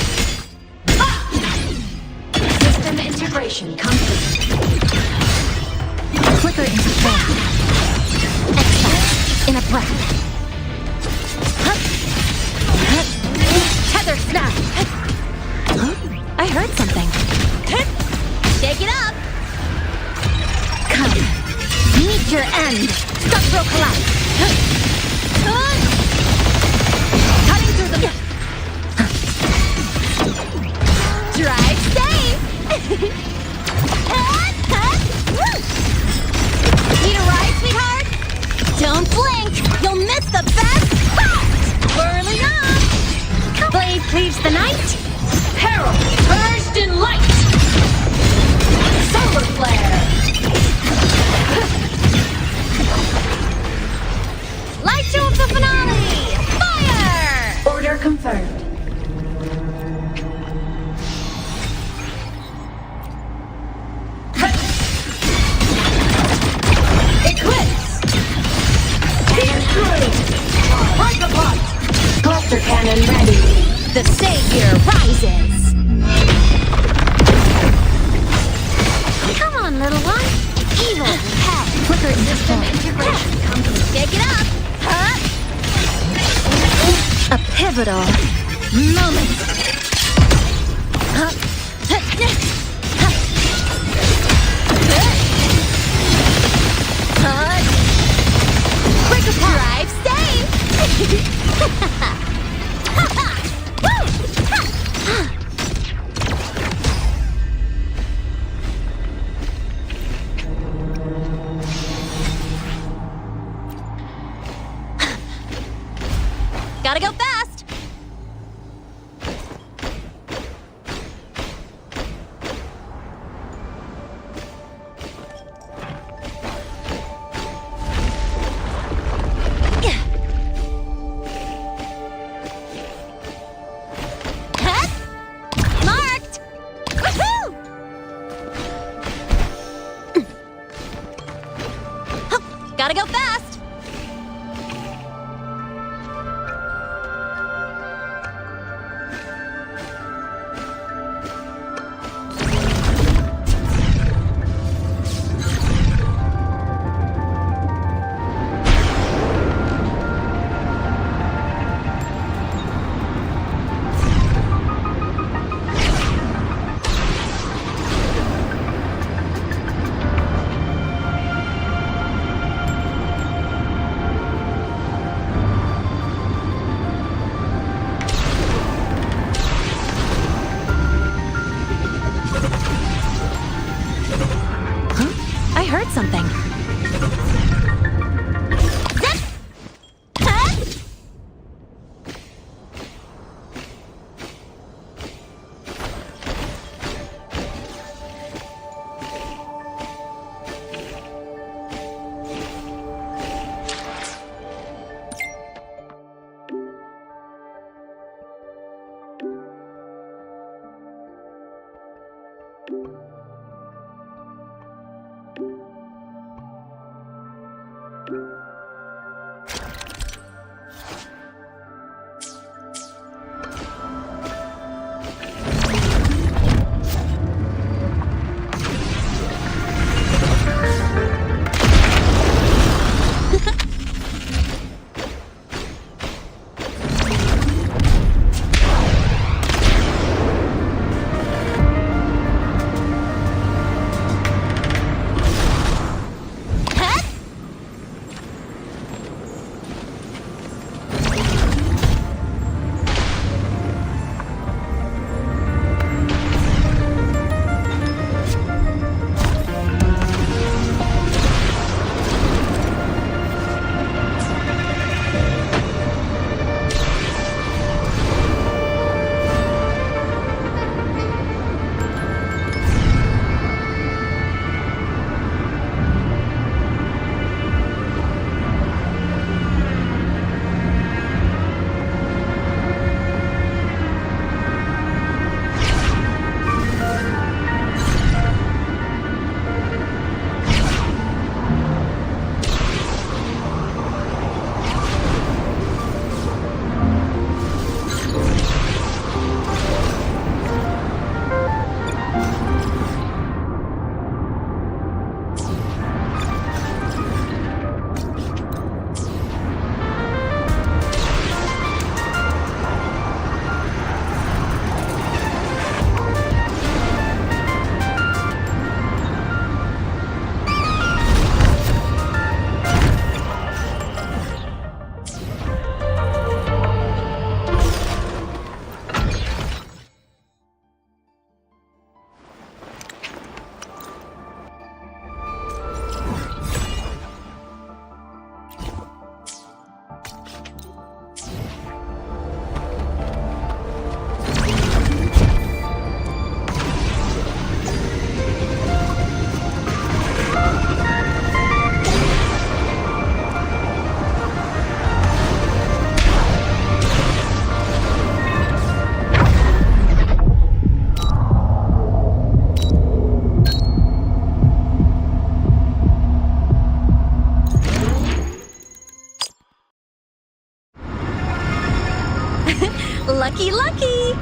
Speaker 17: System integration complete.
Speaker 4: Flicker into flame. Exile in a breath. Tether snap. I heard something. Shake it up. Come. Meet your end. Structural collapse. Cutting through the... Drive safe. Need a ride, sweetheart? Don't blink. You'll miss the best part. Whirling up. Blade cleaves the night.
Speaker 17: Peril purged in light. Solar flare.
Speaker 4: Light show of the finale! Fire!
Speaker 17: Order confirmed. Eclipse! Pierce through! Break apart! Cluster cannon ready.
Speaker 4: The savior rises! Come on, little one. Evil hell. Flicker system integration complete. Shake it up! A pivotal moment. Quick drive safe. Gotta go fast! Marked! Woohoo! Gotta go fast!
Speaker 7: Lucky, lucky!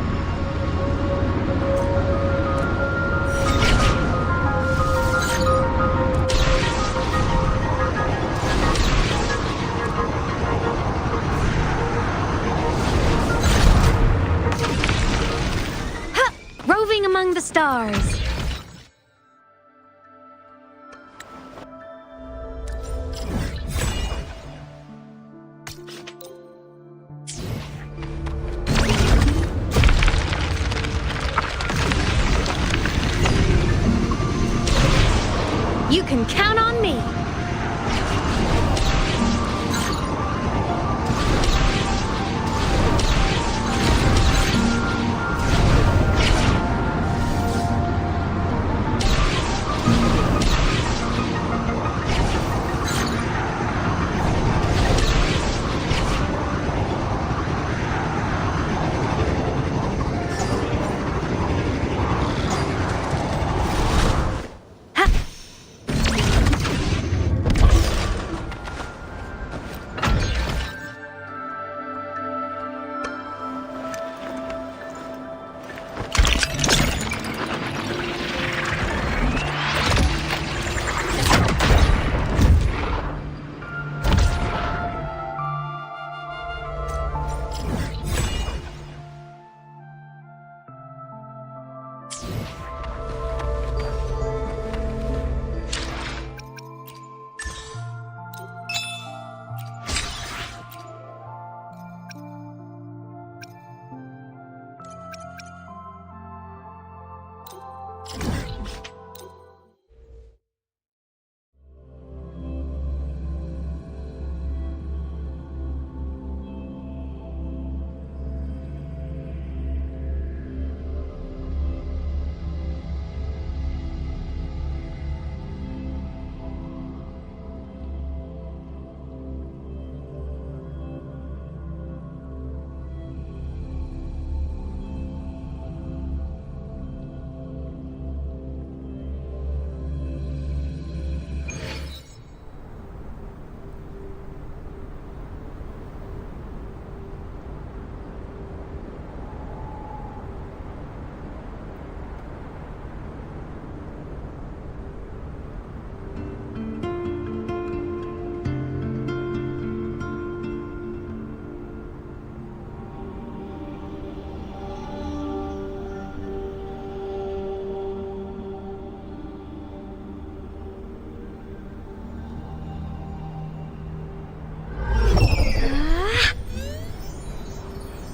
Speaker 7: Ha! Roving among the stars. You can count on me.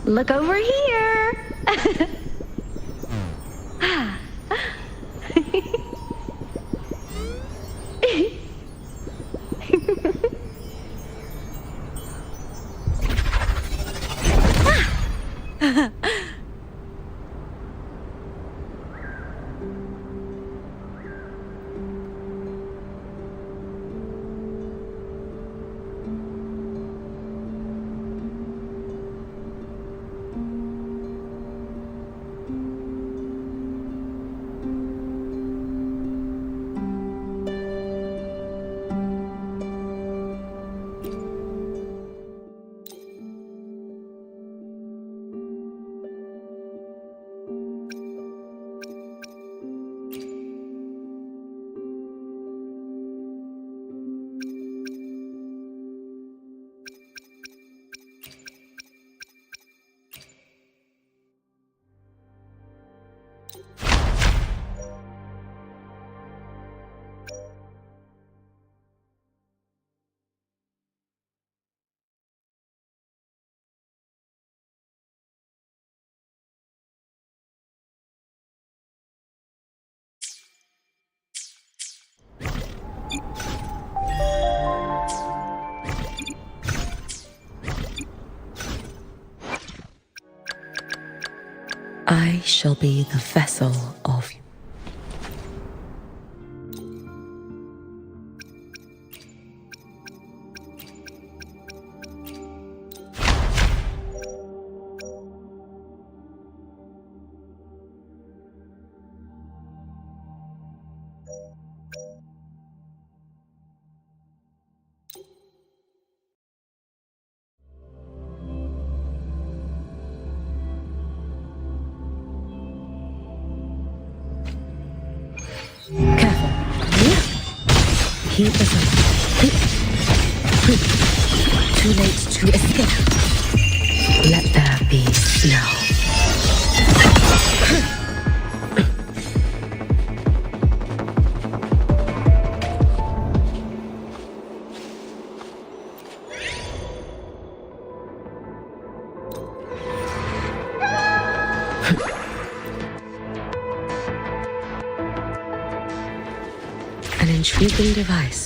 Speaker 7: Look over here!
Speaker 9: I shall be the vessel of you. Heed the sound. Too late to escape. Let there be snow. An intriguing device.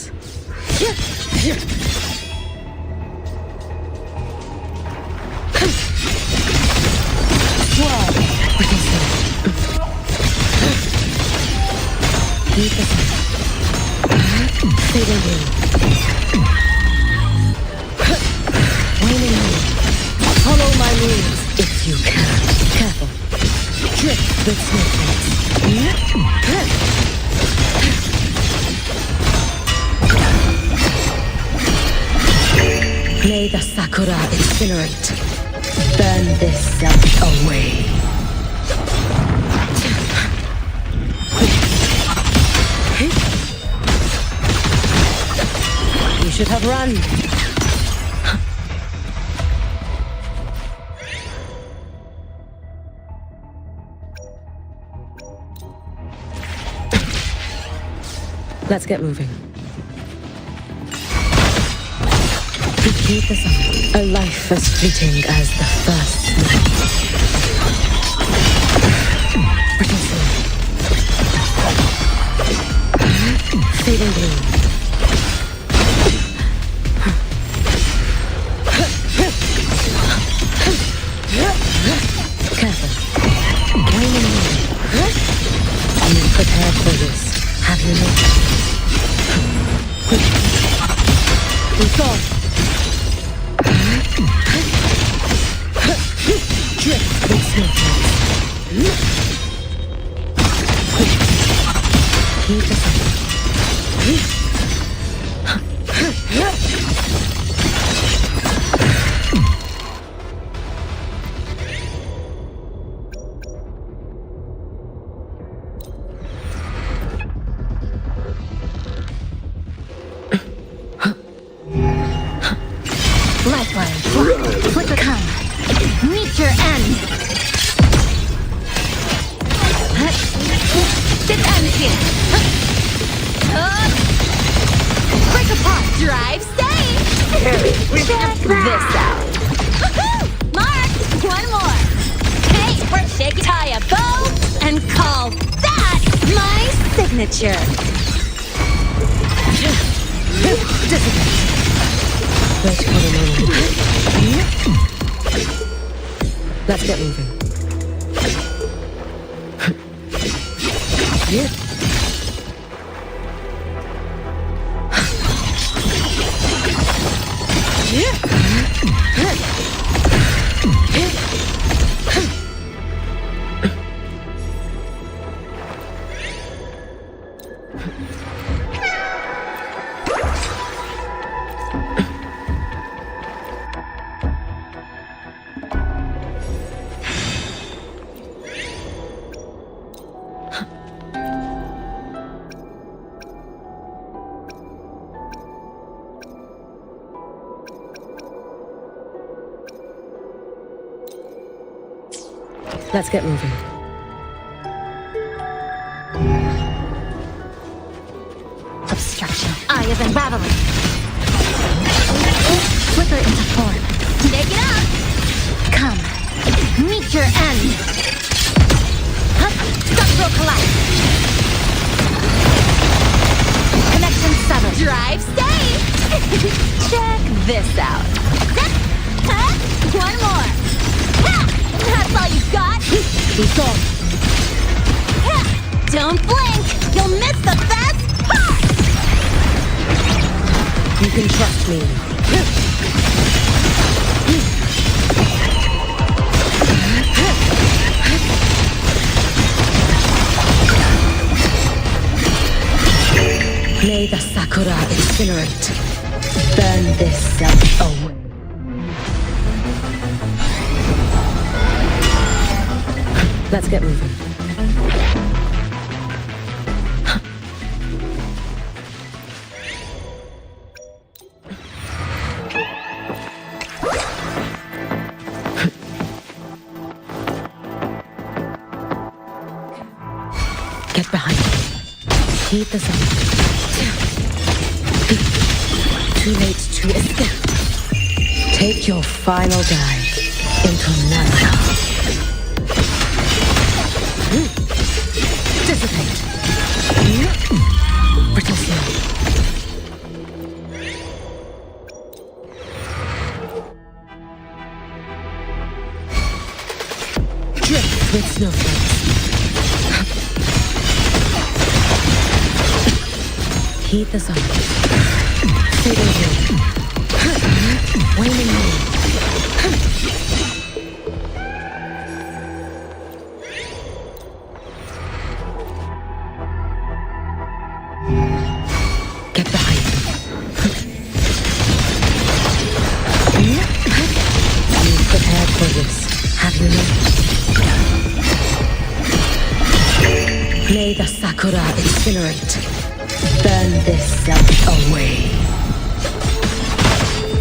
Speaker 9: Fading blue. Waning moon. Follow my moves if you can. Careful. Drip with snowflakes. May the Sakura incinerate. Burn this self away. You should have run. Let's get moving. Heed the sound. A life as fleeting as the first snow. Fading blue. Careful. Waning moon. You prepared for this, have you not? Resolve. Drip with snowflakes. Heed the sound.
Speaker 6: Lifeline. Flicker come. Meet your end. This ends here. Break apart. Drive safe. Check this out. Mark, one more. Hey, we're shaking. Tie a bow and call that my signature.
Speaker 9: Wait for the moment. Let's get moving. Let's get moving.
Speaker 6: Obstruction. Eye is unraveling. Flicker into form. Take it up. Come. Meet your end. Structural collapse. Connection severed. Drive safe. Check this out. One more. That's all you got?
Speaker 18: Be gone.
Speaker 21: Don't blink! You'll miss the best part!
Speaker 9: You can trust me. May the Sakura incinerate. Burn this self away. Let's get moving. Get behind me. Heed the sound. Too late to escape. Take your final dive into Naraka. Dissipate. Brittle seal. Drift with snowflakes. Heed the sun. Fading blue. Waning moon. Get behind me. You've prepared for this, have you not? May the Sakura incinerate. Burn this self away.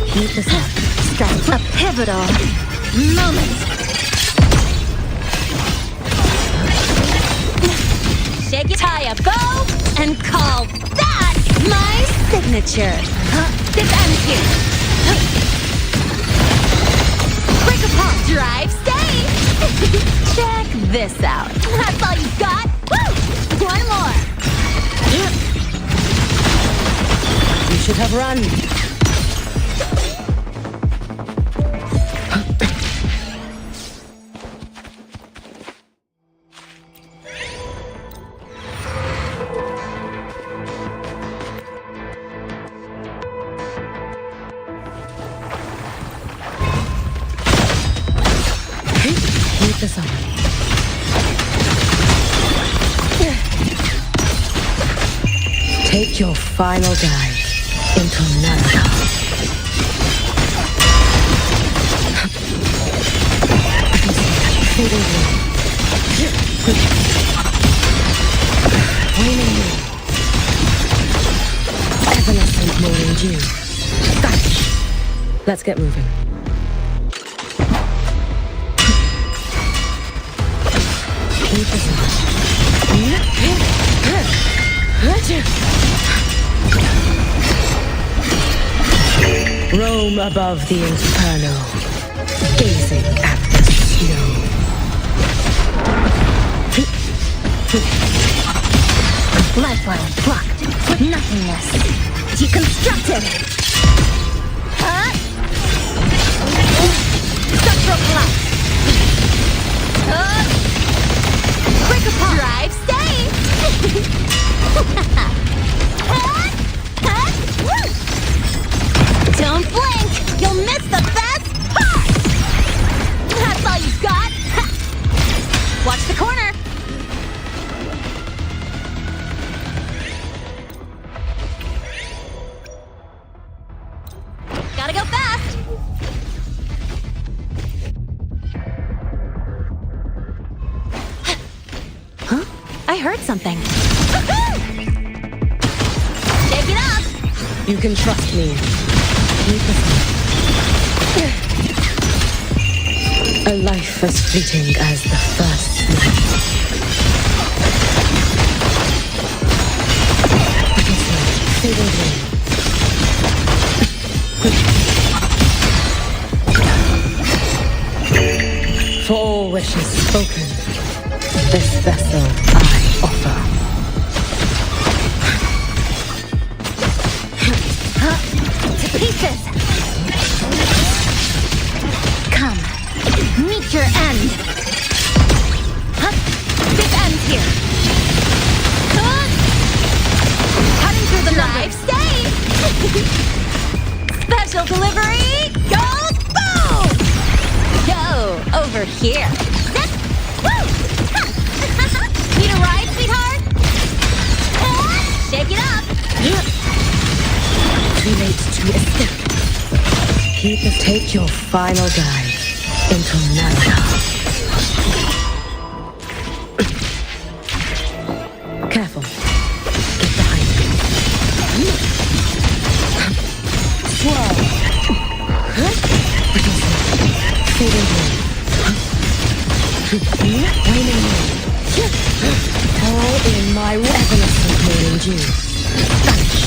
Speaker 9: Heed the sun.
Speaker 21: Strike a pivotal moment. Shake it, tie a bow, and call that my signature. This ends here. Break apart, drive, stay. Check this out. That's all you got? Woo! One more.
Speaker 9: You should have run. Heed the sun. Take your final dive into Naraka. Fading blue. Waning moon. Evanescent morning dew. Vanish. Let's get moving. Keep the sun. Roam above the inferno, gazing at the snow.
Speaker 21: Lifeline blocked. Nothingness. Deconstructed. Structural collapse. Break apart. Drive, stay. Don't blink. You'll miss the best part. That's all you got. Watch the corner. Gotta go fast!
Speaker 4: Huh? I heard something.
Speaker 21: Shake it up!
Speaker 9: You can trust me. A life as fleeting as the first snow. Fading blue. For all wishes spoken, this vessel I offer.
Speaker 21: To pieces! Come, meet your end!
Speaker 8: here. Cutting through the drive, stay! Special delivery, go boom! Go over here. Zip! Woo! Need a ride, sweetheart? Shake it up!
Speaker 9: Too late to escape. Take your final dive into Nanda. Careful. Get behind me. Whoa. Fading in. Waning in. All in my evanescent morning dew. Vanish.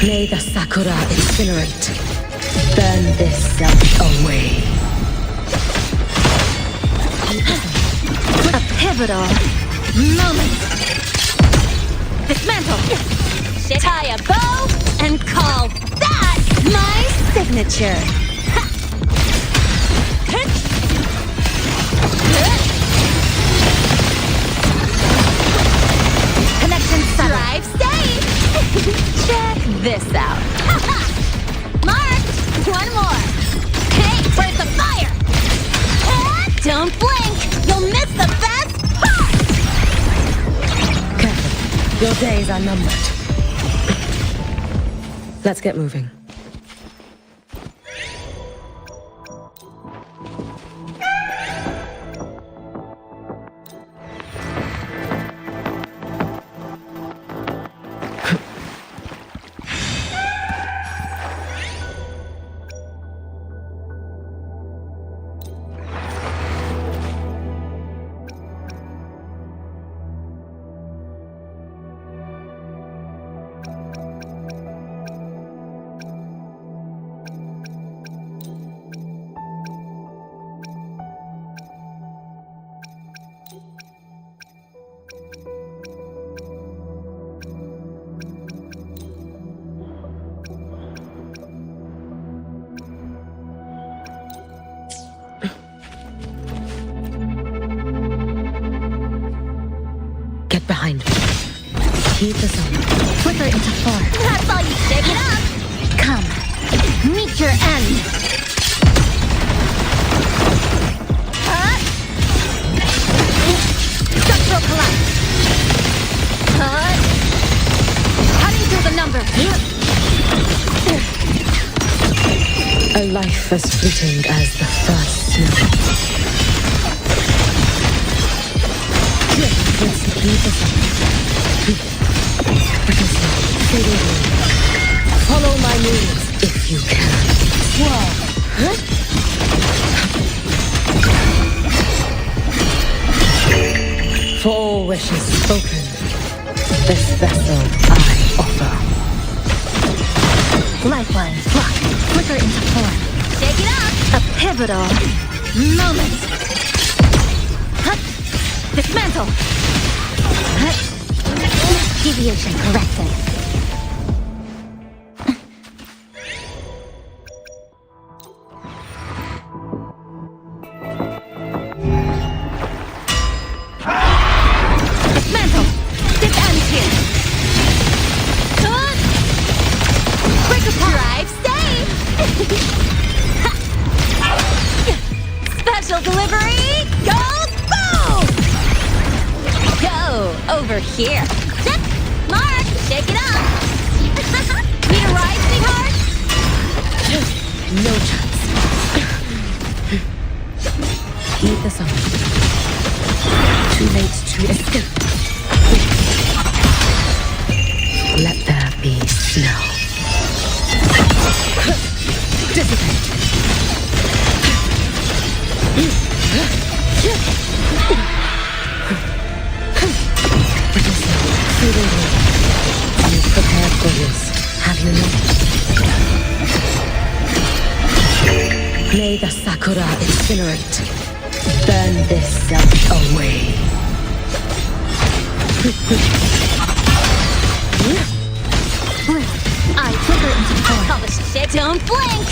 Speaker 9: May the Sakura incinerate. Burn this self away.
Speaker 8: A pivotal moment. Dismantle. Tie a bow and call that my signature. Connection center. Drive safe. Check this out. Mark, one more. Hey, burst of fire. Don't blink. You'll miss the best part.
Speaker 9: Careful. Your days are numbered. Let's get moving. Get behind me. Keep the sun.
Speaker 8: Flicker into 4. That's all you shake it up. Come, meet your end. Structural collapse. Cutting through the number.
Speaker 9: A life as fleeting as the first snow. Follow my moves if you can. Whoa. For all wishes spoken, this vessel I offer.
Speaker 8: Lifeline, block, flicker into 4. Shake it up! A pivotal moment. Dismantle. Deviation corrected. Dismantle. This ends here. Break apart. Drive safe. Special delivery. Go boom. Go over here. Zip. Mark, shake it up. Need a ride, sweetheart?
Speaker 9: No chance. Keep the sun. Too late to escape. Let there be snow. Dissipate. You've prepared for this, have you not? May the Sakura incinerate. Burn this self away.
Speaker 8: I flicker into 4. Call this shit. Don't blink!